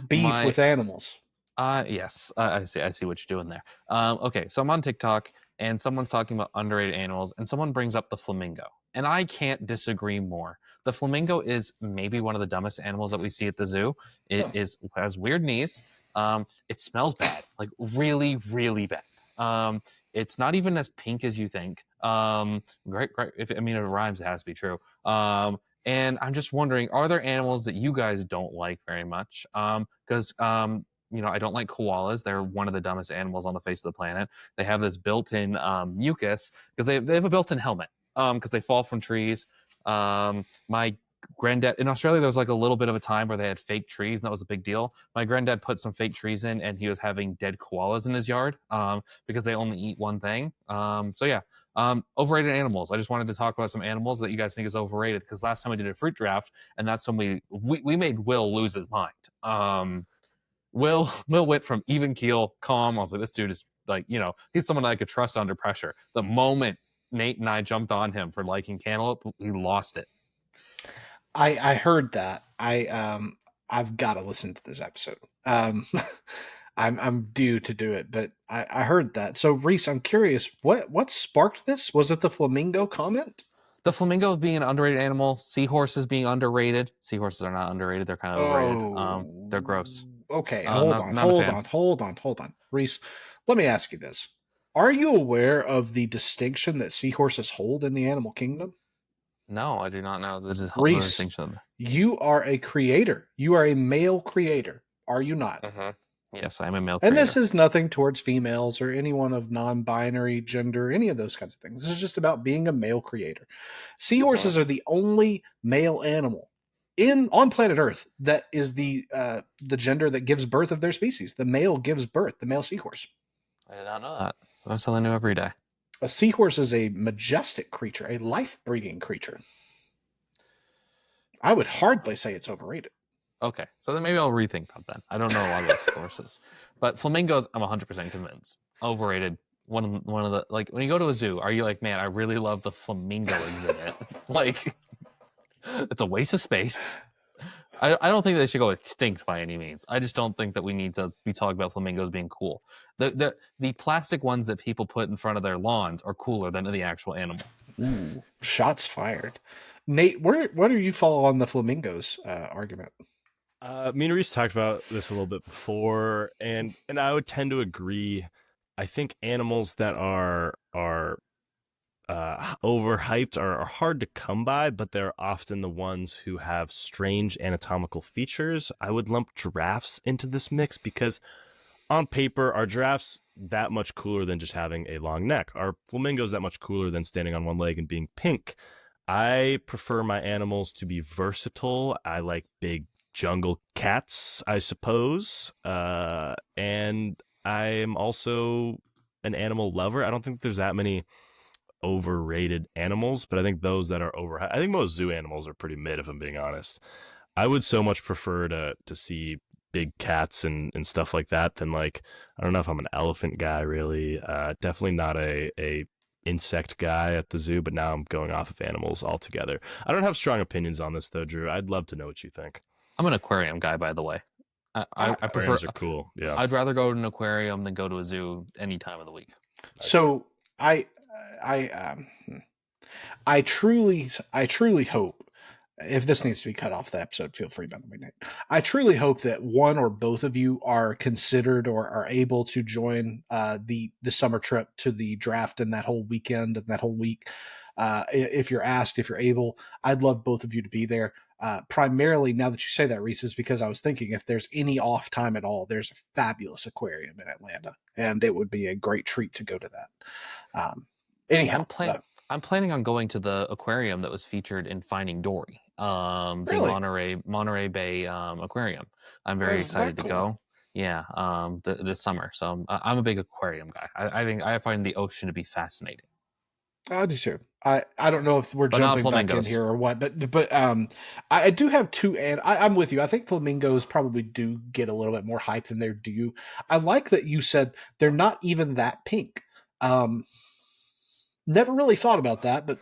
Beef with animals. Yes, I see what you're doing there. Okay, so I'm on TikTok and someone's talking about underrated animals, and someone brings up the flamingo, and I can't disagree more. The flamingo is maybe one of the dumbest animals that we see at the zoo. It has weird knees. It smells bad, like really, really bad. It's not even as pink as you think. Great. If it rhymes, it has to be true. And I'm just wondering, are there animals that you guys don't like very much? Because I don't like koalas. They're one of the dumbest animals on the face of the planet. They have this built-in mucus because they have a built-in helmet because they fall from trees. My granddad in Australia, there was like a little bit of a time where they had fake trees, and that was a big deal. My granddad put some fake trees in, and he was having dead koalas in his yard because they only eat one thing. So yeah, overrated animals. I just wanted to talk about some animals that you guys think is overrated because last time we did a fruit draft, and that's when we made Will lose his mind. Will went from even keel, calm. I was like, this dude is like, he's someone I could trust under pressure. The moment Nate and I jumped on him for liking cantaloupe, he lost it. I heard that. I've got to listen to this episode. I'm due to do it, but I heard that. So Rhys, I'm curious, what sparked this? Was it the flamingo comment? The flamingo being an underrated animal, seahorses being underrated. Seahorses are not underrated; they're kind of overrated. They're gross. Okay, hold on. Rhys, let me ask you this: are you aware of the distinction that seahorses hold in the animal kingdom? No, I do not know the distinction. You are a creator. You are a male creator. Are you not? Mm-hmm. Yes, I'm a male creator. And this is nothing towards females or anyone of non-binary gender, any of those kinds of things. This is just about being a male creator. Seahorses are the only male animal on planet Earth that is the gender that gives birth of their species. The male gives birth, the male seahorse. I did not know that. That's something new every day. A seahorse is a majestic creature, a life-breathing creature. I would hardly say it's overrated. Okay, so then maybe I'll rethink about that. I don't know a lot about seahorses, but flamingos, I'm 100% convinced. Overrated. One of the, like, when you go to a zoo, are you like, man, I really love the flamingo exhibit? Like, it's a waste of space. I don't think they should go extinct by any means. I just don't think that we need to be talking about flamingos being cool. The plastic ones that people put in front of their lawns are cooler than the actual animal. Ooh, shots fired. Nate, where do you fall on the flamingos argument? Me and Rhys talked about this a little bit before, and I would tend to agree. I think animals that are overhyped are hard to come by, but they're often the ones who have strange anatomical features. I would lump giraffes into this mix because on paper, are giraffes that much cooler than just having a long neck? Are flamingos that much cooler than standing on one leg and being pink? I prefer my animals to be versatile. I like big jungle cats, I suppose. And I am also an animal lover. I don't think there's that many overrated animals, but I think those that are I think most zoo animals are pretty mid, if I'm being honest. I would so much prefer to see big cats and stuff like that than, like, I don't know if I'm an elephant guy, really. Definitely not a insect guy at the zoo, but now I'm going off of animals altogether. I don't have strong opinions on this, though, Drew. I'd love to know what you think. I'm an aquarium guy, by the way. I prefer. Aquariums are cool. Yeah, I'd rather go to an aquarium than go to a zoo any time of the week. So I truly hope If this needs to be cut off the episode, feel free, by the way, Nate. I truly hope that one or both of you are considered or are able to join the summer trip to the draft and that whole weekend and that whole week. If you're asked, if you're able, I'd love both of you to be there. Primarily, now that you say that, Rhys, is because I was thinking if there's any off time at all, there's a fabulous aquarium in Atlanta, and it would be a great treat to go to that. Anyhow, I'm planning on going to the aquarium that was featured in Finding Dory, Really? the Monterey Bay aquarium. I'm very Is that excited to cool? go. Yeah, this summer. So I'm a big aquarium guy. I find the ocean to be fascinating. I do too. I don't know if we're But not jumping back in flamingos. here or what, but I do have two, and I'm with you. I think flamingos probably do get a little bit more hype than they're due. I like that you said they're not even that pink. Never really thought about that, but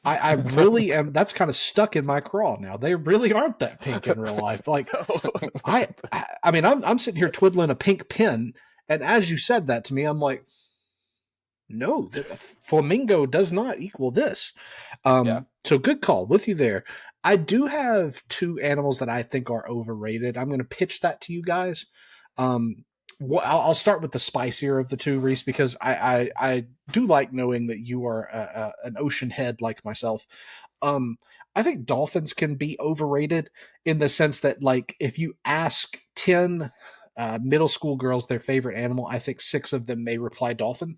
I really am. That's kind of stuck in my craw now. They really aren't that pink in real life. Like I mean, I'm sitting here twiddling a pink pen, and as you said that to me, I'm like, no, the flamingo does not equal this. So good call, with you there. I do have two animals that I think are overrated. I'm going to pitch that to you guys. I'll start with the spicier of the two, Rhys, because I do like knowing that you are an ocean head like myself. I think dolphins can be overrated in the sense that, like, if you ask 10 middle school girls their favorite animal, I think 6 of them may reply dolphin.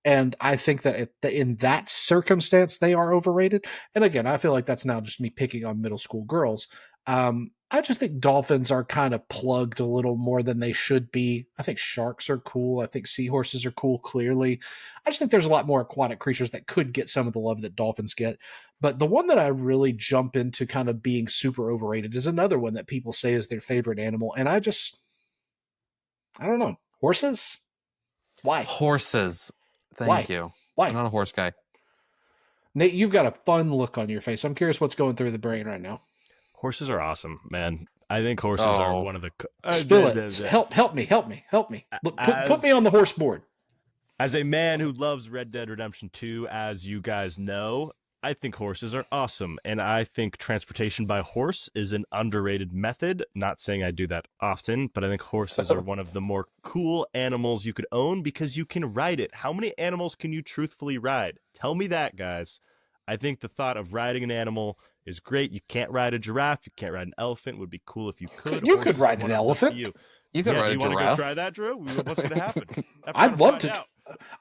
And I think that in that circumstance, they are overrated. And again, I feel like that's now just me picking on middle school girls. I just think dolphins are kind of plugged a little more than they should be. I think sharks are cool. I think seahorses are cool, clearly. I just think there's a lot more aquatic creatures that could get some of the love that dolphins get. But the one that I really jump into kind of being super overrated is another one that people say is their favorite animal. And I don't know. Horses? Why? Horses. Thank you. Why? I'm not a horse guy. Nate, you've got a fun look on your face. I'm curious what's going through the brain right now. Horses are awesome, man. I think horses are one of the... Spill it. Help me. Look, put me on the horse board. As a man who loves Red Dead Redemption 2, as you guys know, I think horses are awesome. And I think transportation by horse is an underrated method. Not saying I do that often, but I think horses are one of the more cool animals you could own because you can ride it. How many animals can you truthfully ride? Tell me that, guys. I think the thought of riding an animal is great. You can't ride a giraffe. You can't ride an elephant. It would be cool if you could. You could ride an elephant. You could ride a giraffe. Do you want to go try that, Drew? What's going to happen?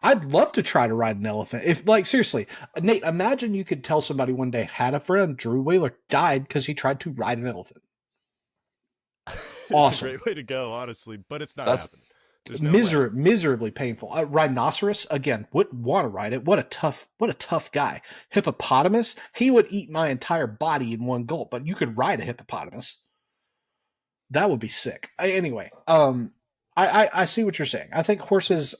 I'd love to try to ride an elephant. If, like, seriously, Nate, imagine you could tell somebody one day, had a friend, Drew Wheeler, died because he tried to ride an elephant. Awesome. It's a great way to go, honestly, but it's not happening. No miserably painful. Rhinoceros, again, wouldn't want to ride it. What a tough guy. Hippopotamus, he would eat my entire body in one gulp, but you could ride a hippopotamus. That would be sick. Anyway, I see what you're saying. I think horses,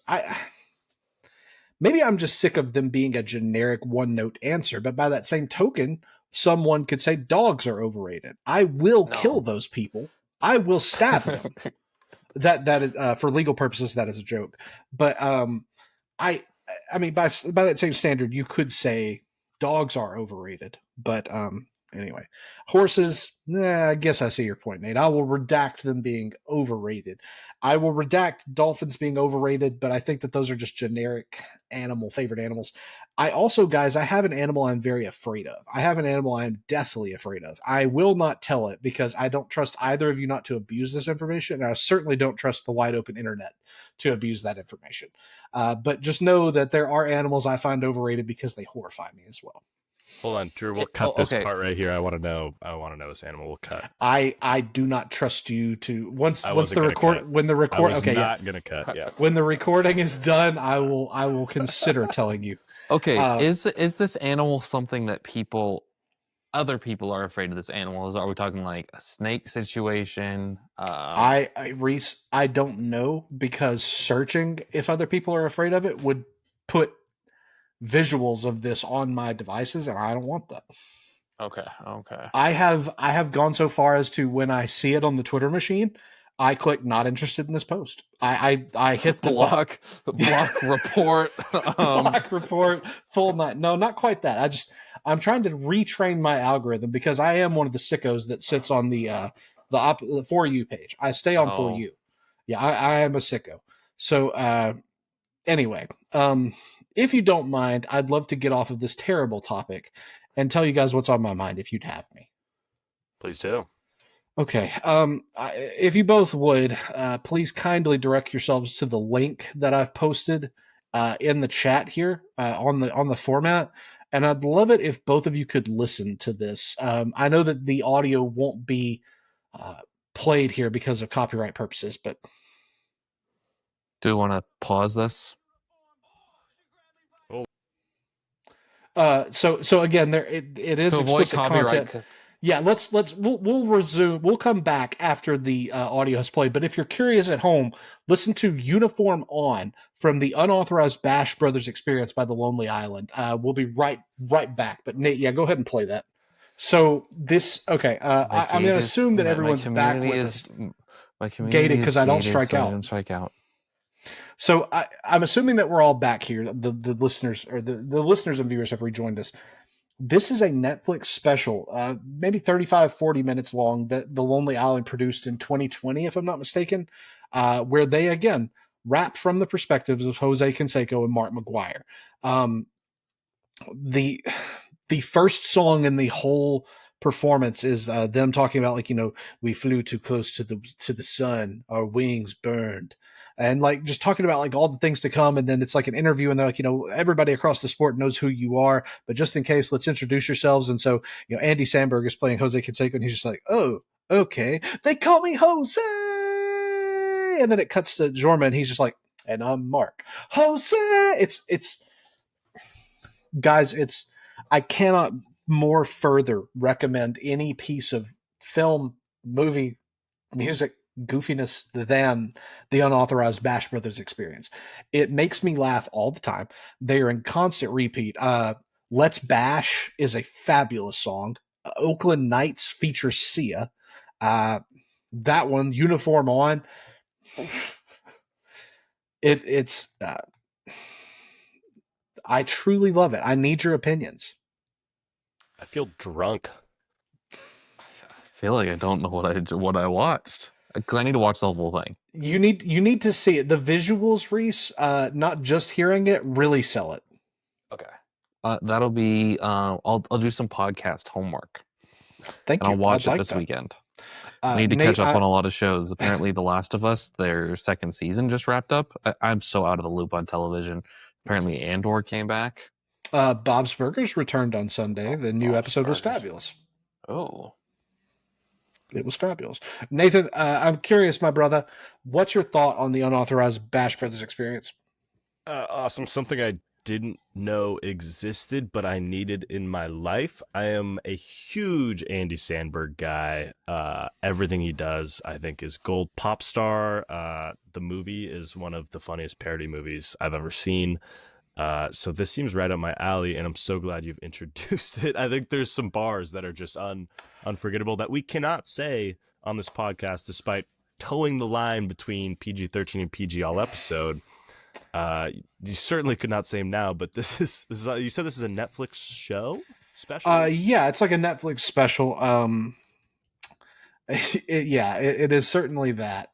maybe I'm just sick of them being a generic one-note answer, but by that same token, someone could say dogs are overrated. I will kill those people. I will stab them. That for legal purposes, that is a joke. But I mean, by that same standard, you could say dogs are overrated. But anyway, horses, I guess I see your point, Nate. I will redact them being overrated. I will redact dolphins being overrated, but I think that those are just generic favorite animals. I also, guys, I have an animal I'm very afraid of. I have an animal I'm deathly afraid of. I will not tell it because I don't trust either of you not to abuse this information, and I certainly don't trust the wide open internet to abuse that information. But just know that there are animals I find overrated because they horrify me as well. Hold on, Drew. We'll cut this part right here. I want to know this animal. We'll cut. I do not trust you to when the recording is done, I will consider telling you. Okay, is this animal something that other people are afraid of this animal? Are we talking like a snake situation? Rhys, I don't know, because searching if other people are afraid of it would put visuals of this on my devices, and I don't want that. Okay. I have gone so far as to, when I see it on the Twitter machine, I click not interested in this post. I hit the block report. block report full night. No, not quite that. I'm trying to retrain my algorithm because I am one of the sickos that sits on the For You page. I stay on For You. Yeah, I am a sicko. So anyway, if you don't mind, I'd love to get off of this terrible topic and tell you guys what's on my mind if you'd have me. Please do. Okay. If you both would, please kindly direct yourselves to the link that I've posted in the chat here on the format, and I'd love it if both of you could listen to this. I know that the audio won't be played here because of copyright purposes, but do you want to pause this? So again, it is to avoid explicit copyright content. Yeah, we'll resume. We'll come back after the audio has played. But if you're curious at home, listen to "Uniform On" from the unauthorized Bash Brothers Experience by the Lonely Island. We'll be right back. But Nate, yeah, go ahead and play that. So this, okay. I'm going to assume that everyone's back with us. My community gated because I don't strike so out. I don't strike out. So I'm assuming that we're all back here. The listeners or the listeners and viewers have rejoined us. This is a Netflix special, maybe 35, 40 minutes long that The Lonely Island produced in 2020, if I'm not mistaken, where they, again, rap from the perspectives of Jose Canseco and Mark McGuire. The first song in the whole performance is them talking about, like, we flew too close to the sun, our wings burned. And like just talking about like all the things to come. And then it's like an interview and they're like, everybody across the sport knows who you are, but just in case, let's introduce yourselves. And so, Andy Samberg is playing Jose Canseco and he's just like, oh, okay. They call me Jose. And then it cuts to Jorma and he's just like, and I'm Mark. Jose. Guys, I cannot more further recommend any piece of film, movie, music, goofiness than the unauthorized Bash Brothers Experience. It makes me laugh all the time. They are in constant repeat. Let's Bash is a fabulous song. Oakland Nights features Sia. That one, Uniform On. It's I truly love it. I need your opinions. I feel drunk. I feel like I don't know what I watched. Because I need to watch the whole thing. You need to see it. The visuals, Rhys, not just hearing it, really sell it. Okay. That'll be. I'll do some podcast homework. Thank you. I'll watch it this weekend. I need to catch up on a lot of shows. Apparently, The Last of Us, their second season just wrapped up. I'm so out of the loop on television. Apparently, Andor came back. Bob's Burgers returned on Sunday. The new episode was fabulous. Oh. It was fabulous. Nathan, I'm curious, my brother, what's your thought on the unauthorized Bash Brothers Experience? Awesome. Something I didn't know existed, but I needed in my life. I am a huge Andy Samberg guy. Everything he does, I think, is gold. Pop Star, the movie, is one of the funniest parody movies I've ever seen. So this seems right up my alley, and I'm so glad you've introduced it. I think there's some bars that are just unforgettable that we cannot say on this podcast, despite towing the line between PG-13 and PG all episode. You certainly could not say them now, but this is you said this is a Netflix show special? Yeah, it's like a Netflix special. It is certainly that.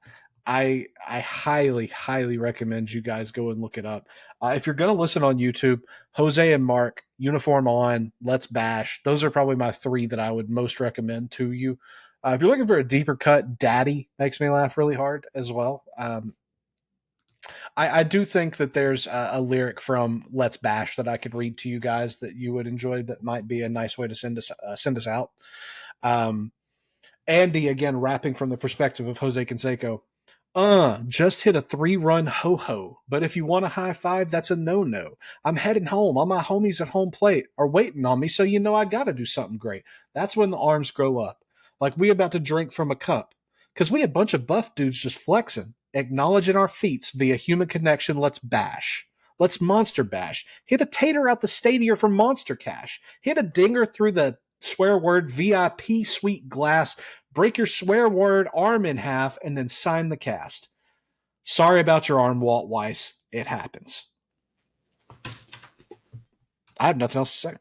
I highly, highly recommend you guys go and look it up. If you're going to listen on YouTube, Jose and Mark, Uniform On, Let's Bash, those are probably my three that I would most recommend to you. If you're looking for a deeper cut, Daddy makes me laugh really hard as well. I do think that there's a lyric from Let's Bash that I could read to you guys that you would enjoy that might be a nice way to send us out. Andy, again, rapping from the perspective of Jose Canseco. Just hit a 3-run ho-ho, but if you want a high five, that's a no-no. I'm heading home. All my homies at home plate are waiting on me, so you know I gotta do something great. That's when the arms grow up. Like we about to drink from a cup. Because we a bunch of buff dudes just flexing, acknowledging our feats via human connection. Let's bash. Let's monster bash. Hit a tater out the stadium for monster cash. Hit a dinger through the swear word VIP sweet glass. break your swear word arm in half, and then sign the cast. Sorry about your arm, Walt Weiss. It happens. I have nothing else to say.